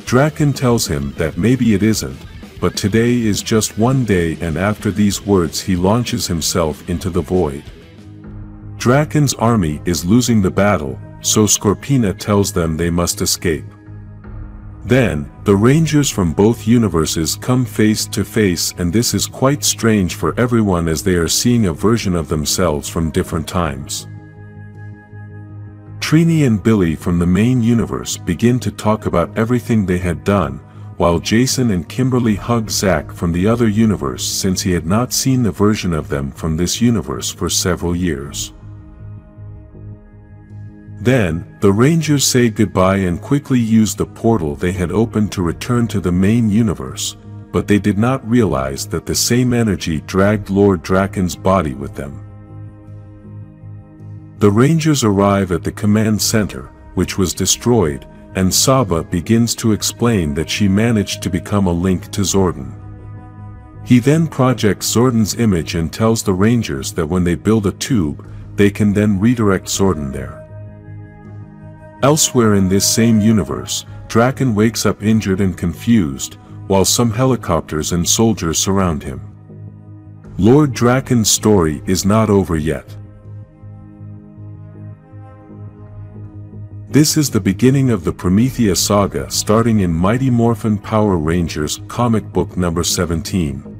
Drakkon tells him that maybe it isn't, but today is just one day, and after these words he launches himself into the void. Drakkon's army is losing the battle, so Scorpina tells them they must escape. Then, the Rangers from both universes come face to face, and this is quite strange for everyone as they are seeing a version of themselves from different times. Trini and Billy from the main universe begin to talk about everything they had done, while Jason and Kimberly hug Zack from the other universe, since he had not seen the version of them from this universe for several years. Then, the Rangers say goodbye and quickly use the portal they had opened to return to the main universe, but they did not realize that the same energy dragged Lord Drakkon's body with them. The Rangers arrive at the command center, which was destroyed, and Saba begins to explain that she managed to become a link to Zordon. He then projects Zordon's image and tells the Rangers that when they build a tube, they can then redirect Zordon there. Elsewhere in this same universe, Drakkon wakes up injured and confused, while some helicopters and soldiers surround him. Lord Drakkon's story is not over yet. This is the beginning of the Promethea saga, starting in Mighty Morphin Power Rangers comic book number 17.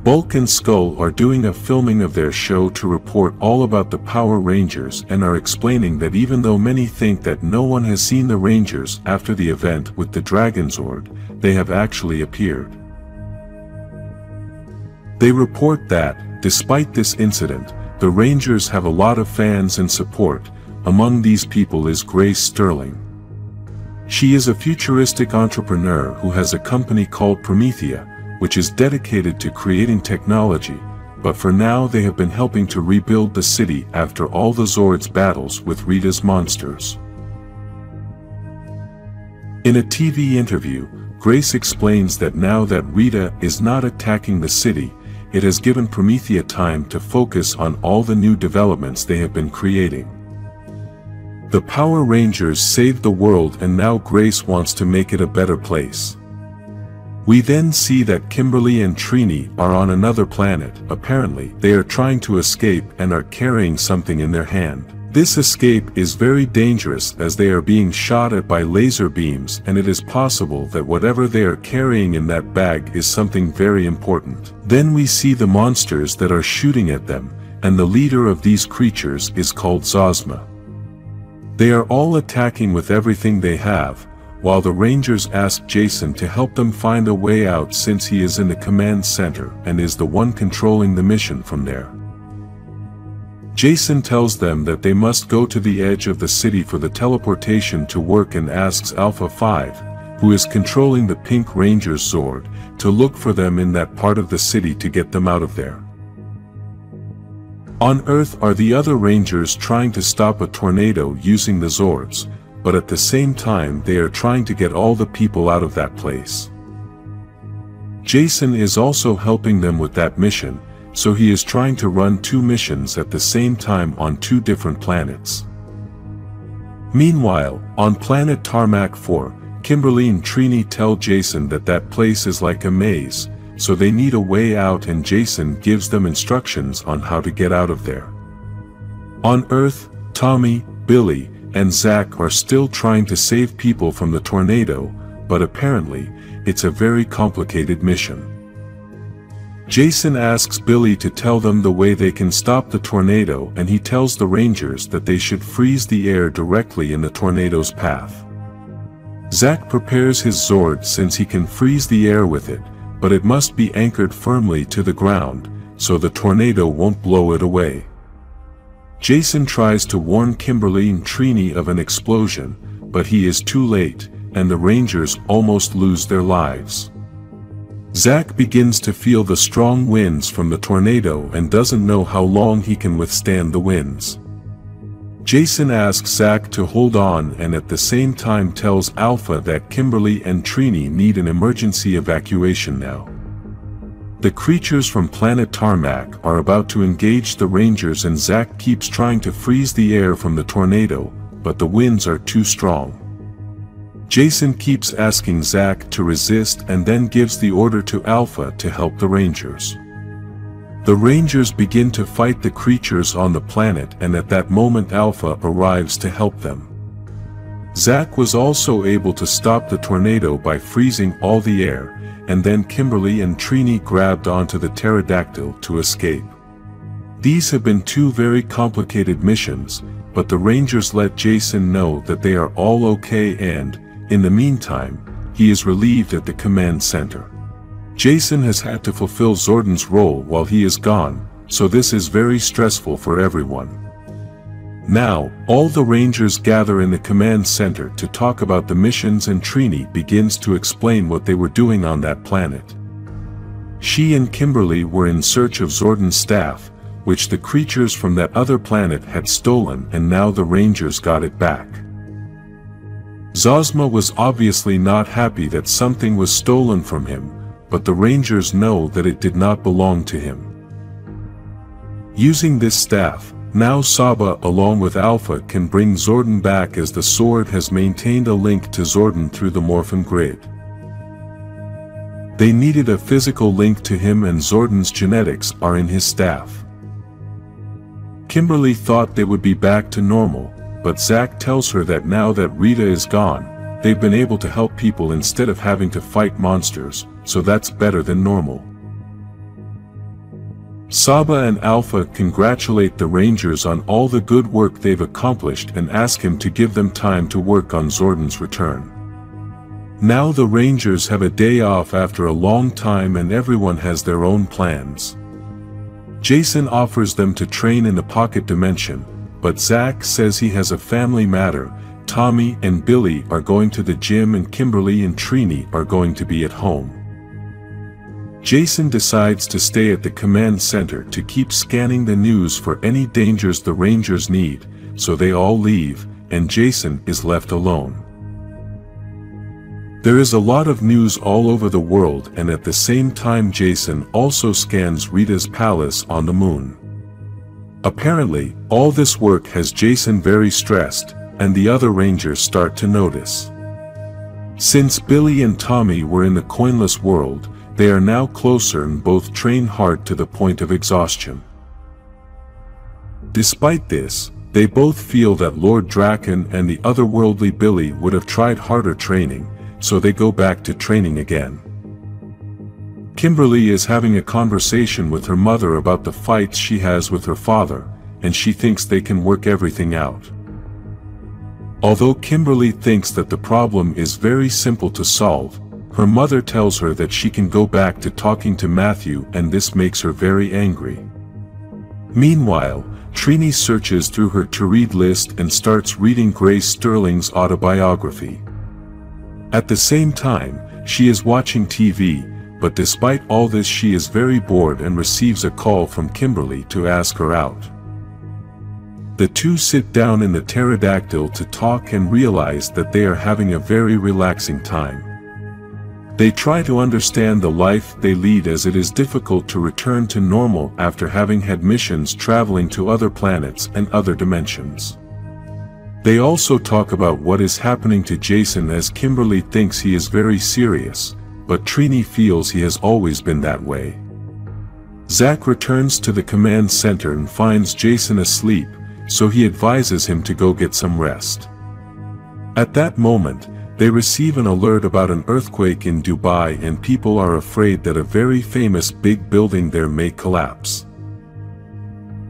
Bulk and Skull are doing a filming of their show to report all about the Power Rangers, and are explaining that even though many think that no one has seen the Rangers after the event with the Dragonzord, they have actually appeared. They report that, despite this incident, the Rangers have a lot of fans and support. Among these people is Grace Sterling. She is a futuristic entrepreneur who has a company called Promethea, which is dedicated to creating technology, but for now they have been helping to rebuild the city after all the Zords battles with Rita's monsters. In a TV interview, Grace explains that now that Rita is not attacking the city, it has given Promethea time to focus on all the new developments they have been creating. The Power Rangers saved the world, and now Grace wants to make it a better place. We then see that Kimberly and Trini are on another planet. Apparently, they are trying to escape and are carrying something in their hand. This escape is very dangerous as they are being shot at by laser beams, and it is possible that whatever they are carrying in that bag is something very important. Then we see the monsters that are shooting at them, and the leader of these creatures is called Zosma. They are all attacking with everything they have, while the Rangers ask Jason to help them find a way out since he is in the command center and is the one controlling the mission from there. Jason tells them that they must go to the edge of the city for the teleportation to work and asks Alpha 5, who is controlling the Pink Ranger's Zord, to look for them in that part of the city to get them out of there. On Earth are the other Rangers trying to stop a tornado using the Zords, but at the same time they are trying to get all the people out of that place. Jason is also helping them with that mission, so he is trying to run 2 missions at the same time on 2 different planets. Meanwhile, on planet Tarmac 4, Kimberly and Trini tell Jason that that place is like a maze, so they need a way out, and Jason gives them instructions on how to get out of there. On Earth, Tommy, Billy, and Zach are still trying to save people from the tornado, but apparently, it's a very complicated mission. Jason asks Billy to tell them the way they can stop the tornado, and he tells the Rangers that they should freeze the air directly in the tornado's path. Zach prepares his Zord since he can freeze the air with it, but it must be anchored firmly to the ground, so the tornado won't blow it away. Jason tries to warn Kimberly and Trini of an explosion, but he is too late, and the Rangers almost lose their lives. Zach begins to feel the strong winds from the tornado and doesn't know how long he can withstand the winds. Jason asks Zach to hold on and at the same time tells Alpha that Kimberly and Trini need an emergency evacuation now. The creatures from planet Tarmac are about to engage the Rangers, and Zach keeps trying to freeze the air from the tornado, but the winds are too strong. Jason keeps asking Zach to resist and then gives the order to Alpha to help the Rangers. The Rangers begin to fight the creatures on the planet, and at that moment Alpha arrives to help them. Zach was also able to stop the tornado by freezing all the air, and then Kimberly and Trini grabbed onto the pterodactyl to escape. These have been 2 very complicated missions, but the Rangers let Jason know that they are all okay, and, in the meantime, he is relieved at the command center. Jason has had to fulfill Zordon's role while he is gone, so this is very stressful for everyone. Now, all the Rangers gather in the command center to talk about the missions, and Trini begins to explain what they were doing on that planet. She and Kimberly were in search of Zordon's staff, which the creatures from that other planet had stolen, and now the Rangers got it back. Zosma was obviously not happy that something was stolen from him, but the Rangers know that it did not belong to him. Using this staff, now Saba along with Alpha can bring Zordon back, as the sword has maintained a link to Zordon through the Morphin grid. They needed a physical link to him, and Zordon's genetics are in his staff. Kimberly thought they would be back to normal, but Zach tells her that now that Rita is gone, they've been able to help people instead of having to fight monsters, so that's better than normal. Saba and Alpha congratulate the Rangers on all the good work they've accomplished and ask him to give them time to work on Zordon's return. Now the Rangers have a day off after a long time, and everyone has their own plans. Jason offers them to train in the pocket dimension, but Zach says he has a family matter. Tommy and Billy are going to the gym, and Kimberly and Trini are going to be at home. Jason decides to stay at the command center to keep scanning the news for any dangers the Rangers need, so they all leave, and Jason is left alone. There is a lot of news all over the world, and at the same time Jason also scans Rita's palace on the moon. Apparently, all this work has Jason very stressed, and the other Rangers start to notice. Since Billy and Tommy were in the coinless world, they are now closer and both train hard to the point of exhaustion. Despite this, they both feel that Lord Drakkon and the otherworldly Billy would have tried harder training, so they go back to training again. Kimberly is having a conversation with her mother about the fights she has with her father, and she thinks they can work everything out. Although Kimberly thinks that the problem is very simple to solve, her mother tells her that she can go back to talking to Matthew, and this makes her very angry. Meanwhile, Trini searches through her to-read list and starts reading Grace Sterling's autobiography. At the same time, she is watching TV, but despite all this she is very bored and receives a call from Kimberly to ask her out. The two sit down in the pterodactyl to talk and realize that they are having a very relaxing time. They try to understand the life they lead, as it is difficult to return to normal after having had missions traveling to other planets and other dimensions. They also talk about what is happening to Jason, as Kimberly thinks he is very serious, but Trini feels he has always been that way. Zack returns to the command center and finds Jason asleep, so he advises him to go get some rest. At that moment, they receive an alert about an earthquake in Dubai, and people are afraid that a very famous big building there may collapse.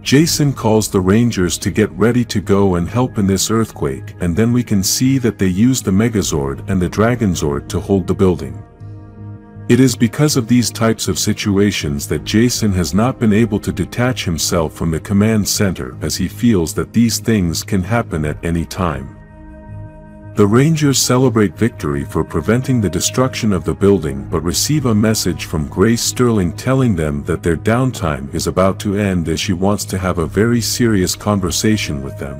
Jason calls the Rangers to get ready to go and help in this earthquake, and then we can see that they use the Megazord and the Dragonzord to hold the building. It is because of these types of situations that Jason has not been able to detach himself from the command center, as he feels that these things can happen at any time. The Rangers celebrate victory for preventing the destruction of the building, but receive a message from Grace Sterling telling them that their downtime is about to end, as she wants to have a very serious conversation with them.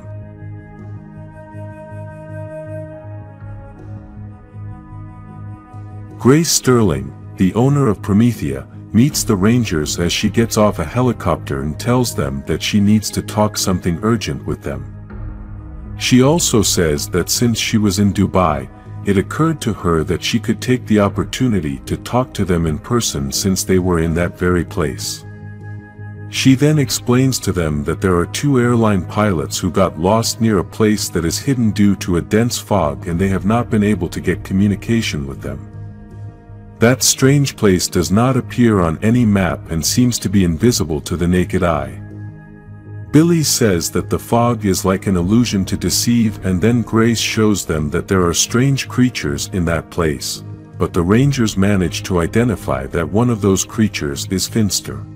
Grace Sterling, the owner of Promethea, meets the Rangers as she gets off a helicopter and tells them that she needs to talk something urgent with them. She also says that since she was in Dubai, it occurred to her that she could take the opportunity to talk to them in person since they were in that very place. She then explains to them that there are two airline pilots who got lost near a place that is hidden due to a dense fog, and they have not been able to get communication with them. That strange place does not appear on any map and seems to be invisible to the naked eye. Billy says that the fog is like an illusion to deceive, and then Grace shows them that there are strange creatures in that place, but the Rangers manage to identify that one of those creatures is Finster.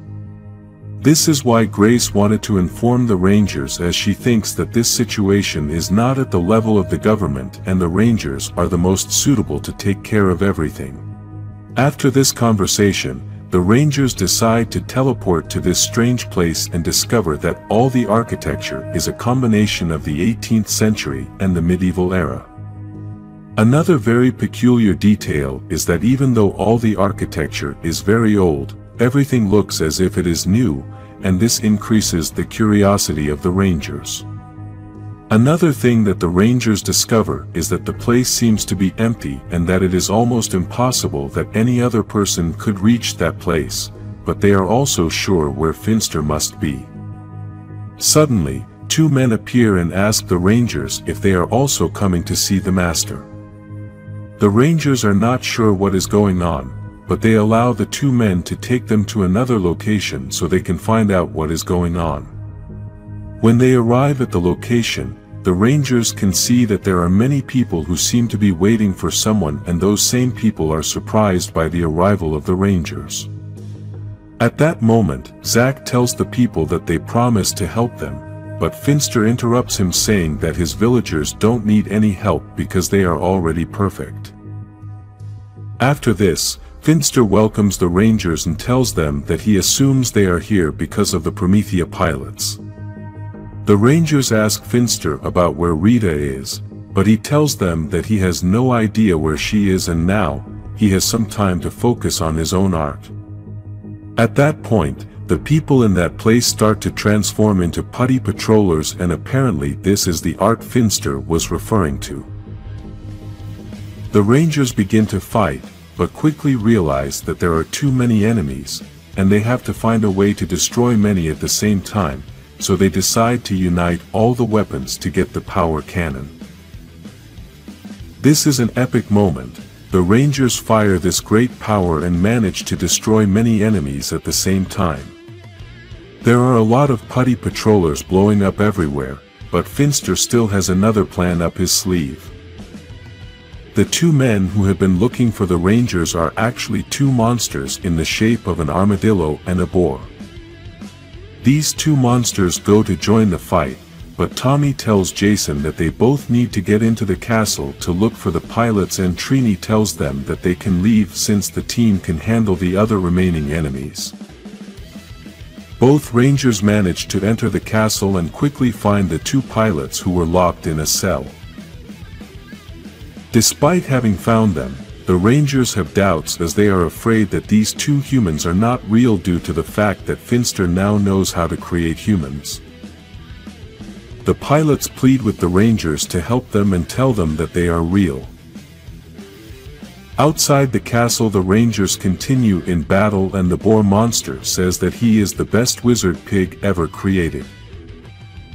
This is why Grace wanted to inform the Rangers, as she thinks that this situation is not at the level of the government and the Rangers are the most suitable to take care of everything. After this conversation, the Rangers decide to teleport to this strange place and discover that all the architecture is a combination of the 18th century and the medieval era. Another very peculiar detail is that even though all the architecture is very old, everything looks as if it is new, and this increases the curiosity of the Rangers. Another thing that the Rangers discover is that the place seems to be empty, and that it is almost impossible that any other person could reach that place, but they are also sure where Finster must be. Suddenly, two men appear and ask the Rangers if they are also coming to see the Master. The Rangers are not sure what is going on, but they allow the two men to take them to another location so they can find out what is going on. When they arrive at the location, the Rangers can see that there are many people who seem to be waiting for someone, and those same people are surprised by the arrival of the Rangers. At that moment, Zack tells the people that they promised to help them, but Finster interrupts him, saying that his villagers don't need any help because they are already perfect. After this, Finster welcomes the Rangers and tells them that he assumes they are here because of the Promethea pilots. The Rangers ask Finster about where Rita is, but he tells them that he has no idea where she is, and now he has some time to focus on his own art. At that point, the people in that place start to transform into putty patrollers, and apparently this is the art Finster was referring to. The Rangers begin to fight, but quickly realize that there are too many enemies, and they have to find a way to destroy many at the same time, so they decide to unite all the weapons to get the power cannon. This is an epic moment. The Rangers fire this great power and manage to destroy many enemies at the same time. There are a lot of putty patrollers blowing up everywhere, but Finster still has another plan up his sleeve. The two men who have been looking for the Rangers are actually two monsters in the shape of an armadillo and a boar. These two monsters go to join the fight, but Tommy tells Jason that they both need to get into the castle to look for the pilots, and Trini tells them that they can leave since the team can handle the other remaining enemies. Both Rangers manage to enter the castle and quickly find the two pilots who were locked in a cell. Despite having found them, the Rangers have doubts as they are afraid that these two humans are not real due to the fact that Finster now knows how to create humans. The pilots plead with the Rangers to help them and tell them that they are real. Outside the castle, the Rangers continue in battle, and the boar monster says that he is the best wizard pig ever created.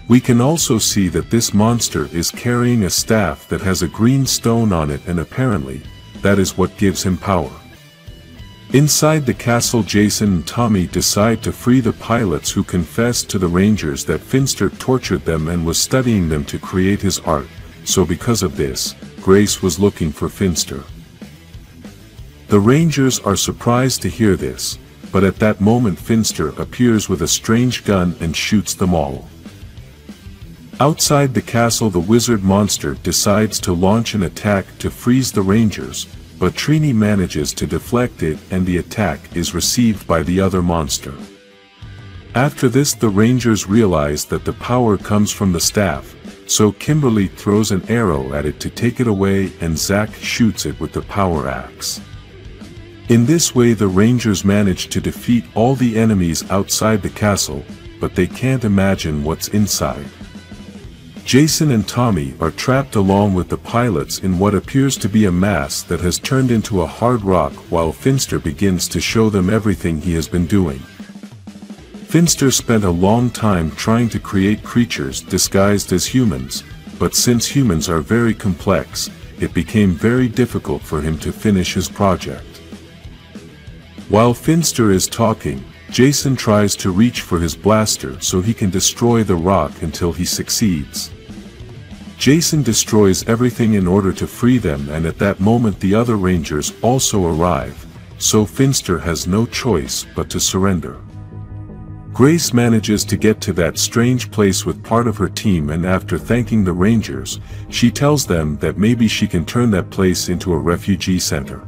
We can also see that this monster is carrying a staff that has a green stone on it, and apparently, that is what gives him power. Inside the castle, Jason and Tommy decide to free the pilots, who confessed to the Rangers that Finster tortured them and was studying them to create his art, so because of this, Grace was looking for Finster. The Rangers are surprised to hear this, but at that moment Finster appears with a strange gun and shoots them all. Outside the castle, the wizard monster decides to launch an attack to freeze the Rangers, but Trini manages to deflect it and the attack is received by the other monster. After this, the Rangers realize that the power comes from the staff, so Kimberly throws an arrow at it to take it away and Zack shoots it with the power axe. In this way, the Rangers manage to defeat all the enemies outside the castle, but they can't imagine what's inside. Jason and Tommy are trapped along with the pilots in what appears to be a mass that has turned into a hard rock, while Finster begins to show them everything he has been doing. Finster spent a long time trying to create creatures disguised as humans, but since humans are very complex, it became very difficult for him to finish his project. While Finster is talking, Jason tries to reach for his blaster so he can destroy the rock until he succeeds. Jason destroys everything in order to free them, and at that moment the other Rangers also arrive, so Finster has no choice but to surrender. Grace manages to get to that strange place with part of her team, and after thanking the Rangers, she tells them that maybe she can turn that place into a refugee center.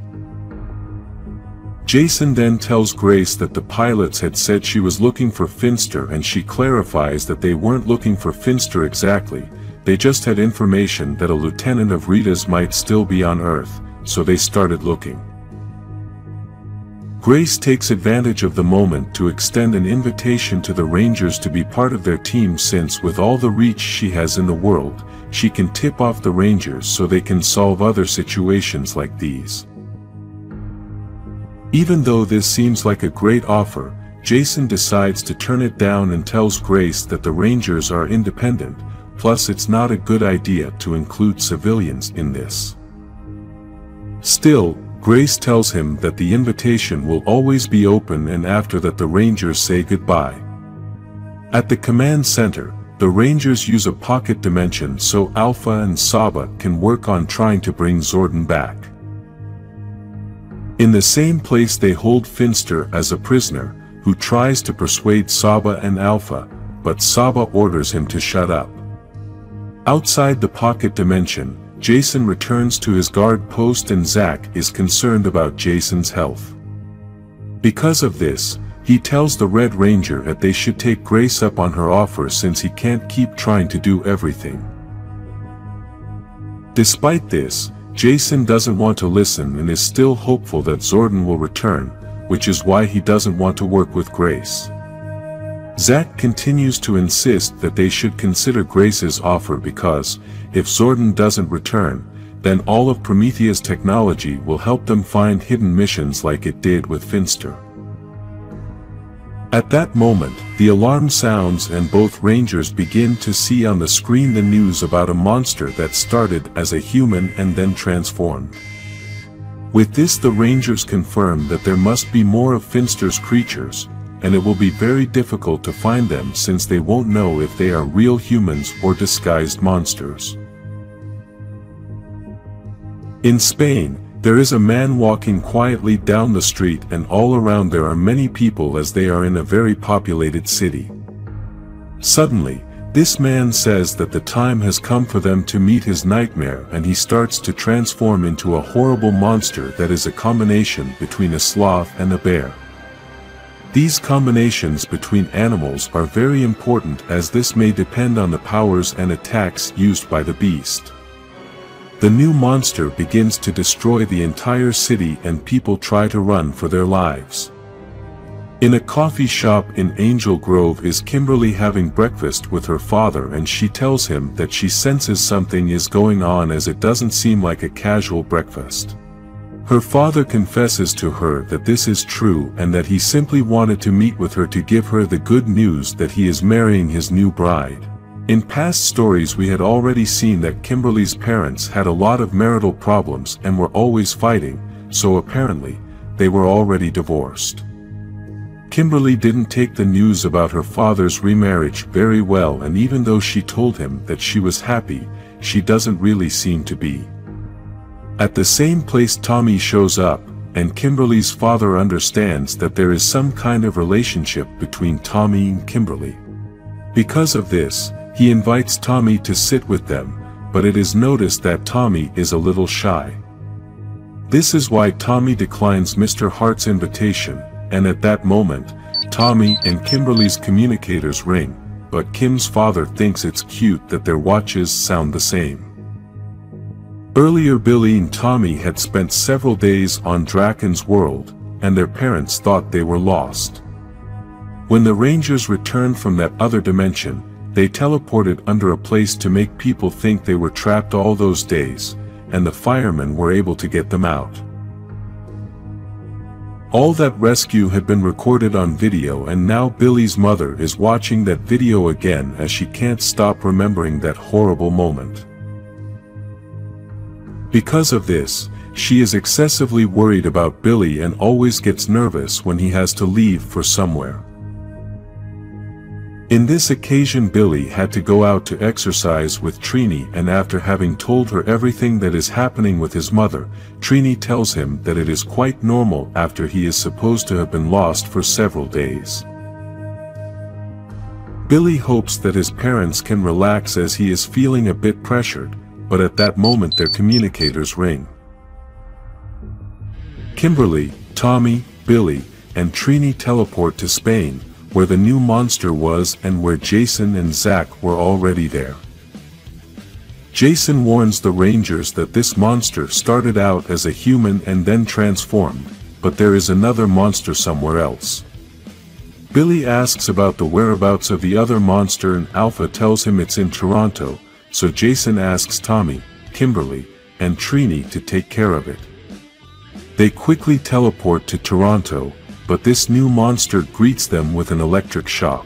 Jason then tells Grace that the pilots had said she was looking for Finster, and she clarifies that they weren't looking for Finster exactly, they just had information that a lieutenant of Rita's might still be on Earth, so they started looking. Grace takes advantage of the moment to extend an invitation to the Rangers to be part of their team, since with all the reach she has in the world, she can tip off the Rangers so they can solve other situations like these. Even though this seems like a great offer, Jason decides to turn it down and tells Grace that the Rangers are independent, plus it's not a good idea to include civilians in this. Still, Grace tells him that the invitation will always be open, and after that the Rangers say goodbye. At the command center, the Rangers use a pocket dimension so Alpha and Saba can work on trying to bring Zordon back. In the same place they hold Finster as a prisoner, who tries to persuade Saba and Alpha, but Saba orders him to shut up. Outside the pocket dimension, Jason returns to his guard post, and Zack is concerned about Jason's health. Because of this, he tells the Red Ranger that they should take Grace up on her offer since he can't keep trying to do everything. Despite this, Jason doesn't want to listen and is still hopeful that Zordon will return, which is why he doesn't want to work with Grace. Zack continues to insist that they should consider Grace's offer because, if Zordon doesn't return, then all of Prometheus' technology will help them find hidden missions like it did with Finster. At that moment, the alarm sounds and both Rangers begin to see on the screen the news about a monster that started as a human and then transformed. With this, the Rangers confirm that there must be more of Finster's creatures, and it will be very difficult to find them since they won't know if they are real humans or disguised monsters. In Spain, there is a man walking quietly down the street, and all around there are many people as they are in a very populated city. Suddenly, This man says that the time has come for them to meet his nightmare, and he starts to transform into a horrible monster that is a combination between a sloth and a bear. These combinations between animals are very important, as this may depend on the powers and attacks used by the beast. The new monster begins to destroy the entire city, and people try to run for their lives. In a coffee shop in Angel Grove is Kimberly having breakfast with her father, and she tells him that she senses something is going on, as it doesn't seem like a casual breakfast. Her father confesses to her that this is true and that he simply wanted to meet with her to give her the good news that he is marrying his new bride. In past stories we had already seen that Kimberly's parents had a lot of marital problems and were always fighting, so apparently, they were already divorced. Kimberly didn't take the news about her father's remarriage very well, and even though she told him that she was happy, she doesn't really seem to be. At the same place Tommy shows up, and Kimberly's father understands that there is some kind of relationship between Tommy and Kimberly. Because of this, he invites Tommy to sit with them, but it is noticed that Tommy is a little shy. This is why Tommy declines Mr. Hart's invitation, and at that moment, Tommy and Kimberly's communicators ring, but Kim's father thinks it's cute that their watches sound the same. Earlier Billy and Tommy had spent several days on Drakkon's world, and their parents thought they were lost. When the Rangers returned from that other dimension, they teleported under a place to make people think they were trapped all those days, and the firemen were able to get them out. All that rescue had been recorded on video, and now Billy's mother is watching that video again, as she can't stop remembering that horrible moment. Because of this, she is excessively worried about Billy and always gets nervous when he has to leave for somewhere. In this occasion Billy had to go out to exercise with Trini, and after having told her everything that is happening with his mother, Trini tells him that it is quite normal after he is supposed to have been lost for several days. Billy hopes that his parents can relax as he is feeling a bit pressured, but at that moment their communicators ring. Kimberly, Tommy, Billy, and Trini teleport to Spain, where the new monster was and where Jason and Zack were already there. Jason warns the Rangers that this monster started out as a human and then transformed, but there is another monster somewhere else. Billy asks about the whereabouts of the other monster, and Alpha tells him it's in Toronto, so Jason asks Tommy, Kimberly, and Trini to take care of it. They quickly teleport to Toronto, but this new monster greets them with an electric shock.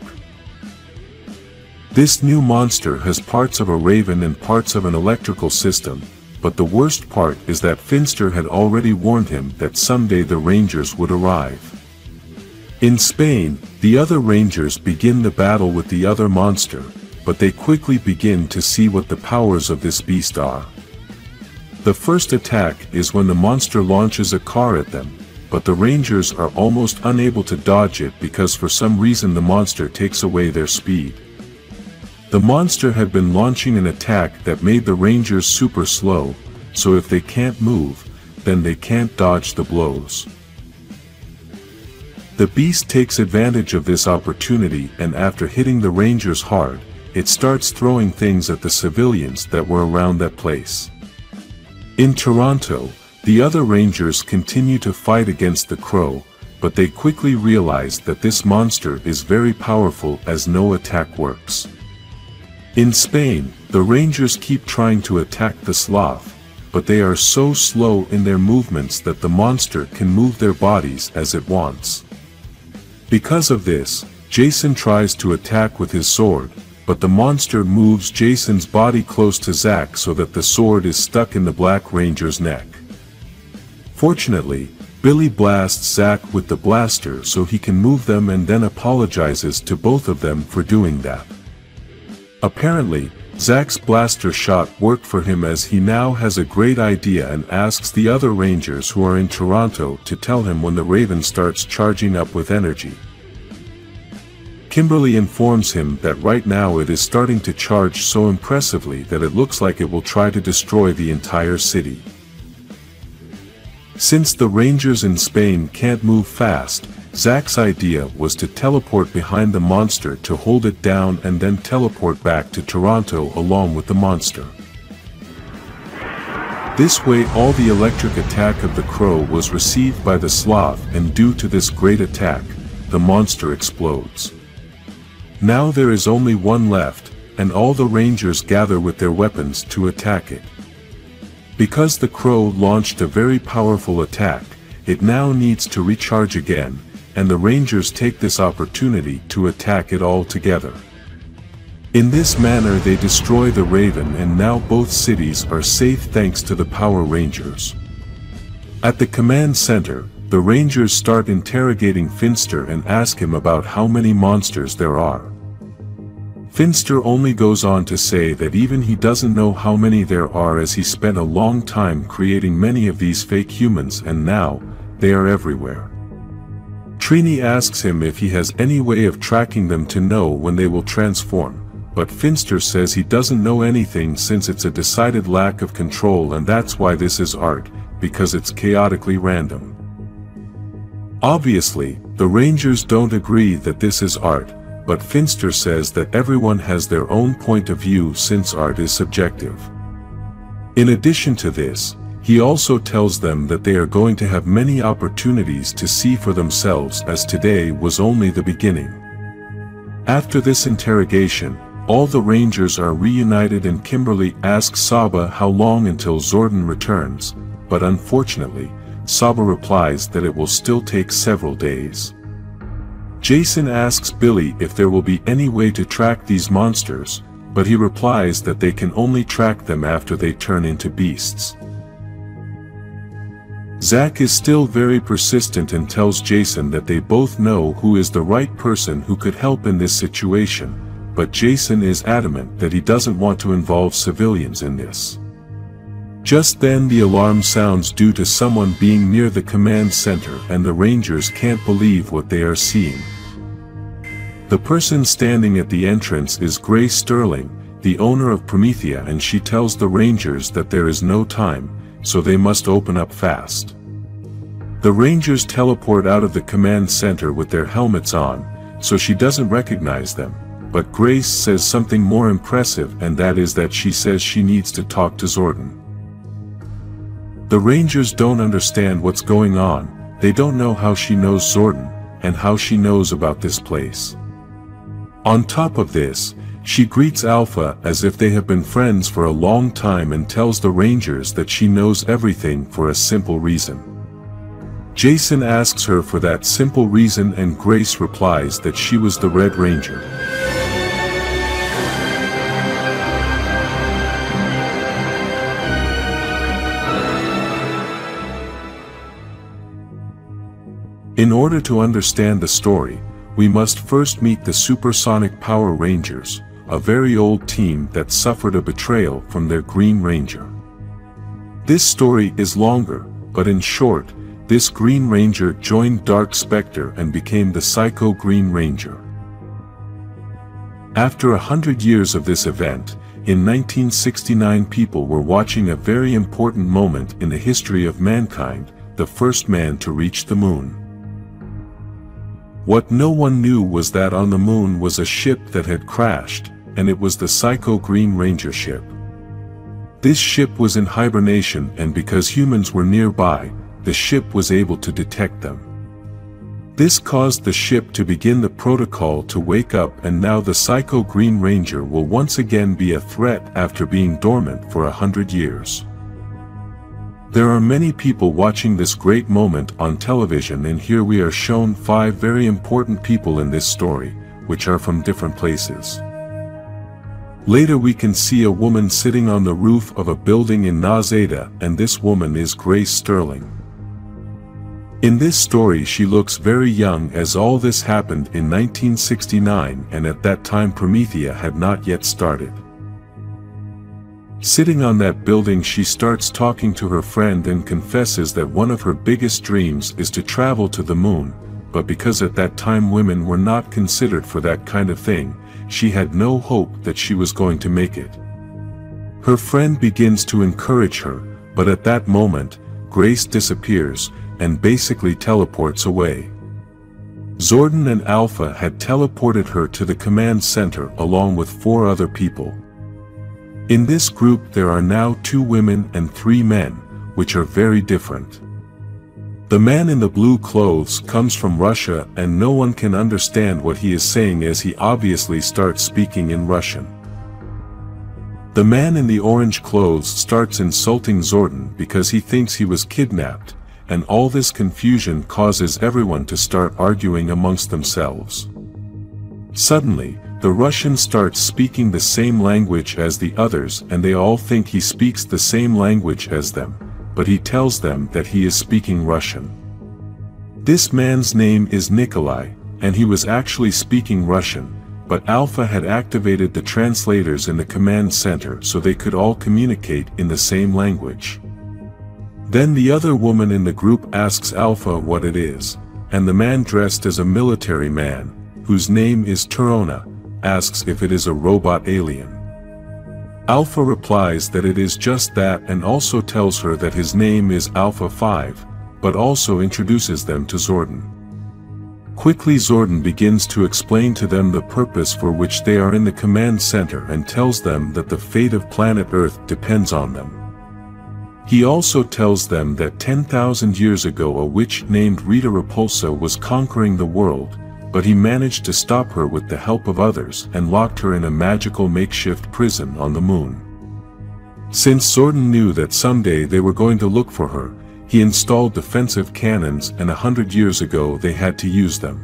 This new monster has parts of a raven and parts of an electrical system, but the worst part is that Finster had already warned him that someday the Rangers would arrive. In Spain, the other Rangers begin the battle with the other monster, but they quickly begin to see what the powers of this beast are. The first attack is when the monster launches a car at them, but the Rangers are almost unable to dodge it because for some reason the monster takes away their speed. The monster had been launching an attack that made the Rangers super slow, so if they can't move, then they can't dodge the blows. The beast takes advantage of this opportunity, and after hitting the Rangers hard, it starts throwing things at the civilians that were around that place. In Toronto, the other Rangers continue to fight against the Crow, but they quickly realize that this monster is very powerful as no attack works. In Spain, the Rangers keep trying to attack the Sloth, but they are so slow in their movements that the monster can move their bodies as it wants. Because of this, Jason tries to attack with his sword, but the monster moves Jason's body close to Zack so that the sword is stuck in the Black Ranger's neck. Fortunately, Billy blasts Zack with the blaster so he can move them, and then apologizes to both of them for doing that. Apparently, Zack's blaster shot worked for him, as he now has a great idea and asks the other Rangers who are in Toronto to tell him when the Raven starts charging up with energy. Kimberly informs him that right now it is starting to charge so impressively that it looks like it will try to destroy the entire city. Since the Rangers in Spain can't move fast, Zack's idea was to teleport behind the monster to hold it down and then teleport back to Toronto along with the monster. This way all the electric attack of the crow was received by the sloth, and due to this great attack, the monster explodes. Now there is only one left, and all the Rangers gather with their weapons to attack it. Because the crow launched a very powerful attack, it now needs to recharge again, and the Rangers take this opportunity to attack it all together. In this manner they destroy the Raven, and now both cities are safe thanks to the Power Rangers. At the command center, the Rangers start interrogating Finster and ask him about how many monsters there are. Finster only goes on to say that even he doesn't know how many there are, as he spent a long time creating many of these fake humans and now, they are everywhere. Trini asks him if he has any way of tracking them to know when they will transform, but Finster says he doesn't know anything since it's a decided lack of control, and that's why this is art, because it's chaotically random. Obviously, the Rangers don't agree that this is art, but Finster says that everyone has their own point of view since art is subjective. In addition to this, he also tells them that they are going to have many opportunities to see for themselves, as today was only the beginning. After this interrogation, all the Rangers are reunited and Kimberly asks Saba how long until Zordon returns, but unfortunately, Saba replies that it will still take several days. Jason asks Billy if there will be any way to track these monsters, but he replies that they can only track them after they turn into beasts. Zack is still very persistent and tells Jason that they both know who is the right person who could help in this situation, but Jason is adamant that he doesn't want to involve civilians in this. Just then the alarm sounds due to someone being near the command center, and the Rangers can't believe what they are seeing. The person standing at the entrance is Grace Sterling, the owner of Promethea, and she tells the Rangers that there is no time, so they must open up fast. The Rangers teleport out of the command center with their helmets on, so she doesn't recognize them, but Grace says something more impressive, and that is that she says she needs to talk to Zordon. The Rangers don't understand what's going on, they don't know how she knows Zordon, and how she knows about this place. On top of this, she greets Alpha as if they have been friends for a long time and tells the Rangers that she knows everything for a simple reason. Jason asks her for that simple reason, and Grace replies that she was the Red Ranger. In order to understand the story, we must first meet the Supersonic Power Rangers, a very old team that suffered a betrayal from their Green Ranger. This story is longer, but in short, this Green Ranger joined Dark Spectre and became the Psycho Green Ranger. After 100 years of this event, in 1969 people were watching a very important moment in the history of mankind, the first man to reach the moon. What no one knew was that on the moon was a ship that had crashed, and it was the Psycho Green Ranger ship. This ship was in hibernation, and because humans were nearby, the ship was able to detect them. This caused the ship to begin the protocol to wake up, and now the Psycho Green Ranger will once again be a threat after being dormant for 100 years. There are many people watching this great moment on television, and here we are shown 5 very important people in this story, which are from different places. Later we can see a woman sitting on the roof of a building in Nazada, and this woman is Grace Sterling. In this story she looks very young, as all this happened in 1969, and at that time Promethea had not yet started. Sitting on that building she starts talking to her friend and confesses that one of her biggest dreams is to travel to the moon, but because at that time women were not considered for that kind of thing, she had no hope that she was going to make it. Her friend begins to encourage her, but at that moment, Grace disappears, and basically teleports away. Zordon and Alpha had teleported her to the command center along with 4 other people. In this group there are now 2 women and 3 men, which are very different. The man in the blue clothes comes from Russia and no one can understand what he is saying as he obviously starts speaking in Russian. The man in the orange clothes starts insulting Zordon because he thinks he was kidnapped, and all this confusion causes everyone to start arguing amongst themselves. Suddenly, the Russian starts speaking the same language as the others and they all think he speaks the same language as them, but he tells them that he is speaking Russian. This man's name is Nikolai, and he was actually speaking Russian, but Alpha had activated the translators in the command center so they could all communicate in the same language. Then the other woman in the group asks Alpha what it is, and the man dressed as a military man, whose name is Turona, asks if it is a robot alien. Alpha replies that it is just that and also tells her that his name is Alpha 5, but also introduces them to Zordon. Quickly Zordon begins to explain to them the purpose for which they are in the command center and tells them that the fate of planet Earth depends on them. He also tells them that 10,000 years ago a witch named Rita Repulsa was conquering the world, but he managed to stop her with the help of others and locked her in a magical makeshift prison on the moon. Since Zordon knew that someday they were going to look for her, he installed defensive cannons and 100 years ago they had to use them.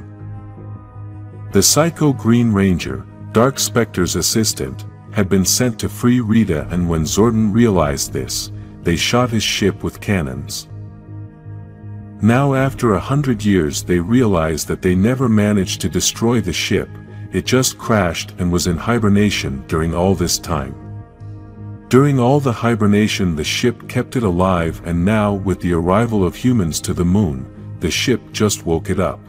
The Psycho Green Ranger, Dark Spectre's assistant, had been sent to free Rita, and when Zordon realized this, they shot his ship with cannons. Now after 100 years they realized that they never managed to destroy the ship, it just crashed and was in hibernation during all this time. During all the hibernation the ship kept it alive, and now with the arrival of humans to the moon, the ship just woke it up.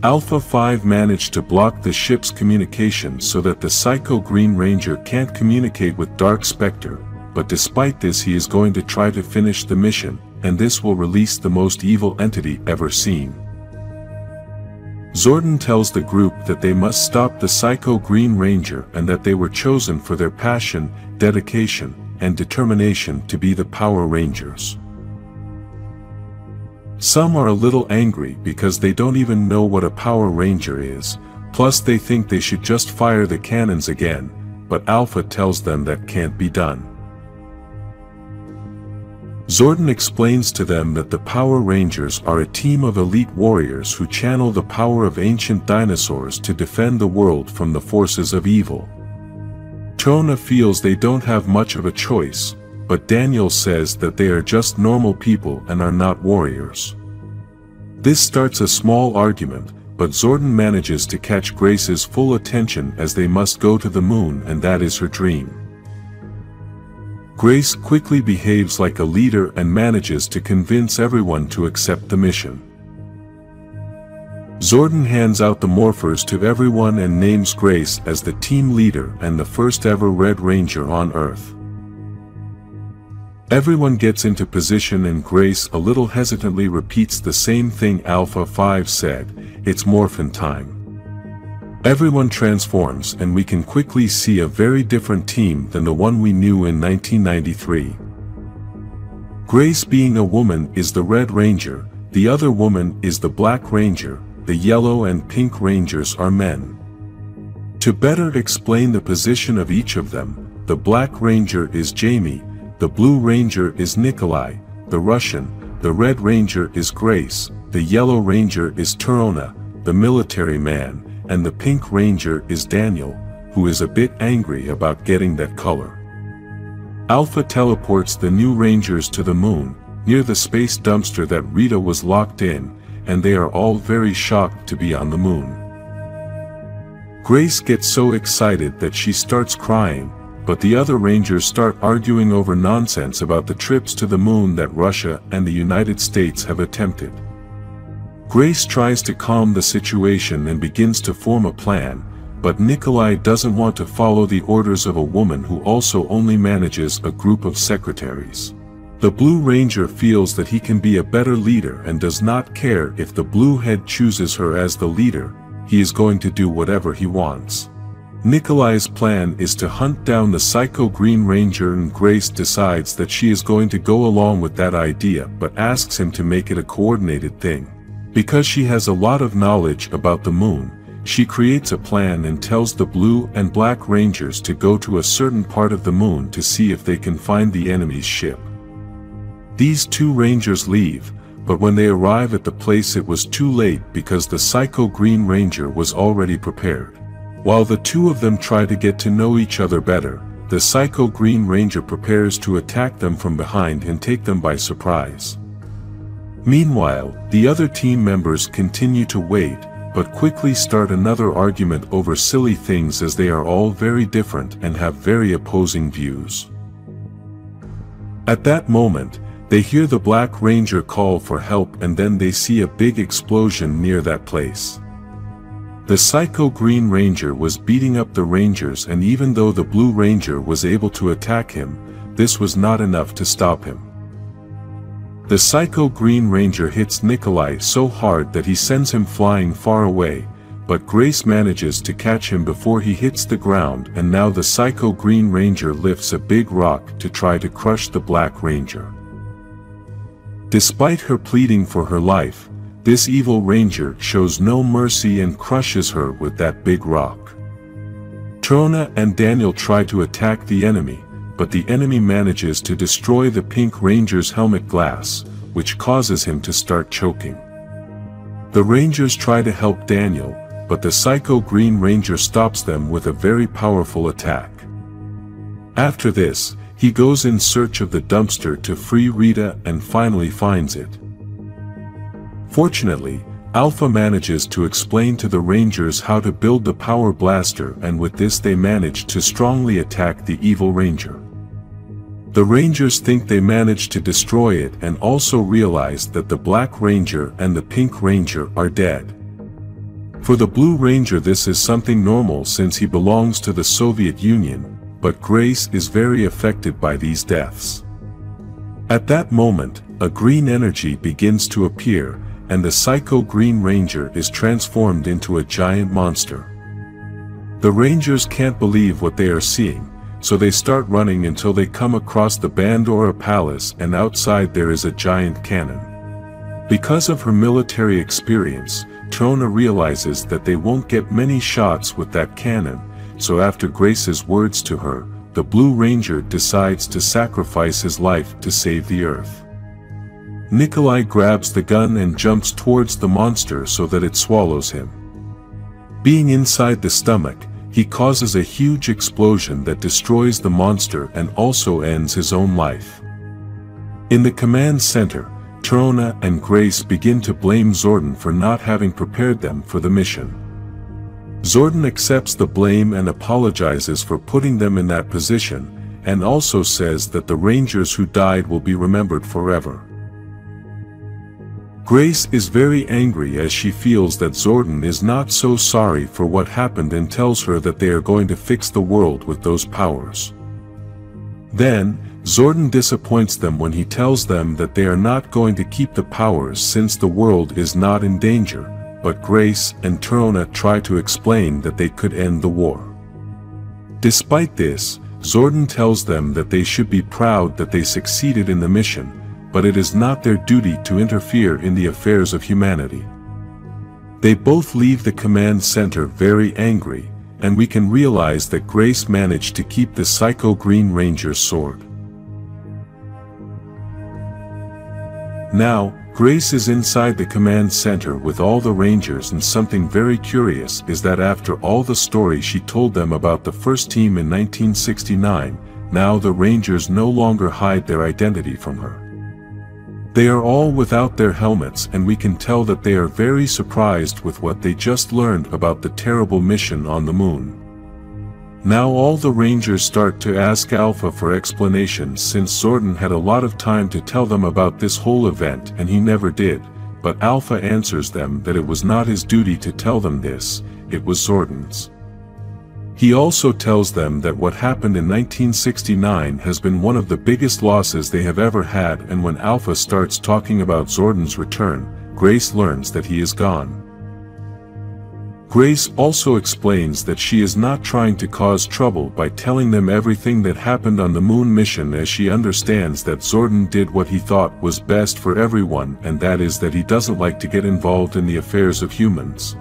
Alpha 5 managed to block the ship's communication so that the Psycho Green Ranger can't communicate with Dark Spectre, but despite this he is going to try to finish the mission, and this will release the most evil entity ever seen. Zordon tells the group that they must stop the Psycho Green Ranger and that they were chosen for their passion, dedication, and determination to be the Power Rangers. Some are a little angry because they don't even know what a Power Ranger is, plus they think they should just fire the cannons again, but Alpha tells them that can't be done. Zordon explains to them that the Power Rangers are a team of elite warriors who channel the power of ancient dinosaurs to defend the world from the forces of evil. Turona feels they don't have much of a choice, but Daniel says that they are just normal people and are not warriors. This starts a small argument, but Zordon manages to catch Grace's full attention as they must go to the moon, and that is her dream. Grace quickly behaves like a leader and manages to convince everyone to accept the mission. Zordon hands out the morphers to everyone and names Grace as the team leader and the first ever Red Ranger on Earth. Everyone gets into position and Grace a little hesitantly repeats the same thing Alpha 5 said, "It's Morphin time." Everyone transforms and we can quickly see a very different team than the one we knew in 1993. Grace, being a woman, is the Red Ranger, the other woman is the Black Ranger, the Yellow and Pink Rangers are men. To better explain the position of each of them, the Black Ranger is Jamie, the Blue Ranger is Nikolai, the Russian, the Red Ranger is Grace, the Yellow Ranger is Turona, the military man, and the Pink Ranger is Daniel, who is a bit angry about getting that color. Alpha teleports the new Rangers to the moon, near the space dumpster that Rita was locked in, and they are all very shocked to be on the moon. Grace gets so excited that she starts crying, but the other Rangers start arguing over nonsense about the trips to the moon that Russia and the United States have attempted. Grace tries to calm the situation and begins to form a plan, but Nikolai doesn't want to follow the orders of a woman who also only manages a group of secretaries. The Blue Ranger feels that he can be a better leader and does not care if the Blue Head chooses her as the leader. He is going to do whatever he wants. Nikolai's plan is to hunt down the Psycho Green Ranger, and Grace decides that she is going to go along with that idea but asks him to make it a coordinated thing. Because she has a lot of knowledge about the moon, she creates a plan and tells the Blue and Black Rangers to go to a certain part of the moon to see if they can find the enemy's ship. These two Rangers leave, but when they arrive at the place it was too late because the Psycho Green Ranger was already prepared. While the two of them try to get to know each other better, the Psycho Green Ranger prepares to attack them from behind and take them by surprise. Meanwhile, the other team members continue to wait, but quickly start another argument over silly things as they are all very different and have very opposing views. At that moment, they hear the Black Ranger call for help, and then they see a big explosion near that place. The Psycho Green Ranger was beating up the Rangers, and even though the Blue Ranger was able to attack him, this was not enough to stop him. The Psycho Green Ranger hits Nikolai so hard that he sends him flying far away, but Grace manages to catch him before he hits the ground, and now the Psycho Green Ranger lifts a big rock to try to crush the Black Ranger. Despite her pleading for her life, this evil ranger shows no mercy and crushes her with that big rock. Trona and Daniel try to attack the enemy, but the enemy manages to destroy the Pink Ranger's helmet glass, which causes him to start choking. The Rangers try to help Daniel, but the Psycho Green Ranger stops them with a very powerful attack. After this, he goes in search of the dumpster to free Rita and finally finds it. Fortunately, Alpha manages to explain to the Rangers how to build the power blaster, and with this they manage to strongly attack the evil Ranger. The Rangers think they managed to destroy it and also realize that the Black Ranger and the Pink Ranger are dead. For the Blue Ranger this is something normal since he belongs to the Soviet Union, but Grace is very affected by these deaths. At that moment, a green energy begins to appear, and the Psycho Green Ranger is transformed into a giant monster. The Rangers can't believe what they are seeing, so they start running until they come across the Bandora Palace, and outside there is a giant cannon. Because of her military experience, Trona realizes that they won't get many shots with that cannon, so after Grace's words to her, the Blue Ranger decides to sacrifice his life to save the Earth. Nikolai grabs the gun and jumps towards the monster so that it swallows him. Being inside the stomach, he causes a huge explosion that destroys the monster and also ends his own life. In the command center, Trona and Grace begin to blame Zordon for not having prepared them for the mission. Zordon accepts the blame and apologizes for putting them in that position, and also says that the Rangers who died will be remembered forever. Grace is very angry as she feels that Zordon is not so sorry for what happened and tells her that they are going to fix the world with those powers. Then, Zordon disappoints them when he tells them that they are not going to keep the powers since the world is not in danger, but Grace and Trona try to explain that they could end the war. Despite this, Zordon tells them that they should be proud that they succeeded in the mission, but it is not their duty to interfere in the affairs of humanity. They both leave the command center very angry, and we can realize that Grace managed to keep the Psycho Green Ranger's sword. Now, Grace is inside the command center with all the Rangers, and something very curious is that after all the story she told them about the first team in 1969, now the Rangers no longer hide their identity from her. They are all without their helmets, and we can tell that they are very surprised with what they just learned about the terrible mission on the moon. Now all the Rangers start to ask Alpha for explanations since Zordon had a lot of time to tell them about this whole event and he never did, but Alpha answers them that it was not his duty to tell them this, it was Zordon's. He also tells them that what happened in 1969 has been one of the biggest losses they have ever had, and when Alpha starts talking about Zordon's return, Grace learns that he is gone. Grace also explains that she is not trying to cause trouble by telling them everything that happened on the moon mission, as she understands that Zordon did what he thought was best for everyone, and that is that he doesn't like to get involved in the affairs of humans.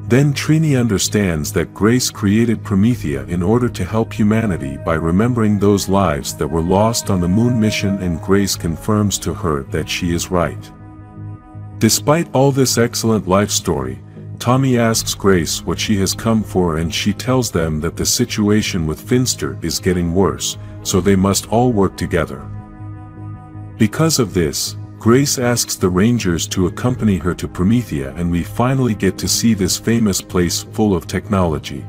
Then Trini understands that Grace created Promethea in order to help humanity by remembering those lives that were lost on the moon mission, and Grace confirms to her that she is right. Despite all this excellent life story, Tommy asks Grace what she has come for, and she tells them that the situation with Finster is getting worse, so they must all work together. Because of this, Grace asks the Rangers to accompany her to Promethea, and we finally get to see this famous place full of technology.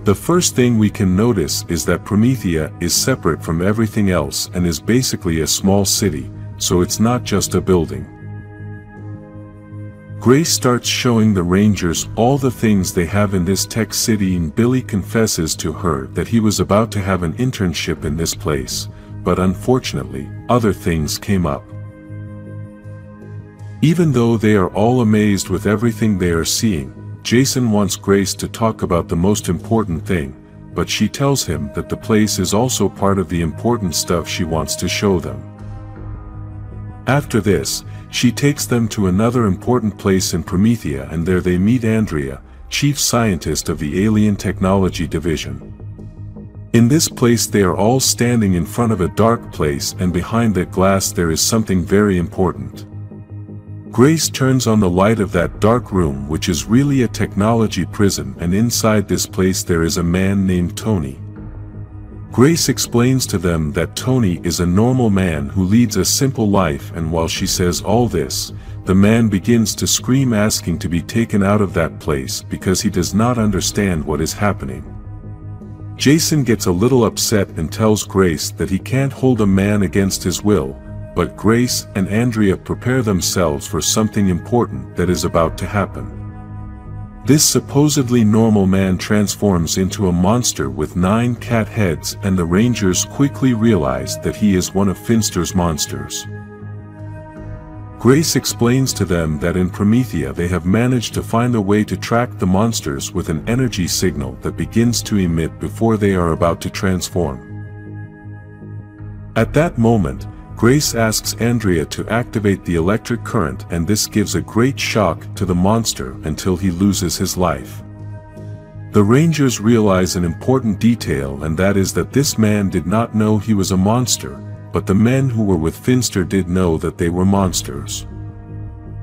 The first thing we can notice is that Promethea is separate from everything else and is basically a small city, so it's not just a building. Grace starts showing the Rangers all the things they have in this tech city, and Billy confesses to her that he was about to have an internship in this place, but unfortunately, other things came up. Even though they are all amazed with everything they are seeing, Jason wants Grace to talk about the most important thing, but she tells him that the place is also part of the important stuff she wants to show them. After this, she takes them to another important place in Promethea, and there they meet Andrea, chief scientist of the Alien Technology Division. In this place they are all standing in front of a dark place, and behind that glass there is something very important. Grace turns on the light of that dark room, which is really a technology prison, and inside this place there is a man named Tony. Grace explains to them that Tony is a normal man who leads a simple life, and while she says all this, the man begins to scream, asking to be taken out of that place because he does not understand what is happening. Jason gets a little upset and tells Grace that he can't hold a man against his will, but Grace and Andrea prepare themselves for something important that is about to happen. This supposedly normal man transforms into a monster with 9 cat heads, and the Rangers quickly realize that he is one of Finster's monsters. Grace explains to them that in Promethea they have managed to find a way to track the monsters with an energy signal that begins to emit before they are about to transform. At that moment, Grace asks Andrea to activate the electric current, and this gives a great shock to the monster until he loses his life. The Rangers realize an important detail, and that is that this man did not know he was a monster, but the men who were with Finster did know that they were monsters.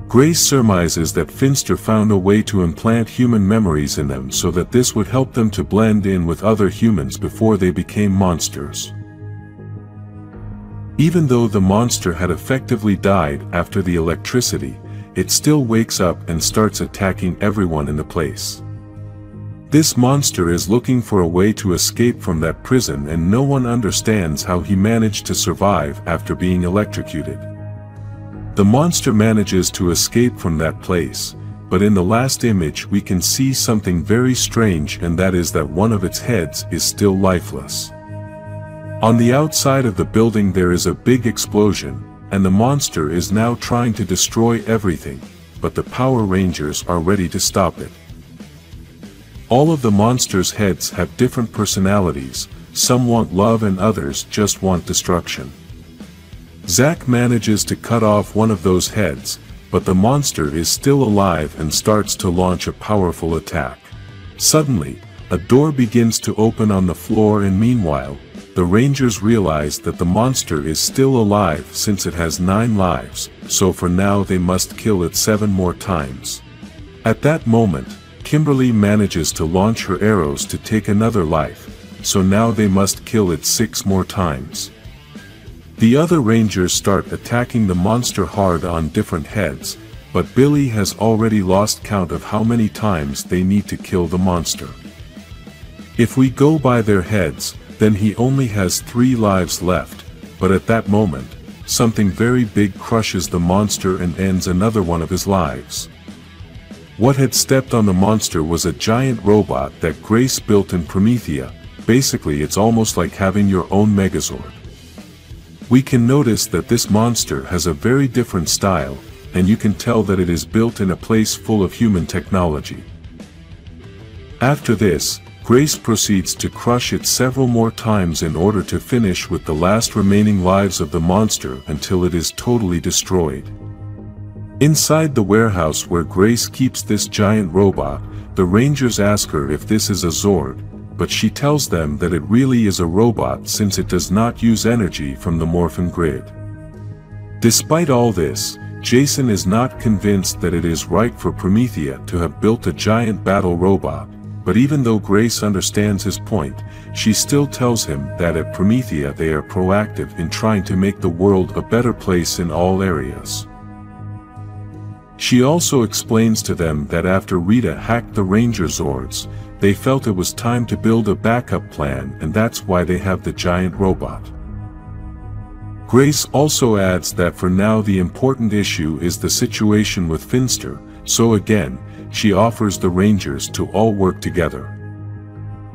Grace surmises that Finster found a way to implant human memories in them so that this would help them to blend in with other humans before they became monsters. Even though the monster had effectively died after the electricity, it still wakes up and starts attacking everyone in the place. This monster is looking for a way to escape from that prison, and no one understands how he managed to survive after being electrocuted. The monster manages to escape from that place, but in the last image we can see something very strange, and that is that one of its heads is still lifeless. On the outside of the building there is a big explosion, and the monster is now trying to destroy everything, but the Power Rangers are ready to stop it. All of the monsters' heads have different personalities, some want love and others just want destruction. Zack manages to cut off one of those heads, but the monster is still alive and starts to launch a powerful attack. Suddenly, a door begins to open on the floor, and meanwhile, the Rangers realize that the monster is still alive since it has 9 lives, so for now they must kill it 7 more times. At that moment, Kimberly manages to launch her arrows to take another life, so now they must kill it 6 more times. The other Rangers start attacking the monster hard on different heads, but Billy has already lost count of how many times they need to kill the monster. If we go by their heads, then he only has 3 lives left, but at that moment, something very big crushes the monster and ends another one of his lives. What had stepped on the monster was a giant robot that Grace built in Promethea. Basically, it's almost like having your own Megazord. We can notice that this monster has a very different style, and you can tell that it is built in a place full of human technology. After this, Grace proceeds to crush it several more times in order to finish with the last remaining lives of the monster until it is totally destroyed. Inside the warehouse where Grace keeps this giant robot, the Rangers ask her if this is a Zord, but she tells them that it really is a robot since it does not use energy from the Morphin grid. Despite all this, Jason is not convinced that it is right for Promethea to have built a giant battle robot, but even though Grace understands his point, she still tells him that at Promethea they are proactive in trying to make the world a better place in all areas. She also explains to them that after Rita hacked the Ranger Zords, they felt it was time to build a backup plan, and that's why they have the giant robot. Grace also adds that for now the important issue is the situation with Finster, so again, she offers the Rangers to all work together.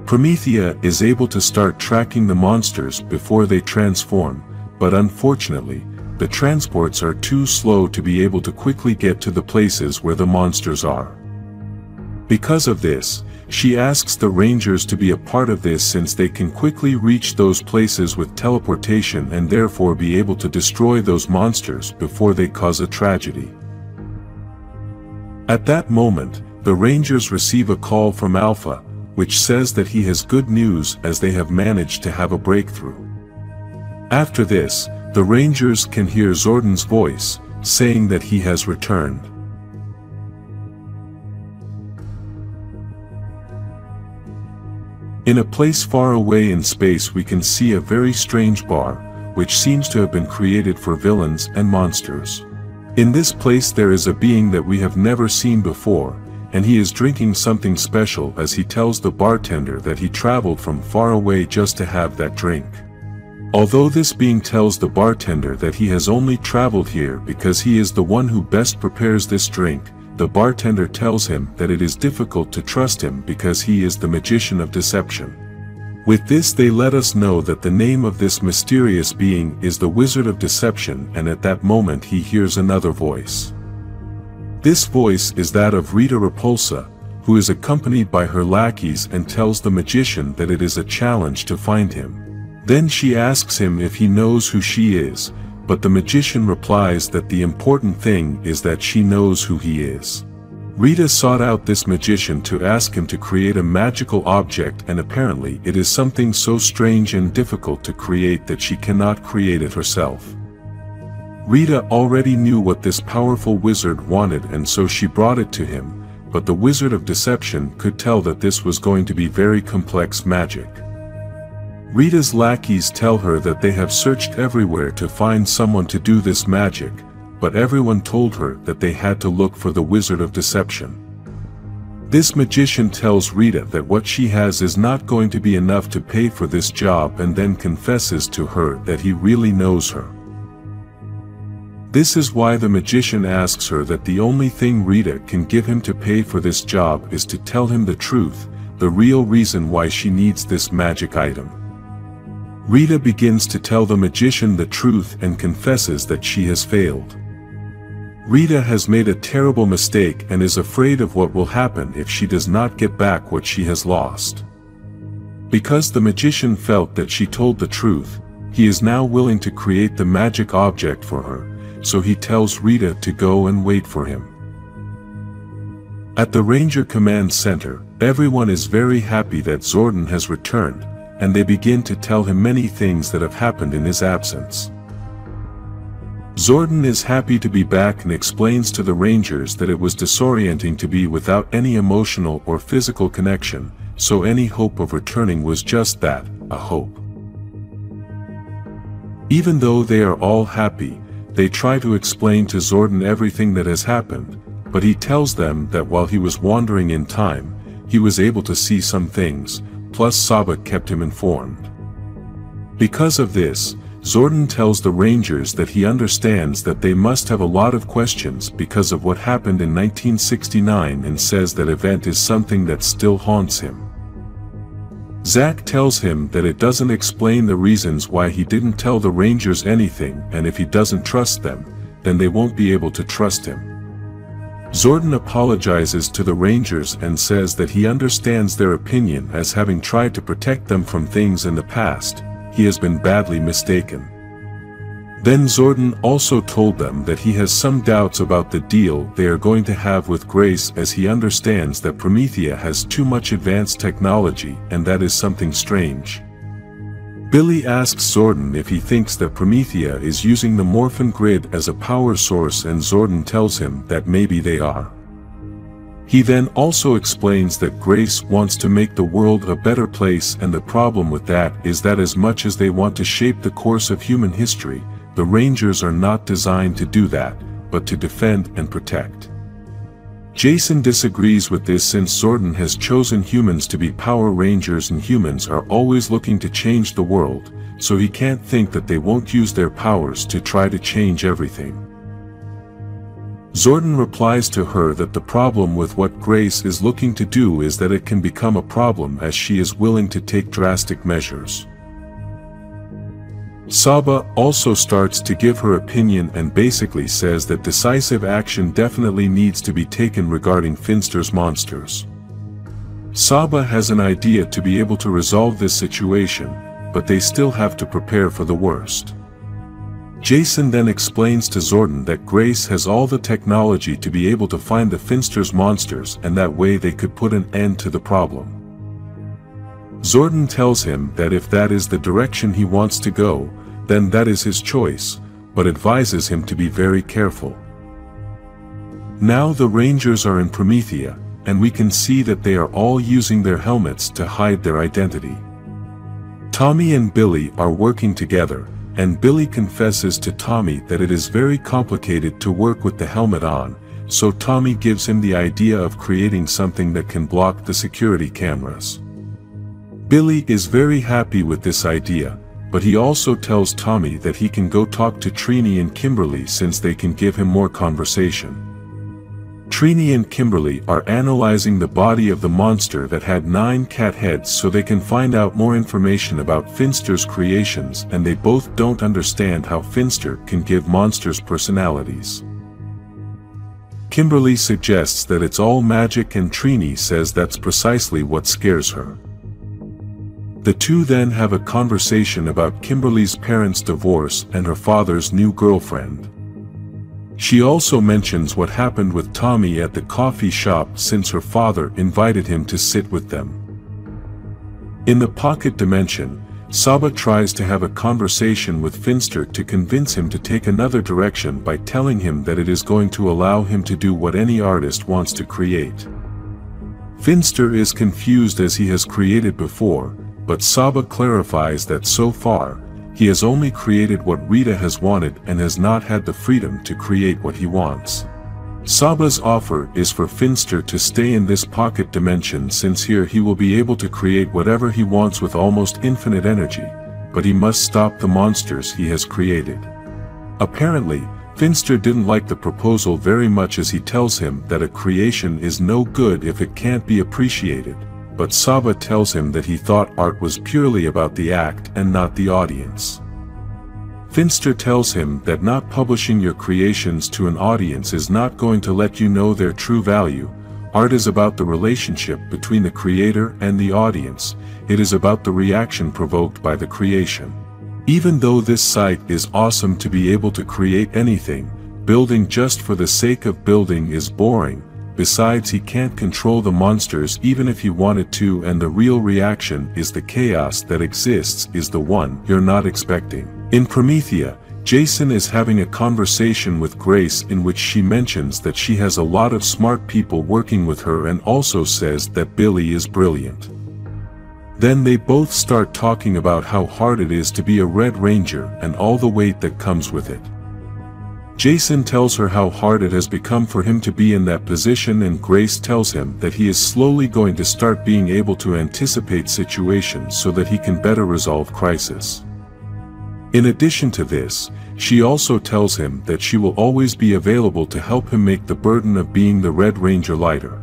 Promethea is able to start tracking the monsters before they transform, but unfortunately, the transports are too slow to be able to quickly get to the places where the monsters are. Because of this, she asks the Rangers to be a part of this since they can quickly reach those places with teleportation and therefore be able to destroy those monsters before they cause a tragedy. At that moment, the Rangers receive a call from Alpha, which says that he has good news as they have managed to have a breakthrough. After this, the Rangers can hear Zordon's voice, saying that he has returned. In a place far away in space we can see a very strange bar, which seems to have been created for villains and monsters. In this place there is a being that we have never seen before, and he is drinking something special as he tells the bartender that he traveled from far away just to have that drink. Although this being tells the bartender that he has only traveled here because he is the one who best prepares this drink, the bartender tells him that it is difficult to trust him because he is the magician of deception. With this they let us know that the name of this mysterious being is the Wizard of Deception, and at that moment he hears another voice. This voice is that of Rita Repulsa, who is accompanied by her lackeys and tells the magician that it is a challenge to find him. Then she asks him if he knows who she is, but the magician replies that the important thing is that she knows who he is. Rita sought out this magician to ask him to create a magical object, and apparently it is something so strange and difficult to create that she cannot create it herself. Rita already knew what this powerful wizard wanted, and so she brought it to him, but the Wizard of Deception could tell that this was going to be very complex magic. Rita's lackeys tell her that they have searched everywhere to find someone to do this magic, but everyone told her that they had to look for the Wizard of Deception. This magician tells Rita that what she has is not going to be enough to pay for this job, and then confesses to her that he really knows her. This is why the magician asks her that the only thing Rita can give him to pay for this job is to tell him the truth, the real reason why she needs this magic item. Rita begins to tell the magician the truth and confesses that she has failed. Rita has made a terrible mistake and is afraid of what will happen if she does not get back what she has lost. Because the magician felt that she told the truth, he is now willing to create the magic object for her, so he tells Rita to go and wait for him. At the Ranger Command Center, everyone is very happy that Zordon has returned, and they begin to tell him many things that have happened in his absence. Zordon is happy to be back and explains to the Rangers that it was disorienting to be without any emotional or physical connection, so any hope of returning was just that, a hope. Even though they are all happy, they try to explain to Zordon everything that has happened, but he tells them that while he was wandering in time, he was able to see some things, plus Saban kept him informed. Because of this, Zordon tells the Rangers that he understands that they must have a lot of questions because of what happened in 1969 and says that event is something that still haunts him. Zack tells him that it doesn't explain the reasons why he didn't tell the Rangers anything, and if he doesn't trust them, then they won't be able to trust him. Zordon apologizes to the Rangers and says that he understands their opinion, as having tried to protect them from things in the past, he has been badly mistaken. Then Zordon also told them that he has some doubts about the deal they are going to have with Grace, as he understands that Promethea has too much advanced technology, and that is something strange. Billy asks Zordon if he thinks that Promethea is using the Morphin grid as a power source, and Zordon tells him that maybe they are. He then also explains that Grace wants to make the world a better place, and the problem with that is that as much as they want to shape the course of human history, the Rangers are not designed to do that, but to defend and protect. Jason disagrees with this, since Zordon has chosen humans to be Power Rangers and humans are always looking to change the world, so he can't think that they won't use their powers to try to change everything. Zordon replies to her that the problem with what Grace is looking to do is that it can become a problem, as she is willing to take drastic measures. Saba also starts to give her opinion and basically says that decisive action definitely needs to be taken regarding Finster's monsters. Saba has an idea to be able to resolve this situation, but they still have to prepare for the worst. Jason then explains to Zordon that Grace has all the technology to be able to find the Finster's monsters, and that way they could put an end to the problem. Zordon tells him that if that is the direction he wants to go, then that is his choice, but advises him to be very careful. Now the Rangers are in Promethea, and we can see that they are all using their helmets to hide their identity. Tommy and Billy are working together, and Billy confesses to Tommy that it is very complicated to work with the helmet on, so Tommy gives him the idea of creating something that can block the security cameras. Billy is very happy with this idea, but he also tells Tommy that he can go talk to Trini and Kimberly, since they can give him more conversation. Trini and Kimberly are analyzing the body of the monster that had 9 cat heads, so they can find out more information about Finster's creations, and they both don't understand how Finster can give monsters personalities. Kimberly suggests that it's all magic, and Trini says that's precisely what scares her. The two then have a conversation about Kimberly's parents' divorce and her father's new girlfriend. She also mentions what happened with Tommy at the coffee shop, since her father invited him to sit with them. In the pocket dimension, Saba tries to have a conversation with Finster to convince him to take another direction by telling him that it is going to allow him to do what any artist wants to create. Finster is confused, as he has created before, but Saba clarifies that so far, he has only created what Rita has wanted and has not had the freedom to create what he wants. Saba's offer is for Finster to stay in this pocket dimension, since here he will be able to create whatever he wants with almost infinite energy, but he must stop the monsters he has created. Apparently, Finster didn't like the proposal very much, as he tells him that a creation is no good if it can't be appreciated. But Saba tells him that he thought art was purely about the act and not the audience. Finster tells him that not publishing your creations to an audience is not going to let you know their true value. Art is about the relationship between the creator and the audience. It is about the reaction provoked by the creation. Even though this site is awesome to be able to create anything, building just for the sake of building is boring. Besides, he can't control the monsters even if he wanted to, and the real reaction is the chaos that exists is the one you're not expecting. In Promethea, Jason is having a conversation with Grace in which she mentions that she has a lot of smart people working with her, and also says that Billy is brilliant. Then they both start talking about how hard it is to be a Red Ranger and all the weight that comes with it. Jason tells her how hard it has become for him to be in that position, and Grace tells him that he is slowly going to start being able to anticipate situations so that he can better resolve crisis. In addition to this, she also tells him that she will always be available to help him make the burden of being the Red Ranger lighter.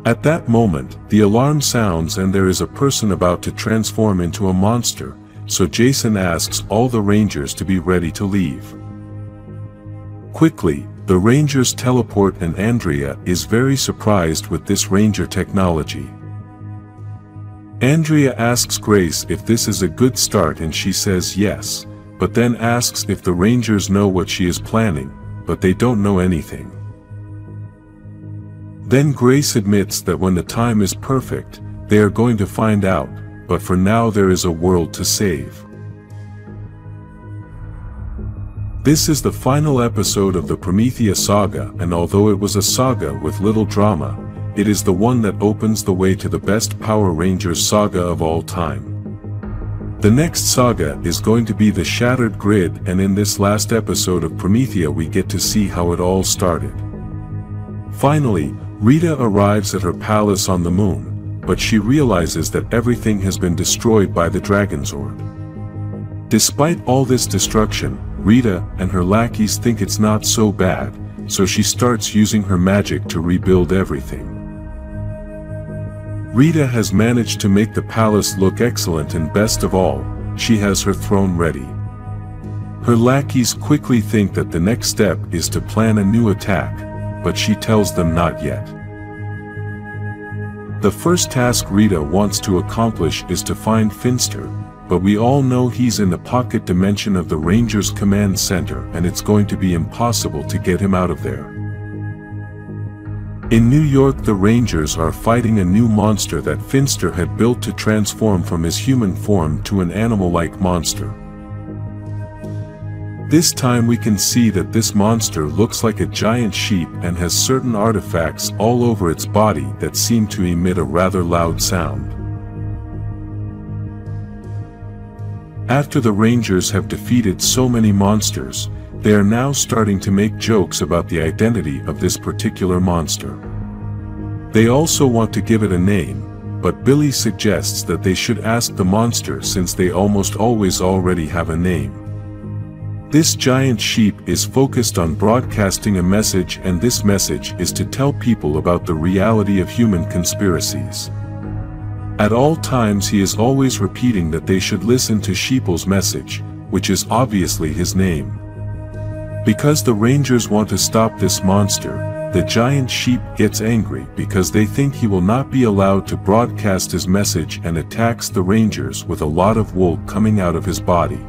At that moment, the alarm sounds and there is a person about to transform into a monster, so Jason asks all the Rangers to be ready to leave. Quickly, the Rangers teleport and Andrea is very surprised with this Ranger technology. Andrea asks Grace if this is a good start and she says yes, but then asks if the Rangers know what she is planning, but they don't know anything. Then Grace admits that when the time is perfect, they are going to find out, but for now there is a world to save. This is the final episode of the Promethea saga, and although it was a saga with little drama, it is the one that opens the way to the best Power Rangers saga of all time. The next saga is going to be the Shattered Grid, and in this last episode of Promethea we get to see how it all started. Finally, Rita arrives at her palace on the moon, but she realizes that everything has been destroyed by the Dragonzord. Despite all this destruction, Rita and her lackeys think it's not so bad, so she starts using her magic to rebuild everything. Rita has managed to make the palace look excellent, and best of all, she has her throne ready. Her lackeys quickly think that the next step is to plan a new attack, but she tells them not yet. The first task Rita wants to accomplish is to find Finster, but we all know he's in the pocket dimension of the Rangers Command Center and it's going to be impossible to get him out of there. In New York, the Rangers are fighting a new monster that Finster had built to transform from his human form to an animal-like monster. This time we can see that this monster looks like a giant sheep and has certain artifacts all over its body that seem to emit a rather loud sound. After the Rangers have defeated so many monsters, they are now starting to make jokes about the identity of this particular monster. They also want to give it a name, but Billy suggests that they should ask the monster since they almost always already have a name. This giant sheep is focused on broadcasting a message, and this message is to tell people about the reality of human conspiracies. At all times he is always repeating that they should listen to Sheeple's message, which is obviously his name. Because the Rangers want to stop this monster, the giant sheep gets angry because they think he will not be allowed to broadcast his message and attacks the Rangers with a lot of wool coming out of his body.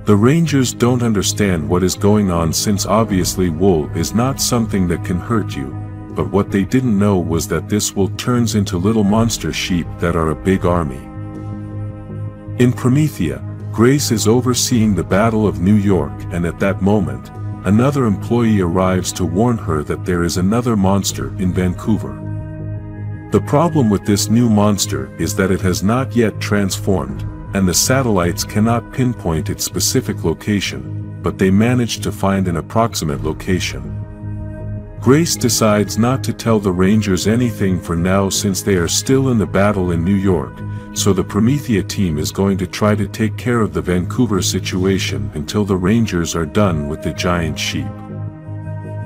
The Rangers don't understand what is going on since obviously wool is not something that can hurt you, but what they didn't know was that this wool turns into little monster sheep that are a big army. In Promethea, Grace is overseeing the Battle of New York, and at that moment, another employee arrives to warn her that there is another monster in Vancouver. The problem with this new monster is that it has not yet transformed, and the satellites cannot pinpoint its specific location, but they managed to find an approximate location. Grace decides not to tell the Rangers anything for now since they are still in the battle in New York, so the Promethea team is going to try to take care of the Vancouver situation until the Rangers are done with the giant sheep.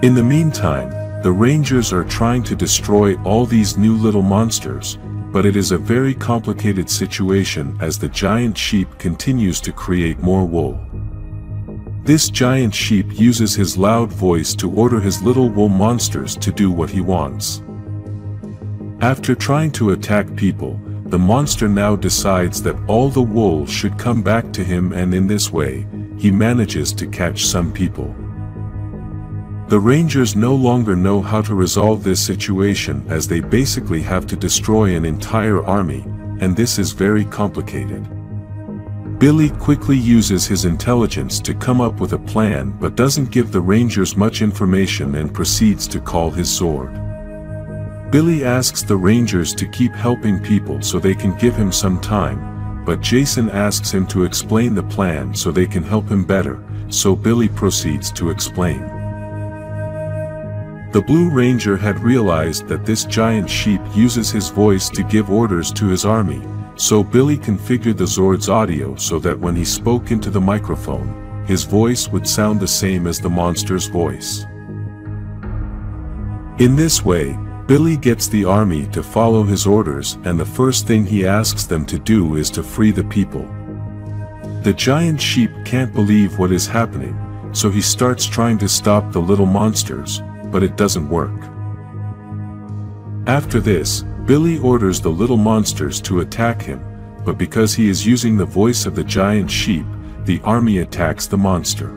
In the meantime, the Rangers are trying to destroy all these new little monsters, but it is a very complicated situation as the giant sheep continues to create more wool. This giant sheep uses his loud voice to order his little wool monsters to do what he wants. After trying to attack people, the monster now decides that all the wool should come back to him, and in this way, he manages to catch some people. The Rangers no longer know how to resolve this situation as they basically have to destroy an entire army, and this is very complicated. Billy quickly uses his intelligence to come up with a plan but doesn't give the Rangers much information and proceeds to call his Zord. Billy asks the Rangers to keep helping people so they can give him some time, but Jason asks him to explain the plan so they can help him better, so Billy proceeds to explain. The Blue Ranger had realized that this giant sheep uses his voice to give orders to his army, so Billy configured the Zord's audio so that when he spoke into the microphone, his voice would sound the same as the monster's voice. In this way, Billy gets the army to follow his orders, and the first thing he asks them to do is to free the people. The giant sheep can't believe what is happening, so he starts trying to stop the little monsters, but it doesn't work. After this, Billy orders the little monsters to attack him, but because he is using the voice of the giant sheep, the army attacks the monster.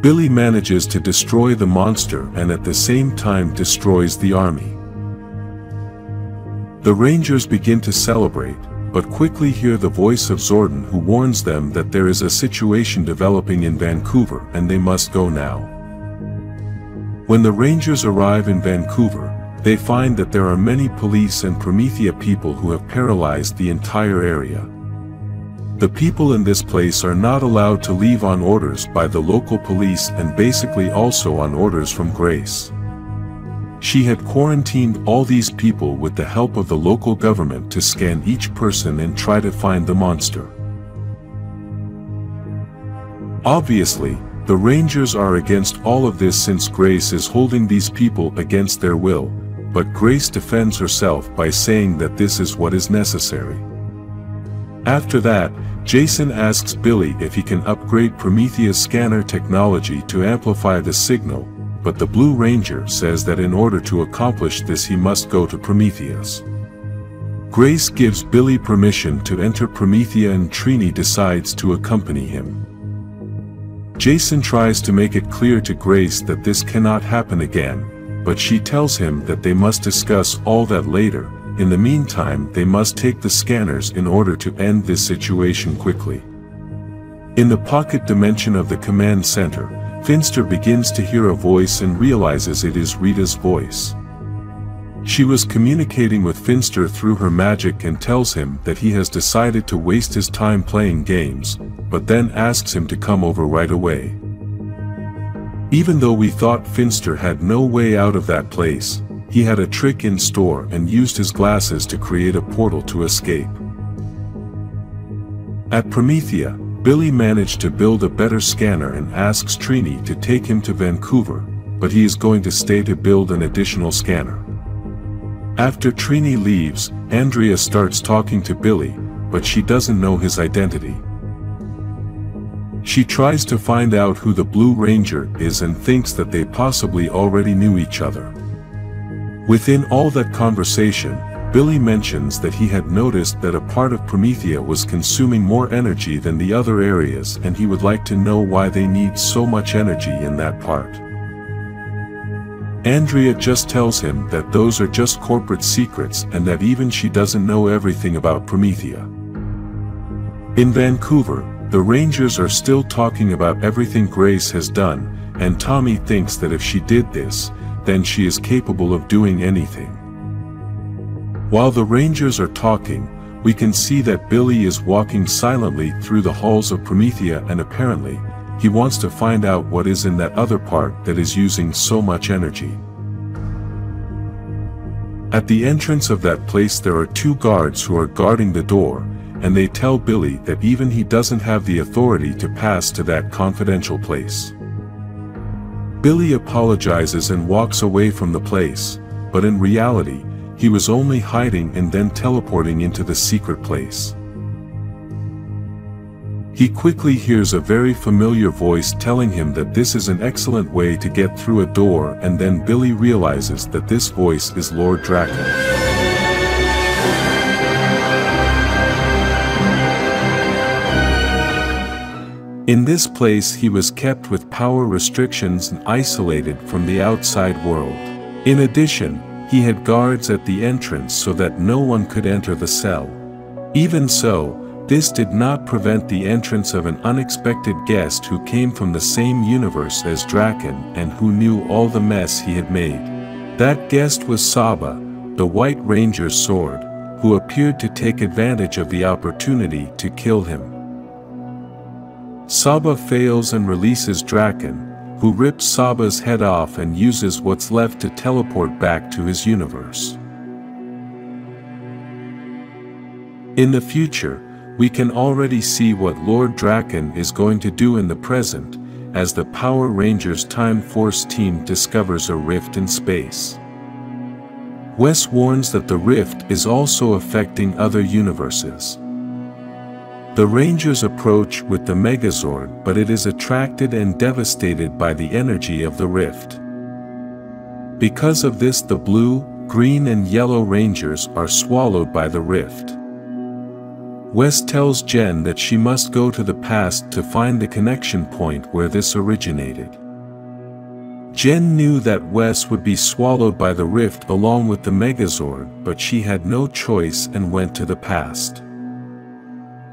Billy manages to destroy the monster and at the same time destroys the army. The Rangers begin to celebrate, but quickly hear the voice of Zordon, who warns them that there is a situation developing in Vancouver and they must go now. When the Rangers arrive in Vancouver, they find that there are many police and Promethea people who have paralyzed the entire area. The people in this place are not allowed to leave on orders by the local police and basically also on orders from Grace. She had quarantined all these people with the help of the local government to scan each person and try to find the monster. Obviously, the Rangers are against all of this since Grace is holding these people against their will, but Grace defends herself by saying that this is what is necessary. After that, Jason asks Billy if he can upgrade Promethea's scanner technology to amplify the signal, but the Blue Ranger says that in order to accomplish this he must go to Prometheus. Grace gives Billy permission to enter Promethea and Trini decides to accompany him. Jason tries to make it clear to Grace that this cannot happen again, but she tells him that they must discuss all that later. In the meantime, they must take the scanners in order to end this situation quickly. In the pocket dimension of the command center, Finster begins to hear a voice and realizes it is Rita's voice. She was communicating with Finster through her magic and tells him that he has decided to waste his time playing games, but then asks him to come over right away. Even though we thought Finster had no way out of that place, he had a trick in store and used his glasses to create a portal to escape. At Promethea, Billy managed to build a better scanner and asks Trini to take him to Vancouver, but he is going to stay to build an additional scanner. After Trini leaves, Andrea starts talking to Billy, but she doesn't know his identity. She tries to find out who the Blue Ranger is and thinks that they possibly already knew each other. Within all that conversation, Billy mentions that he had noticed that a part of Promethea was consuming more energy than the other areas and he would like to know why they need so much energy in that part. Andrea just tells him that those are just corporate secrets and that even she doesn't know everything about Promethea. In Vancouver, the Rangers are still talking about everything Grace has done, and Tommy thinks that if she did this, then she is capable of doing anything. While the Rangers are talking, we can see that Billy is walking silently through the halls of Promethea and apparently, he wants to find out what is in that other part that is using so much energy. At the entrance of that place there are two guards who are guarding the door, and they tell Billy that even he doesn't have the authority to pass to that confidential place. Billy apologizes and walks away from the place, but in reality, he was only hiding and then teleporting into the secret place. He quickly hears a very familiar voice telling him that this is an excellent way to get through a door, and then Billy realizes that this voice is Lord Drakkon. In this place he was kept with power restrictions and isolated from the outside world. In addition, he had guards at the entrance so that no one could enter the cell. Even so, this did not prevent the entrance of an unexpected guest who came from the same universe as Drakkon and who knew all the mess he had made. That guest was Saban, the White Ranger's sword, who appeared to take advantage of the opportunity to kill him. Saban fails and releases Drakkon, who rips Saba's head off and uses what's left to teleport back to his universe. In the future, we can already see what Lord Drakkon is going to do in the present, as the Power Rangers Time Force team discovers a rift in space. Wes warns that the rift is also affecting other universes. The Rangers approach with the Megazord, but it is attracted and devastated by the energy of the rift. Because of this, the blue, green and yellow Rangers are swallowed by the rift. Wes tells Jen that she must go to the past to find the connection point where this originated. Jen knew that Wes would be swallowed by the rift along with the Megazord, but she had no choice and went to the past.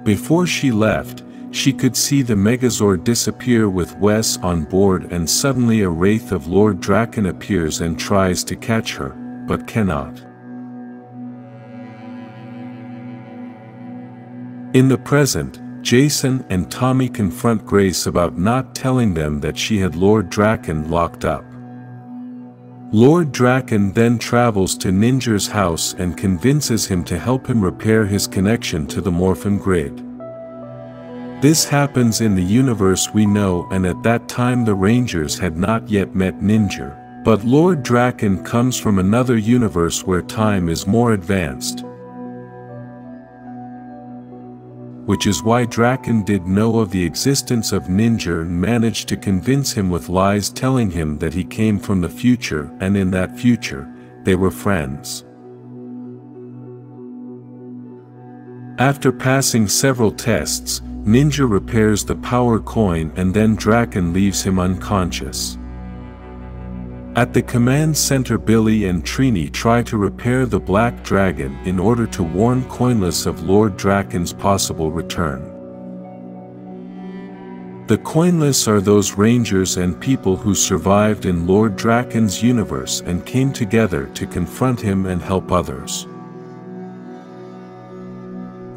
Before she left, she could see the Megazord disappear with Wes on board, and suddenly a wraith of Lord Drakkon appears and tries to catch her, but cannot. In the present, Jason and Tommy confront Grace about not telling them that she had Lord Drakkon locked up. Lord Drakkon then travels to Ninja's house and convinces him to help him repair his connection to the Morphin grid. This happens in the universe we know, and at that time the Rangers had not yet met Ninja, but Lord Drakkon comes from another universe where time is more advanced, which is why Drakkon did know of the existence of Ninja and managed to convince him with lies, telling him that he came from the future, and in that future, they were friends. After passing several tests, Ninja repairs the power coin and then Drakkon leaves him unconscious. At the command center, Billy and Trini try to repair the Black Dragon in order to warn Coinless of Lord Drakkon's possible return. The Coinless are those Rangers and people who survived in Lord Drakkon's universe and came together to confront him and help others.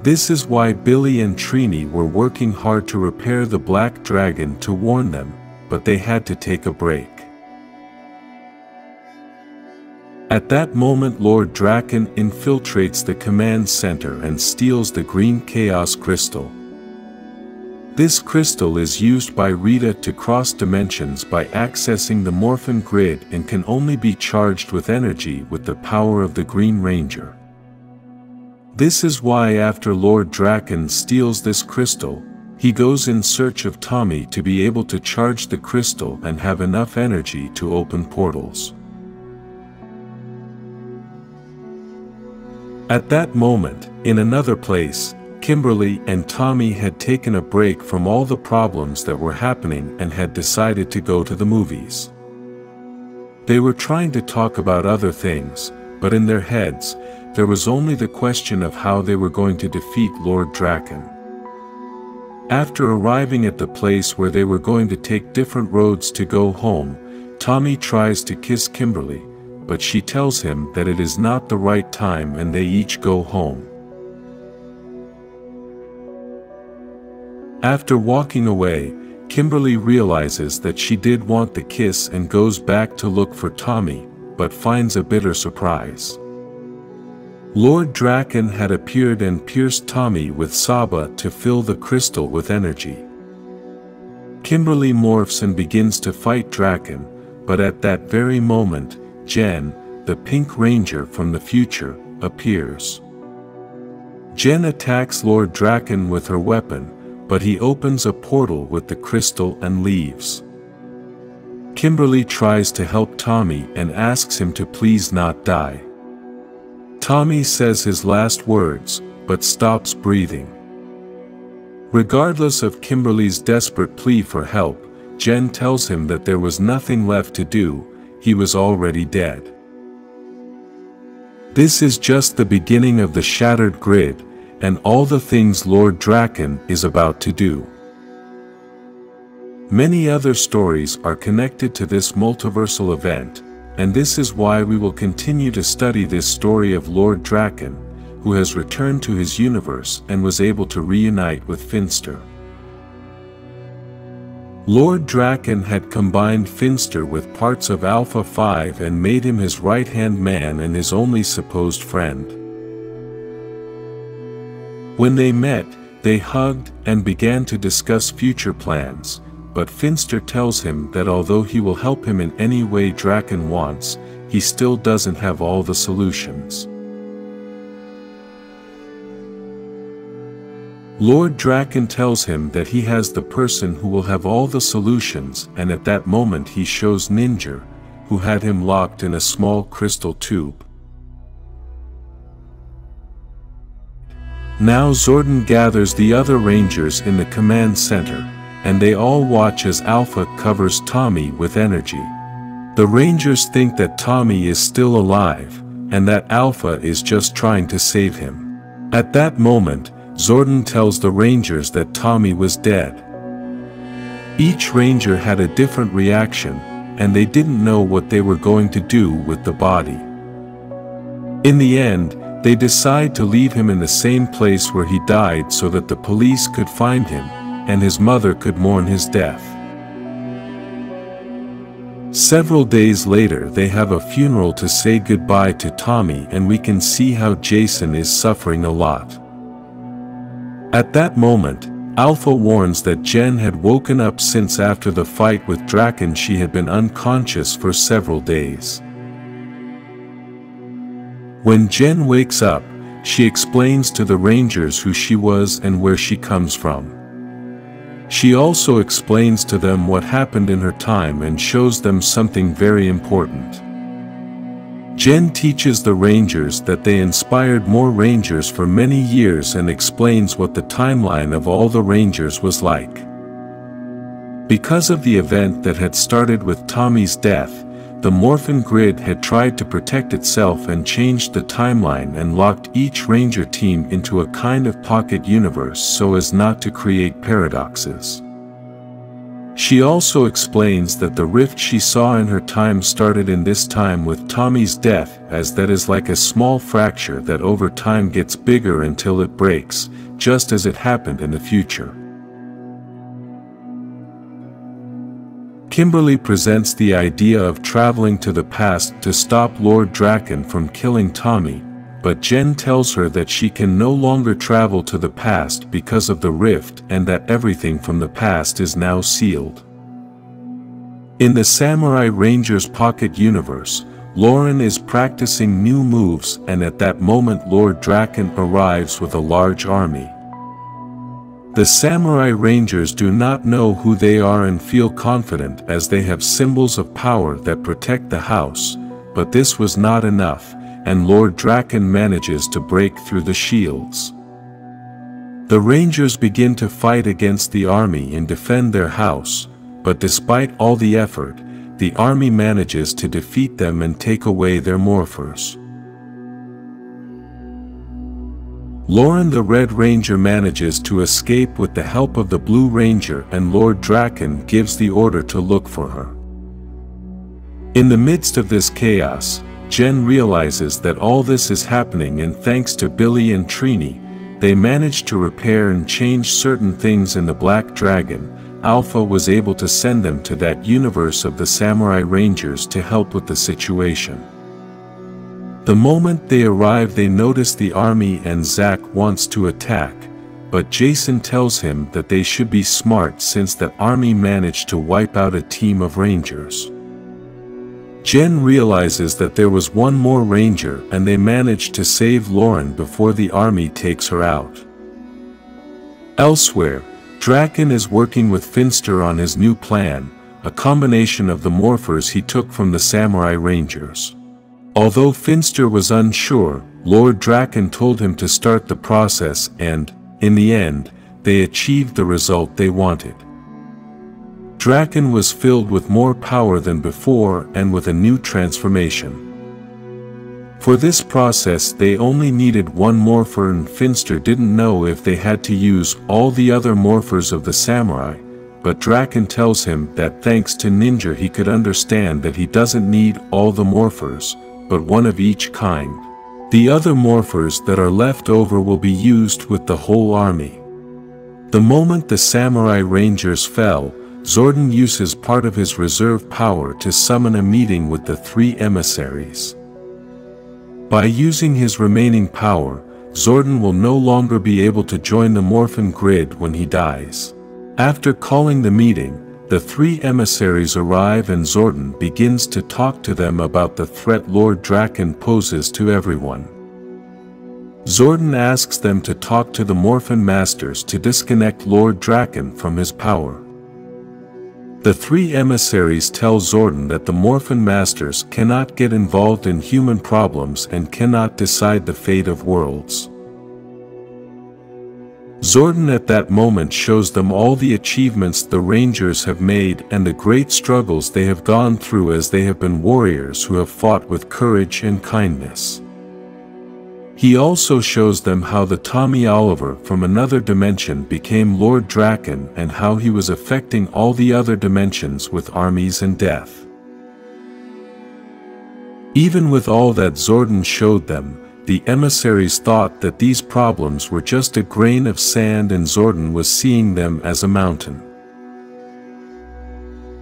This is why Billy and Trini were working hard to repair the Black Dragon to warn them, but they had to take a break. At that moment, Lord Drakkon infiltrates the command center and steals the green Chaos Crystal. This crystal is used by Rita to cross dimensions by accessing the Morphin grid and can only be charged with energy with the power of the Green Ranger. This is why after Lord Drakkon steals this crystal, he goes in search of Tommy to be able to charge the crystal and have enough energy to open portals. At that moment, in another place, Kimberly and Tommy had taken a break from all the problems that were happening and had decided to go to the movies. They were trying to talk about other things, but in their heads, there was only the question of how they were going to defeat Lord Drakkon. After arriving at the place where they were going to take different roads to go home, Tommy tries to kiss Kimberly, but she tells him that it is not the right time and they each go home. After walking away, Kimberly realizes that she did want the kiss and goes back to look for Tommy, but finds a bitter surprise. Lord Drakkon had appeared and pierced Tommy with Saba to fill the crystal with energy. Kimberly morphs and begins to fight Drakkon, but at that very moment, Jen, the Pink Ranger from the future, appears. Jen attacks Lord Drakkon with her weapon, but he opens a portal with the crystal and leaves. Kimberly tries to help Tommy and asks him to please not die. Tommy says his last words, but stops breathing. Regardless of Kimberly's desperate plea for help, Jen tells him that there was nothing left to do, he was already dead. This is just the beginning of the shattered grid, and all the things Lord Drakkon is about to do. Many other stories are connected to this multiversal event, and this is why we will continue to study this story of Lord Drakkon, who has returned to his universe and was able to reunite with Finster. Lord Drakkon had combined Finster with parts of Alpha 5 and made him his right-hand man and his only supposed friend. When they met, they hugged and began to discuss future plans, but Finster tells him that although he will help him in any way Drakkon wants, he still doesn't have all the solutions. Lord Drakkon tells him that he has the person who will have all the solutions, and at that moment he shows Ninja, who had him locked in a small crystal tube. Now Zordon gathers the other Rangers in the command center, and they all watch as Alpha covers Tommy with energy. The Rangers think that Tommy is still alive, and that Alpha is just trying to save him. At that moment, Zordon tells the Rangers that Tommy was dead. Each Ranger had a different reaction, and they didn't know what they were going to do with the body. In the end, they decide to leave him in the same place where he died so that the police could find him, and his mother could mourn his death. Several days later they have a funeral to say goodbye to Tommy, and we can see how Jason is suffering a lot. At that moment, Alpha warns that Jen had woken up since after the fight with Drakkon she had been unconscious for several days. When Jen wakes up, she explains to the Rangers who she was and where she comes from. She also explains to them what happened in her time and shows them something very important. Jen teaches the Rangers that they inspired more Rangers for many years and explains what the timeline of all the Rangers was like. Because of the event that had started with Tommy's death, the Morphin grid had tried to protect itself and changed the timeline and locked each Ranger team into a kind of pocket universe so as not to create paradoxes. She also explains that the rift she saw in her time started in this time with Tommy's death, as that is like a small fracture that over time gets bigger until it breaks, just as it happened in the future. Kimberly presents the idea of traveling to the past to stop Lord Drakkon from killing Tommy, but Jen tells her that she can no longer travel to the past because of the rift and that everything from the past is now sealed. In the Samurai Rangers Pocket Universe, Lauren is practicing new moves, and at that moment Lord Drakkon arrives with a large army. The Samurai Rangers do not know who they are and feel confident as they have symbols of power that protect the house, but this was not enough, and Lord Drakkon manages to break through the shields. The Rangers begin to fight against the army and defend their house, but despite all the effort, the army manages to defeat them and take away their morphers. Lauren the Red Ranger manages to escape with the help of the Blue Ranger, and Lord Drakkon gives the order to look for her. In the midst of this chaos, Jen realizes that all this is happening, and thanks to Billy and Trini, they manage to repair and change certain things in the Black Dragon. Alpha was able to send them to that universe of the Samurai Rangers to help with the situation. The moment they arrive they notice the army and Zack wants to attack, but Jason tells him that they should be smart since that army managed to wipe out a team of Rangers. Jen realizes that there was one more Ranger and they managed to save Lauren before the army takes her out. Elsewhere, Drakkon is working with Finster on his new plan, a combination of the morphers he took from the Samurai Rangers. Although Finster was unsure, Lord Drakkon told him to start the process and, in the end, they achieved the result they wanted. Drakkon was filled with more power than before and with a new transformation. For this process they only needed one morpher, and Finster didn't know if they had to use all the other morphers of the samurai, but Drakkon tells him that thanks to Ninja he could understand that he doesn't need all the morphers, but one of each kind. The other morphers that are left over will be used with the whole army. The moment the Samurai Rangers fell, Zordon uses part of his reserve power to summon a meeting with the three emissaries. By using his remaining power, Zordon will no longer be able to join the Morphin grid when he dies. After calling the meeting, the three emissaries arrive and Zordon begins to talk to them about the threat Lord Drakkon poses to everyone. Zordon asks them to talk to the Morphin Masters to disconnect Lord Drakkon from his power. The three emissaries tell Zordon that the Morphin Masters cannot get involved in human problems and cannot decide the fate of worlds. Zordon at that moment shows them all the achievements the Rangers have made and the great struggles they have gone through, as they have been warriors who have fought with courage and kindness. He also shows them how the Tommy Oliver from another dimension became Lord Drakkon and how he was affecting all the other dimensions with armies and death. Even with all that Zordon showed them, the emissaries thought that these problems were just a grain of sand and Zordon was seeing them as a mountain.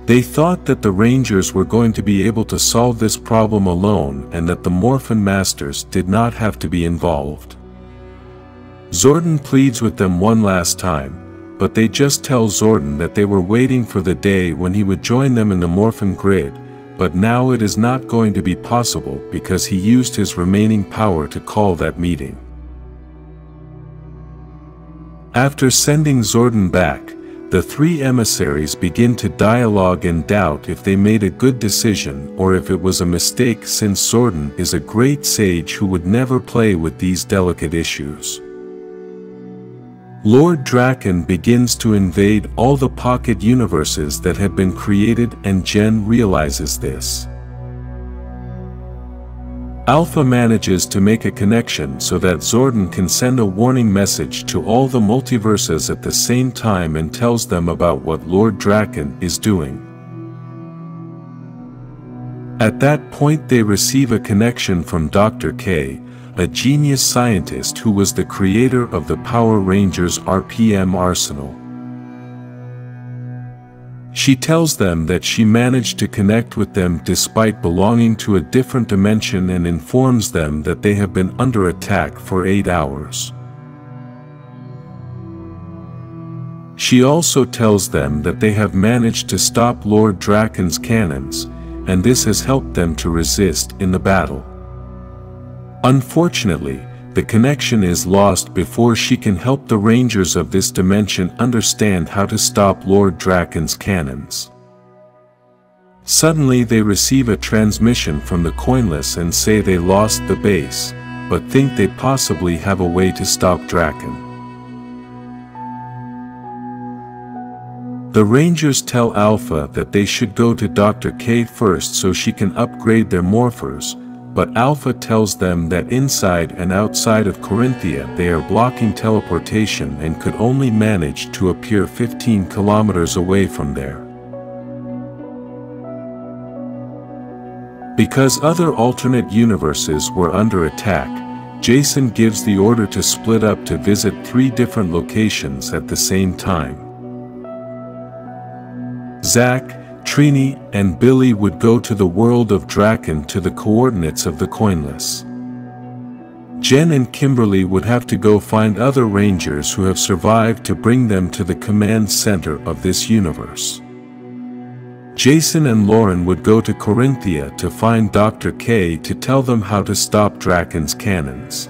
They thought that the Rangers were going to be able to solve this problem alone and that the Morphin Masters did not have to be involved. Zordon pleads with them one last time, but they just tell Zordon that they were waiting for the day when he would join them in the Morphin grid, but now it is not going to be possible because he used his remaining power to call that meeting. After sending Zordon back, the three emissaries begin to dialogue and doubt if they made a good decision or if it was a mistake, since Zordon is a great sage who would never play with these delicate issues. Lord Drakkon begins to invade all the pocket universes that have been created, and Jen realizes this. Alpha manages to make a connection so that Zordon can send a warning message to all the multiverses at the same time and tells them about what Lord Drakkon is doing. At that point they receive a connection from Dr. K, a genius scientist who was the creator of the Power Rangers RPM arsenal. She tells them that she managed to connect with them despite belonging to a different dimension and informs them that they have been under attack for 8 hours. She also tells them that they have managed to stop Lord Drakkon's cannons, and this has helped them to resist in the battle. Unfortunately, the connection is lost before she can help the Rangers of this dimension understand how to stop Lord Drakkon's cannons. Suddenly they receive a transmission from the Coinless and say they lost the base, but think they possibly have a way to stop Drakkon. The Rangers tell Alpha that they should go to Dr. K first so she can upgrade their morphers, but Alpha tells them that inside and outside of Corinthia they are blocking teleportation and could only manage to appear 15 kilometers away from there. Because other alternate universes were under attack, Jason gives the order to split up to visit 3 different locations at the same time. Zack, Trini, and Billy would go to the world of Drakkon to the coordinates of the Coinless. Jen and Kimberly would have to go find other Rangers who have survived to bring them to the command center of this universe. Jason and Lauren would go to Corinthia to find Dr. K to tell them how to stop Drakkon's cannons.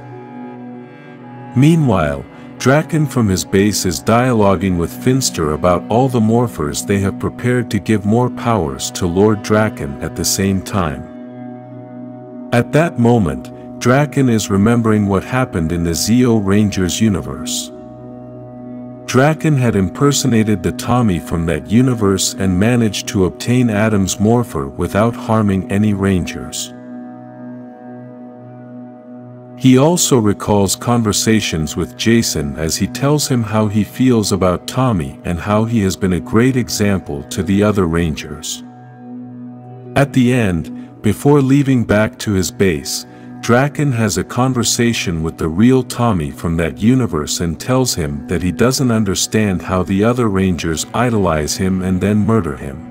Meanwhile, Drakkon from his base is dialoguing with Finster about all the morphers they have prepared to give more powers to Lord Drakkon at the same time. At that moment, Drakkon is remembering what happened in the Zeo Rangers universe. Drakkon had impersonated the Tommy from that universe and managed to obtain Adam's morpher without harming any Rangers. He also recalls conversations with Jason as he tells him how he feels about Tommy and how he has been a great example to the other Rangers. At the end, before leaving back to his base, Drakkon has a conversation with the real Tommy from that universe and tells him that he doesn't understand how the other Rangers idolize him and then murder him.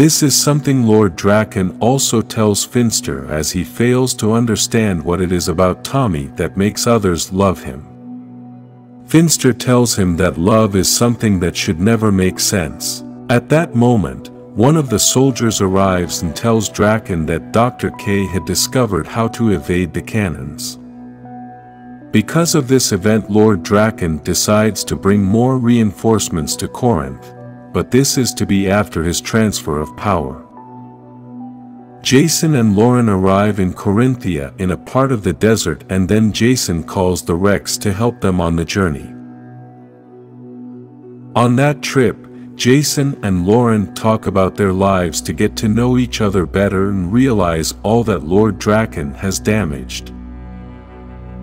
This is something Lord Drakkon also tells Finster as he fails to understand what it is about Tommy that makes others love him. Finster tells him that love is something that should never make sense. At that moment, one of the soldiers arrives and tells Drakkon that Dr. K had discovered how to evade the cannons. Because of this event, Lord Drakkon decides to bring more reinforcements to Corinth, but this is to be after his transfer of power. Jason and Lauren arrive in Corinthia in a part of the desert, and then Jason calls the Rex to help them on the journey. On that trip, Jason and Lauren talk about their lives to get to know each other better and realize all that Lord Drakkon has damaged.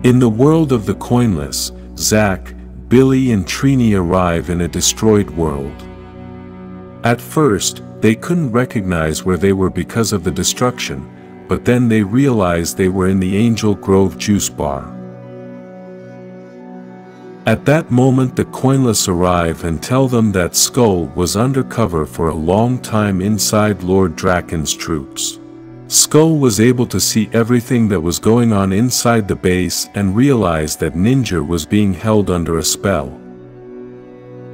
In the world of the Coinless, Zack, Billy and Trini arrive in a destroyed world. At first, they couldn't recognize where they were because of the destruction, but then they realized they were in the Angel Grove juice bar. At that moment, the Coinless arrive and tell them that Skull was undercover for a long time inside Lord Drakkon's troops. Skull was able to see everything that was going on inside the base and realized that Ninja was being held under a spell.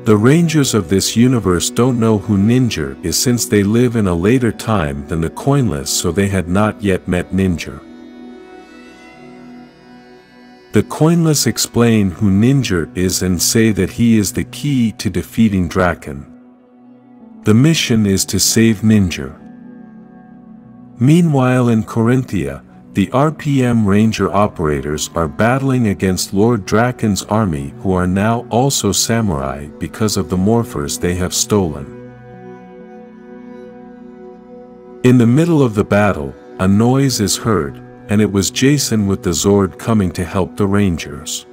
The Rangers of this universe don't know who Ninja is since they live in a later time than the Coinless, so they had not yet met Ninja. The Coinless explain who Ninja is and say that he is the key to defeating Drakkon. The mission is to save Ninja. Meanwhile in Corinthia, the RPM Ranger operators are battling against Lord Drakkon's army, who are now also samurai because of the morphers they have stolen. In the middle of the battle, a noise is heard, and it was Jason with the Zord coming to help the Rangers.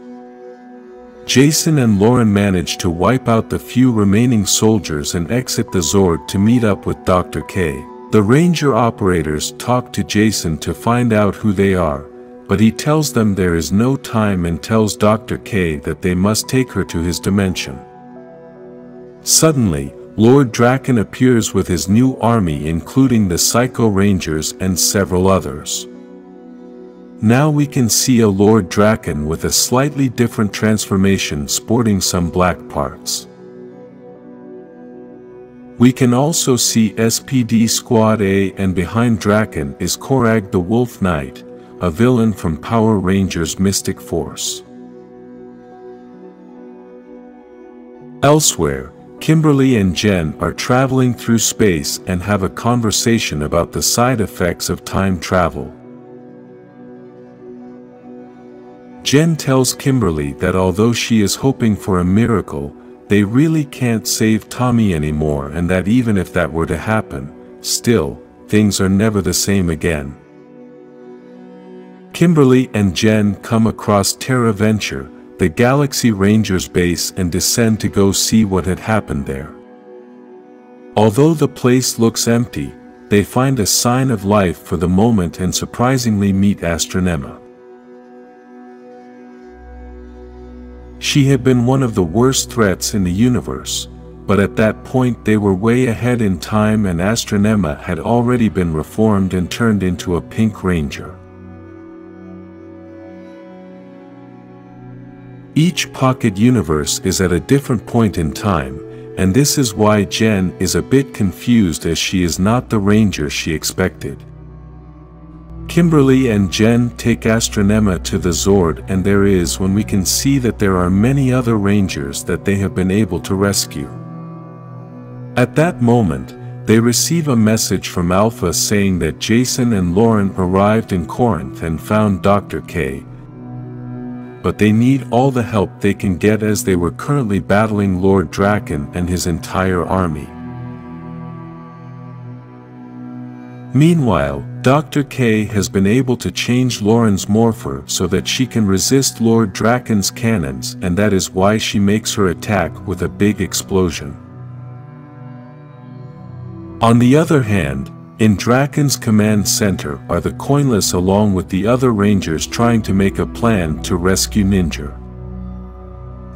Jason and Lauren manage to wipe out the few remaining soldiers and exit the Zord to meet up with Dr. K. The Ranger operators talk to Jason to find out who they are, but he tells them there is no time and tells Dr. K that they must take her to his dimension. Suddenly, Lord Drakkon appears with his new army, including the Psycho Rangers and several others. Now we can see a Lord Drakkon with a slightly different transformation, sporting some black parts. We can also see SPD Squad A, and behind Drakkon is Korag the Wolf Knight, a villain from Power Rangers Mystic Force. Elsewhere, Kimberly and Jen are traveling through space and have a conversation about the side effects of time travel. Jen tells Kimberly that although she is hoping for a miracle, they really can't save Tommy anymore, and that even if that were to happen, still, things are never the same again. Kimberly and Jen come across Terra Venture, the Galaxy Rangers base, and descend to go see what had happened there. Although the place looks empty, they find a sign of life for the moment and surprisingly meet Astronema. She had been one of the worst threats in the universe, but at that point they were way ahead in time, and Astronema had already been reformed and turned into a Pink Ranger. Each pocket universe is at a different point in time, and this is why Jen is a bit confused, as she is not the Ranger she expected. Kimberly and Jen take Astronema to the Zord, and there is when we can see that there are many other Rangers that they have been able to rescue. At that moment, they receive a message from Alpha saying that Jason and Lauren arrived in Corinth and found Dr. K, but they need all the help they can get as they were currently battling Lord Drakkon and his entire army. Meanwhile, Dr. K has been able to change Lauren's morpher so that she can resist Lord Drakkon's cannons, and that is why she makes her attack with a big explosion. On the other hand, in Drakkon's command center are the Coinless along with the other Rangers trying to make a plan to rescue Ninja.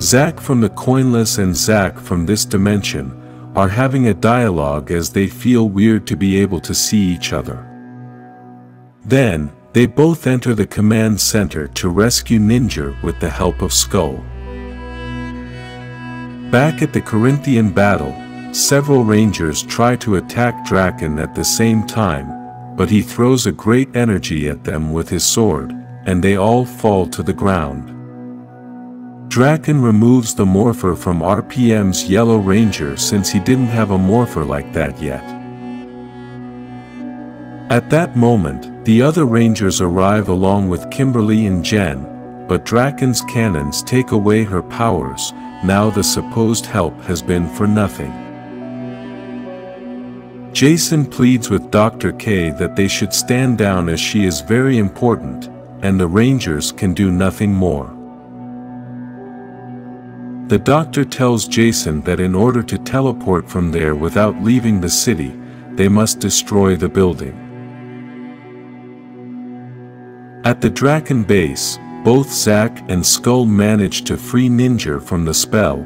Zack from the Coinless and Zack from this dimension are having a dialogue as they feel weird to be able to see each other. Then, they both enter the command center to rescue Ninja with the help of Skull. Back at the Corinthian battle, several Rangers try to attack Drakkon at the same time, but he throws a great energy at them with his sword, and they all fall to the ground. Drakkon removes the morpher from RPM's Yellow Ranger since he didn't have a morpher like that yet. At that moment, the other Rangers arrive along with Kimberly and Jen, but Drakkon's cannons take away her powers. Now the supposed help has been for nothing. Jason pleads with Dr. K that they should stand down as she is very important, and the Rangers can do nothing more. The doctor tells Jason that in order to teleport from there without leaving the city, they must destroy the building. At the Drakkon base, both Zack and Skull manage to free Ninja from the spell,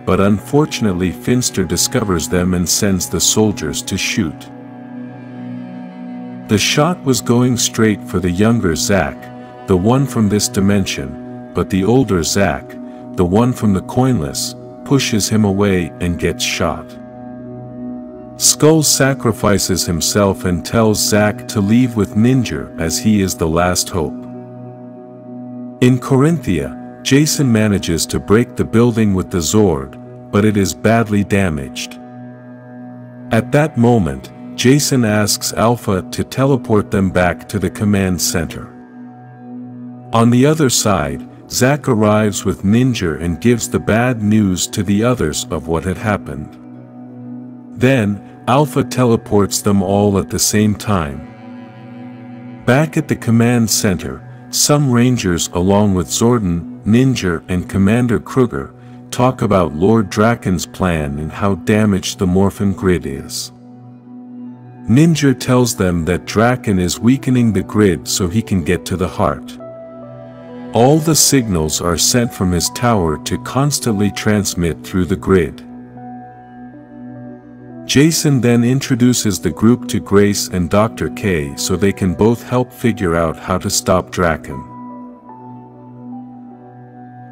but unfortunately Finster discovers them and sends the soldiers to shoot. The shot was going straight for the younger Zack, the one from this dimension, but the older Zack, the one from the coinless, pushes him away and gets shot. Skull sacrifices himself and tells Zack to leave with Ninja as he is the last hope. In Corinthia, Jason manages to break the building with the Zord, but it is badly damaged. At that moment, Jason asks Alpha to teleport them back to the command center. On the other side, Zack arrives with Ninja and gives the bad news to the others of what had happened. Then, Alpha teleports them all at the same time. Back at the command center, some Rangers along with Zordon, Ninja and Commander Kruger talk about Lord Drakkon's plan and how damaged the Morphin grid is. Ninja tells them that Drakkon is weakening the grid so he can get to the heart. All the signals are sent from his tower to constantly transmit through the grid. Jason then introduces the group to Grace and Dr. K so they can both help figure out how to stop Drakkon.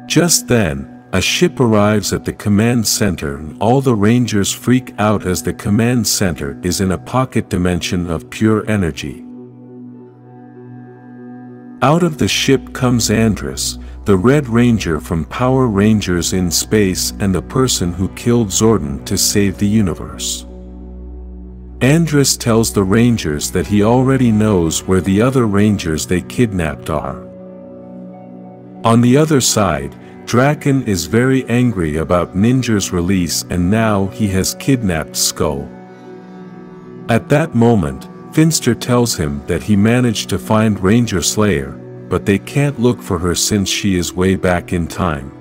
Just then, a ship arrives at the command center and all the Rangers freak out as the command center is in a pocket dimension of pure energy. Out of the ship comes Andrus, the Red Ranger from Power Rangers in Space and the person who killed Zordon to save the universe. Andrus tells the Rangers that he already knows where the other Rangers they kidnapped are. On the other side, Drakkon is very angry about Ninja's release and now he has kidnapped Skull. At that moment, Finster tells him that he managed to find Ranger Slayer, but they can't look for her since she is way back in time.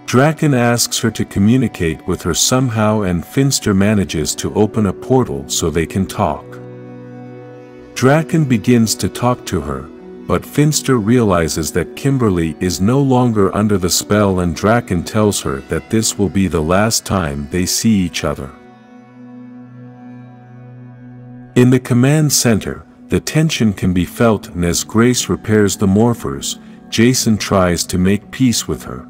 Drakkon asks her to communicate with her somehow and Finster manages to open a portal so they can talk. Drakkon begins to talk to her, but Finster realizes that Kimberly is no longer under the spell and Drakkon tells her that this will be the last time they see each other. In the command center, the tension can be felt and as Grace repairs the morphers, Jason tries to make peace with her.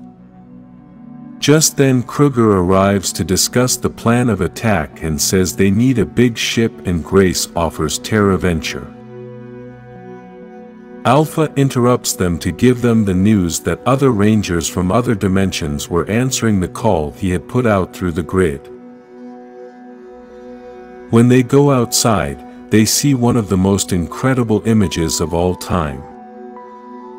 Just then Kruger arrives to discuss the plan of attack and says they need a big ship and Grace offers Terraventure. Alpha interrupts them to give them the news that other Rangers from other dimensions were answering the call he had put out through the grid. When they go outside, they see one of the most incredible images of all time.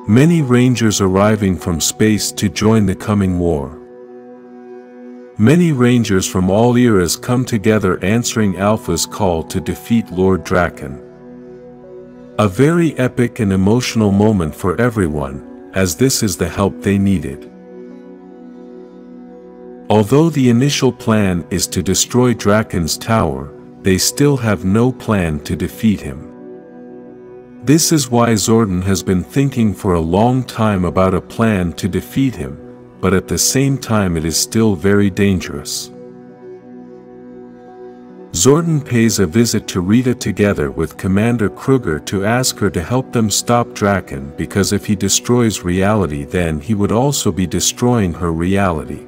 Many Rangers arriving from space to join the coming war. Many Rangers from all eras come together answering Alpha's call to defeat Lord Drakkon. A very epic and emotional moment for everyone, as this is the help they needed. Although the initial plan is to destroy Drakkon's tower, they still have no plan to defeat him. This is why Zordon has been thinking for a long time about a plan to defeat him, but at the same time it is still very dangerous. Zordon pays a visit to Rita together with Commander Kruger to ask her to help them stop Drakkon, because if he destroys reality, then he would also be destroying her reality.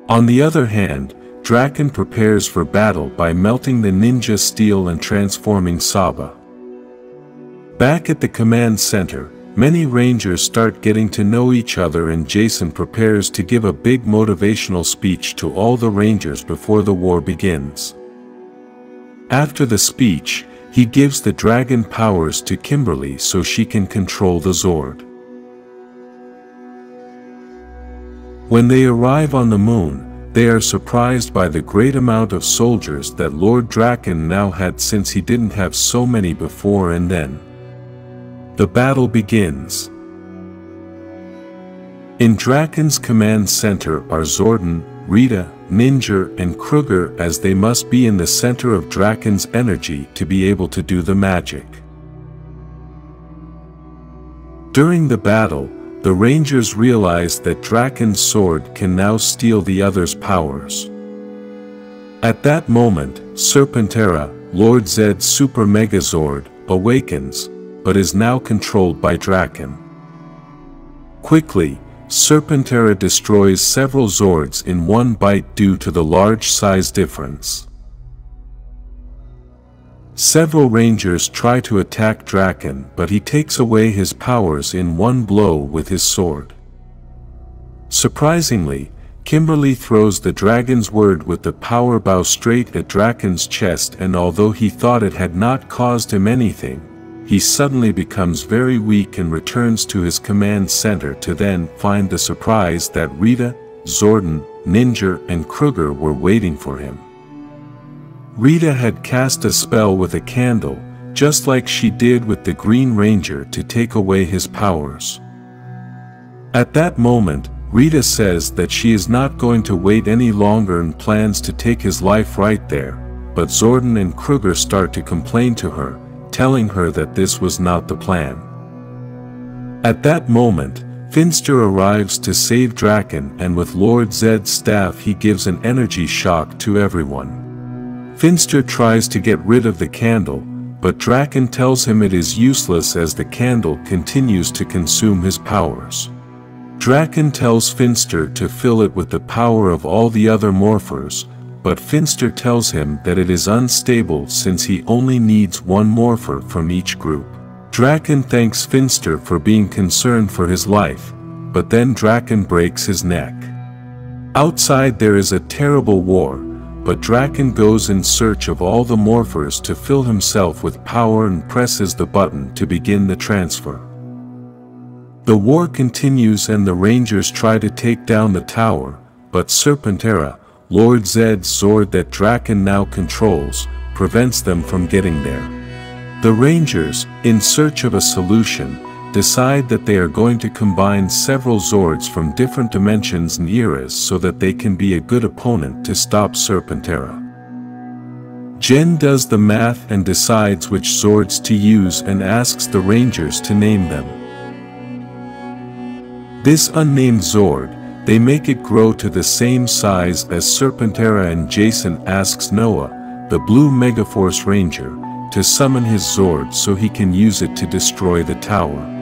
On the other hand, Drakkon prepares for battle by melting the ninja steel and transforming Saba. Back at the command center, many Rangers start getting to know each other, and Jason prepares to give a big motivational speech to all the Rangers before the war begins. After the speech, he gives the dragon powers to Kimberly so she can control the Zord. When they arrive on the moon, they are surprised by the great amount of soldiers that Lord Drakkon now had, since he didn't have so many before, and then the battle begins. In Drakkon's command center are Zordon, Rita, Ninja, and Kruger, as they must be in the center of Drakkon's energy to be able to do the magic. During the battle, the Rangers realize that Drakkon's sword can now steal the others' powers. At that moment, Serpentera, Lord Zed's Super Megazord, awakens, but is now controlled by Drakkon. Quickly, Serpentera destroys several Zords in one bite due to the large size difference. Several Rangers try to attack Drakkon, but he takes away his powers in one blow with his sword. Surprisingly, Kimberly throws the dragon's word with the power bow straight at Drakkon's chest, and although he thought it had not caused him anything, he suddenly becomes very weak and returns to his command center to then find the surprise that Rita, Zordon, Ninja, and Kruger were waiting for him. Rita had cast a spell with a candle, just like she did with the Green Ranger, to take away his powers. At that moment, Rita says that she is not going to wait any longer and plans to take his life right there, but Zordon and Kruger start to complain to her, telling her that this was not the plan. At that moment, Finster arrives to save Drakkon, and with Lord Zed's staff he gives an energy shock to everyone. Finster tries to get rid of the candle, but Drakkon tells him it is useless as the candle continues to consume his powers. Drakkon tells Finster to fill it with the power of all the other morphers, but Finster tells him that it is unstable since he only needs one morpher from each group. Drakkon thanks Finster for being concerned for his life, but then Drakkon breaks his neck. Outside there is a terrible war, but Drakkon goes in search of all the morphers to fill himself with power and presses the button to begin the transfer. The war continues and the Rangers try to take down the tower, but Serpentera, Lord Zed's sword that Drakkon now controls, prevents them from getting there. The Rangers, in search of a solution, decide that they are going to combine several Zords from different dimensions and eras so that they can be a good opponent to stop Serpentera. Jen does the math and decides which Zords to use and asks the Rangers to name them. This unnamed Zord, they make it grow to the same size as Serpentera, and Jason asks Noah, the Blue Megaforce Ranger, to summon his Zord so he can use it to destroy the tower.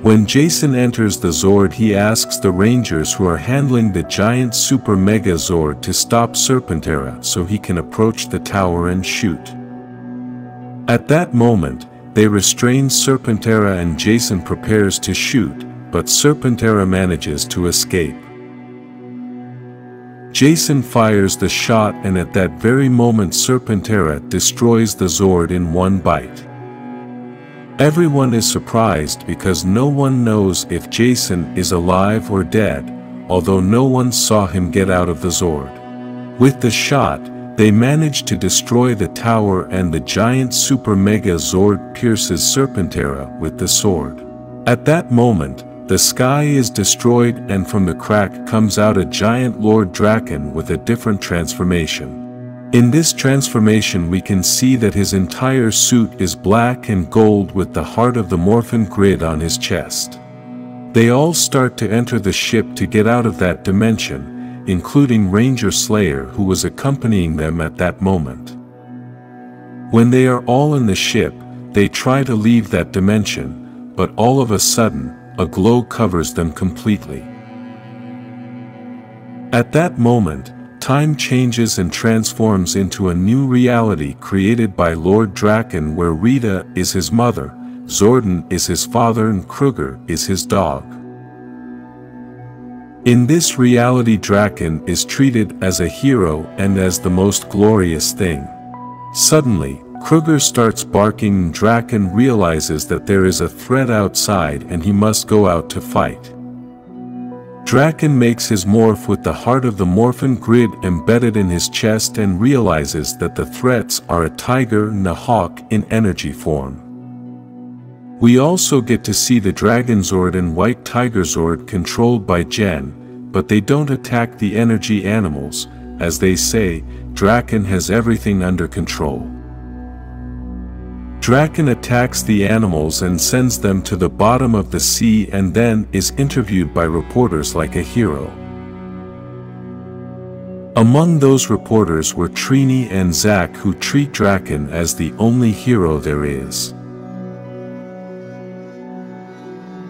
When Jason enters the Zord, he asks the Rangers who are handling the giant Super Mega Zord to stop Serpentera so he can approach the tower and shoot. At that moment, they restrain Serpentera and Jason prepares to shoot, but Serpentera manages to escape. Jason fires the shot, and at that very moment Serpentera destroys the Zord in one bite. Everyone is surprised because no one knows if Jason is alive or dead, although no one saw him get out of the Zord. With the shot, they manage to destroy the tower and the giant Super Mega Zord pierces Serpentera with the sword. At that moment, the sky is destroyed and from the crack comes out a giant Lord Drakkon with a different transformation. In this transformation we can see that his entire suit is black and gold with the heart of the Morphin grid on his chest. They all start to enter the ship to get out of that dimension, including Ranger Slayer, who was accompanying them at that moment. When they are all in the ship, they try to leave that dimension, but all of a sudden, a glow covers them completely. At that moment, time changes and transforms into a new reality created by Lord Drakkon, where Rita is his mother, Zordon is his father, and Kruger is his dog. In this reality, Drakkon is treated as a hero and as the most glorious thing. Suddenly, Kruger starts barking and Drakkon realizes that there is a threat outside and he must go out to fight. Drakkon makes his morph with the heart of the Morphin grid embedded in his chest and realizes that the threats are a tiger and a hawk in energy form. We also get to see the Dragon Zord and White Tiger Zord controlled by Jen, but they don't attack the energy animals. As they say, Drakkon has everything under control. Drakkon attacks the animals and sends them to the bottom of the sea and then is interviewed by reporters like a hero. Among those reporters were Trini and Zack, who treat Drakkon as the only hero there is.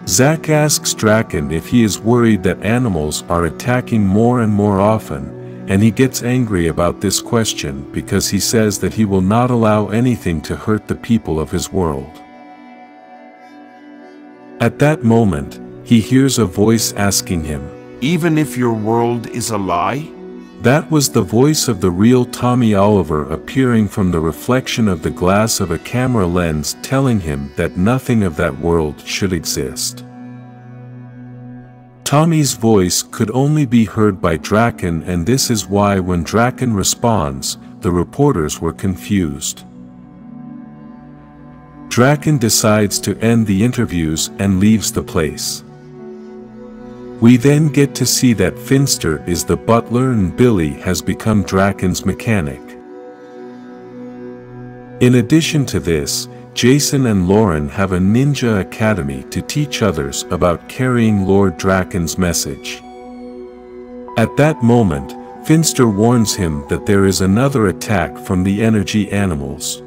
Zack asks Drakkon if he is worried that animals are attacking more and more often, and he gets angry about this question because he says that he will not allow anything to hurt the people of his world. At that moment, he hears a voice asking him, "Even if your world is a lie?" That was the voice of the real Tommy Oliver appearing from the reflection of the glass of a camera lens, telling him that nothing of that world should exist. Tommy's voice could only be heard by Drakkon, and this is why when Drakkon responds, the reporters were confused. Drakkon decides to end the interviews and leaves the place. We then get to see that Finster is the butler and Billy has become Drakkon's mechanic. In addition to this, Jason and Lauren have a ninja academy to teach others about carrying Lord Drakkon's message. At that moment, Finster warns him that there is another attack from the energy animals.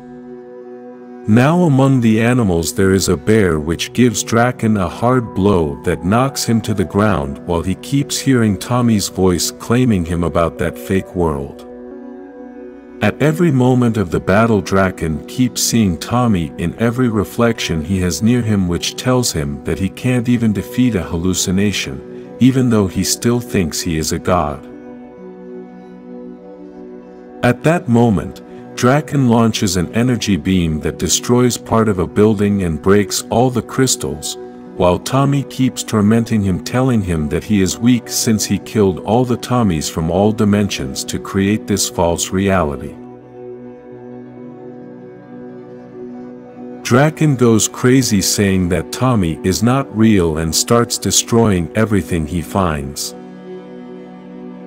Now among the animals there is a bear, which gives Drakkon a hard blow that knocks him to the ground while he keeps hearing Tommy's voice claiming him about that fake world. At every moment of the battle, Drakkon keeps seeing Tommy in every reflection he has near him, which tells him that he can't even defeat a hallucination, even though he still thinks he is a god. At that moment, Drakkon launches an energy beam that destroys part of a building and breaks all the crystals, while Tommy keeps tormenting him, telling him that he is weak since he killed all the Tommies from all dimensions to create this false reality. Drakkon goes crazy, saying that Tommy is not real and starts destroying everything he finds.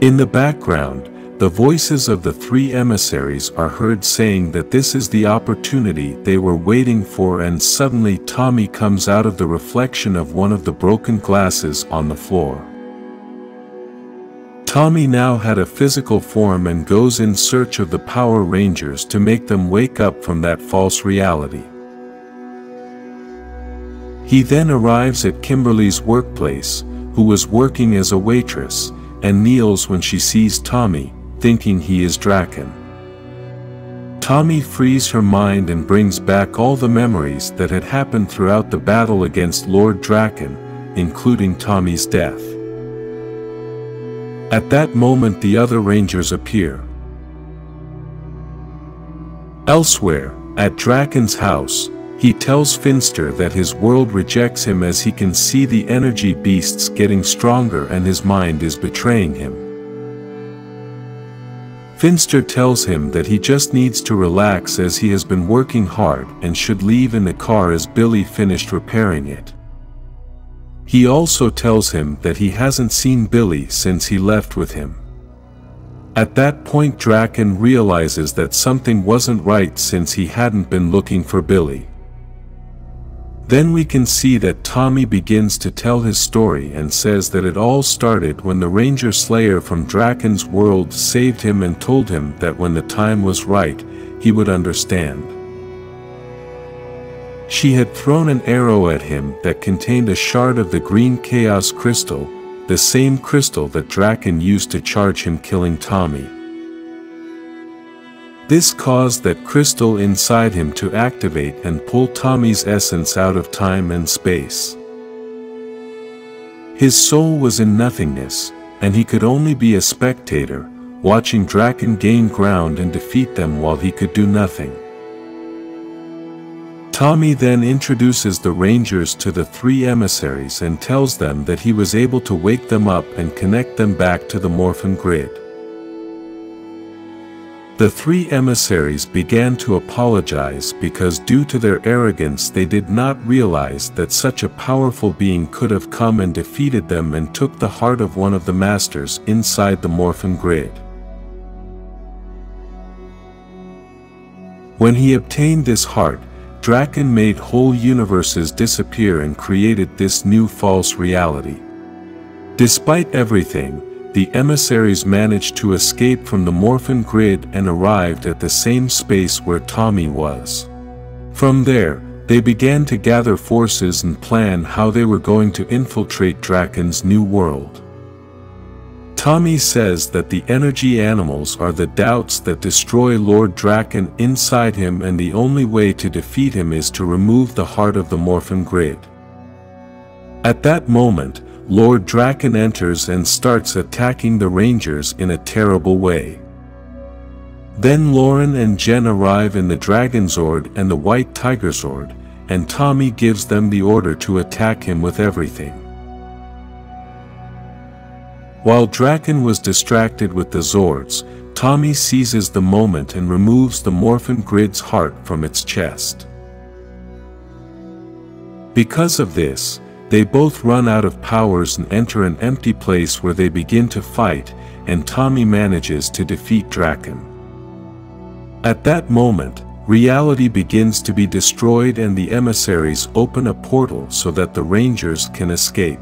In the background, the voices of the three emissaries are heard saying that this is the opportunity they were waiting for, and suddenly Tommy comes out of the reflection of one of the broken glasses on the floor. Tommy now had a physical form and goes in search of the Power Rangers to make them wake up from that false reality. He then arrives at Kimberly's workplace, who was working as a waitress, and kneels when she sees Tommy, thinking he is Drakkon. Tommy frees her mind and brings back all the memories that had happened throughout the battle against Lord Drakkon, including Tommy's death. At that moment the other Rangers appear. Elsewhere, at Drakkon's house, he tells Finster that his world rejects him as he can see the energy beasts getting stronger and his mind is betraying him. Finster tells him that he just needs to relax as he has been working hard and should leave in the car as Billy finished repairing it. He also tells him that he hasn't seen Billy since he left with him. At that point Drakkon realizes that something wasn't right since he hadn't been looking for Billy. Then we can see that Tommy begins to tell his story and says that it all started when the Ranger Slayer from Drakkon's world saved him and told him that when the time was right, he would understand. She had thrown an arrow at him that contained a shard of the green chaos crystal, the same crystal that Drakkon used to charge him killing Tommy. This caused that crystal inside him to activate and pull Tommy's essence out of time and space. His soul was in nothingness, and he could only be a spectator, watching Drakkon gain ground and defeat them while he could do nothing. Tommy then introduces the Rangers to the three emissaries and tells them that he was able to wake them up and connect them back to the Morphin grid. The three emissaries began to apologize because due to their arrogance they did not realize that such a powerful being could have come and defeated them and took the heart of one of the masters inside the Morphin grid. When he obtained this heart, Drakkon made whole universes disappear and created this new false reality. Despite everything, the emissaries managed to escape from the Morphin grid and arrived at the same space where Tommy was. From there, they began to gather forces and plan how they were going to infiltrate Drakkon's new world. Tommy says that the energy animals are the doubts that destroy Lord Drakkon inside him, and the only way to defeat him is to remove the heart of the Morphin grid. At that moment, Lord Drakkon enters and starts attacking the Rangers in a terrible way. Then Lauren and Jen arrive in the Dragon Zord and the White Tiger Zord, and Tommy gives them the order to attack him with everything. While Drakkon was distracted with the Zords, Tommy seizes the moment and removes the Morphin grid's heart from its chest. Because of this, they both run out of powers and enter an empty place where they begin to fight, and Tommy manages to defeat Drakkon. At that moment, reality begins to be destroyed and the emissaries open a portal so that the Rangers can escape.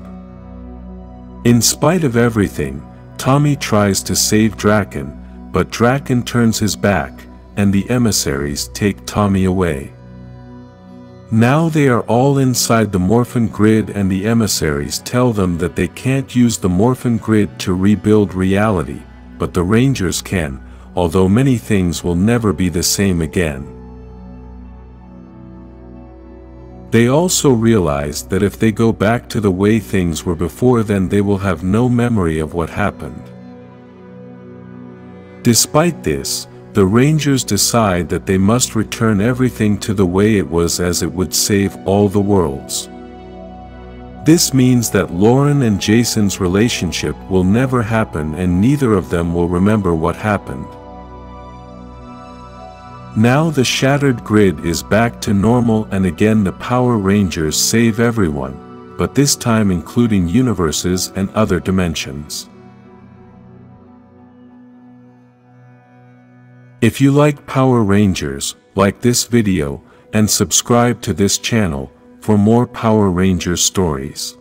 In spite of everything, Tommy tries to save Drakkon, but Drakkon turns his back, and the emissaries take Tommy away. Now they are all inside the Morphin grid, and the emissaries tell them that they can't use the Morphin grid to rebuild reality, but the Rangers can, although many things will never be the same again. They also realize that if they go back to the way things were before, then they will have no memory of what happened. Despite this, the Rangers decide that they must return everything to the way it was, as it would save all the worlds. This means that Lauren and Jason's relationship will never happen, and neither of them will remember what happened. Now the shattered grid is back to normal, and again the Power Rangers save everyone, but this time including universes and other dimensions. If you like Power Rangers, like this video, and subscribe to this channel for more Power Rangers stories.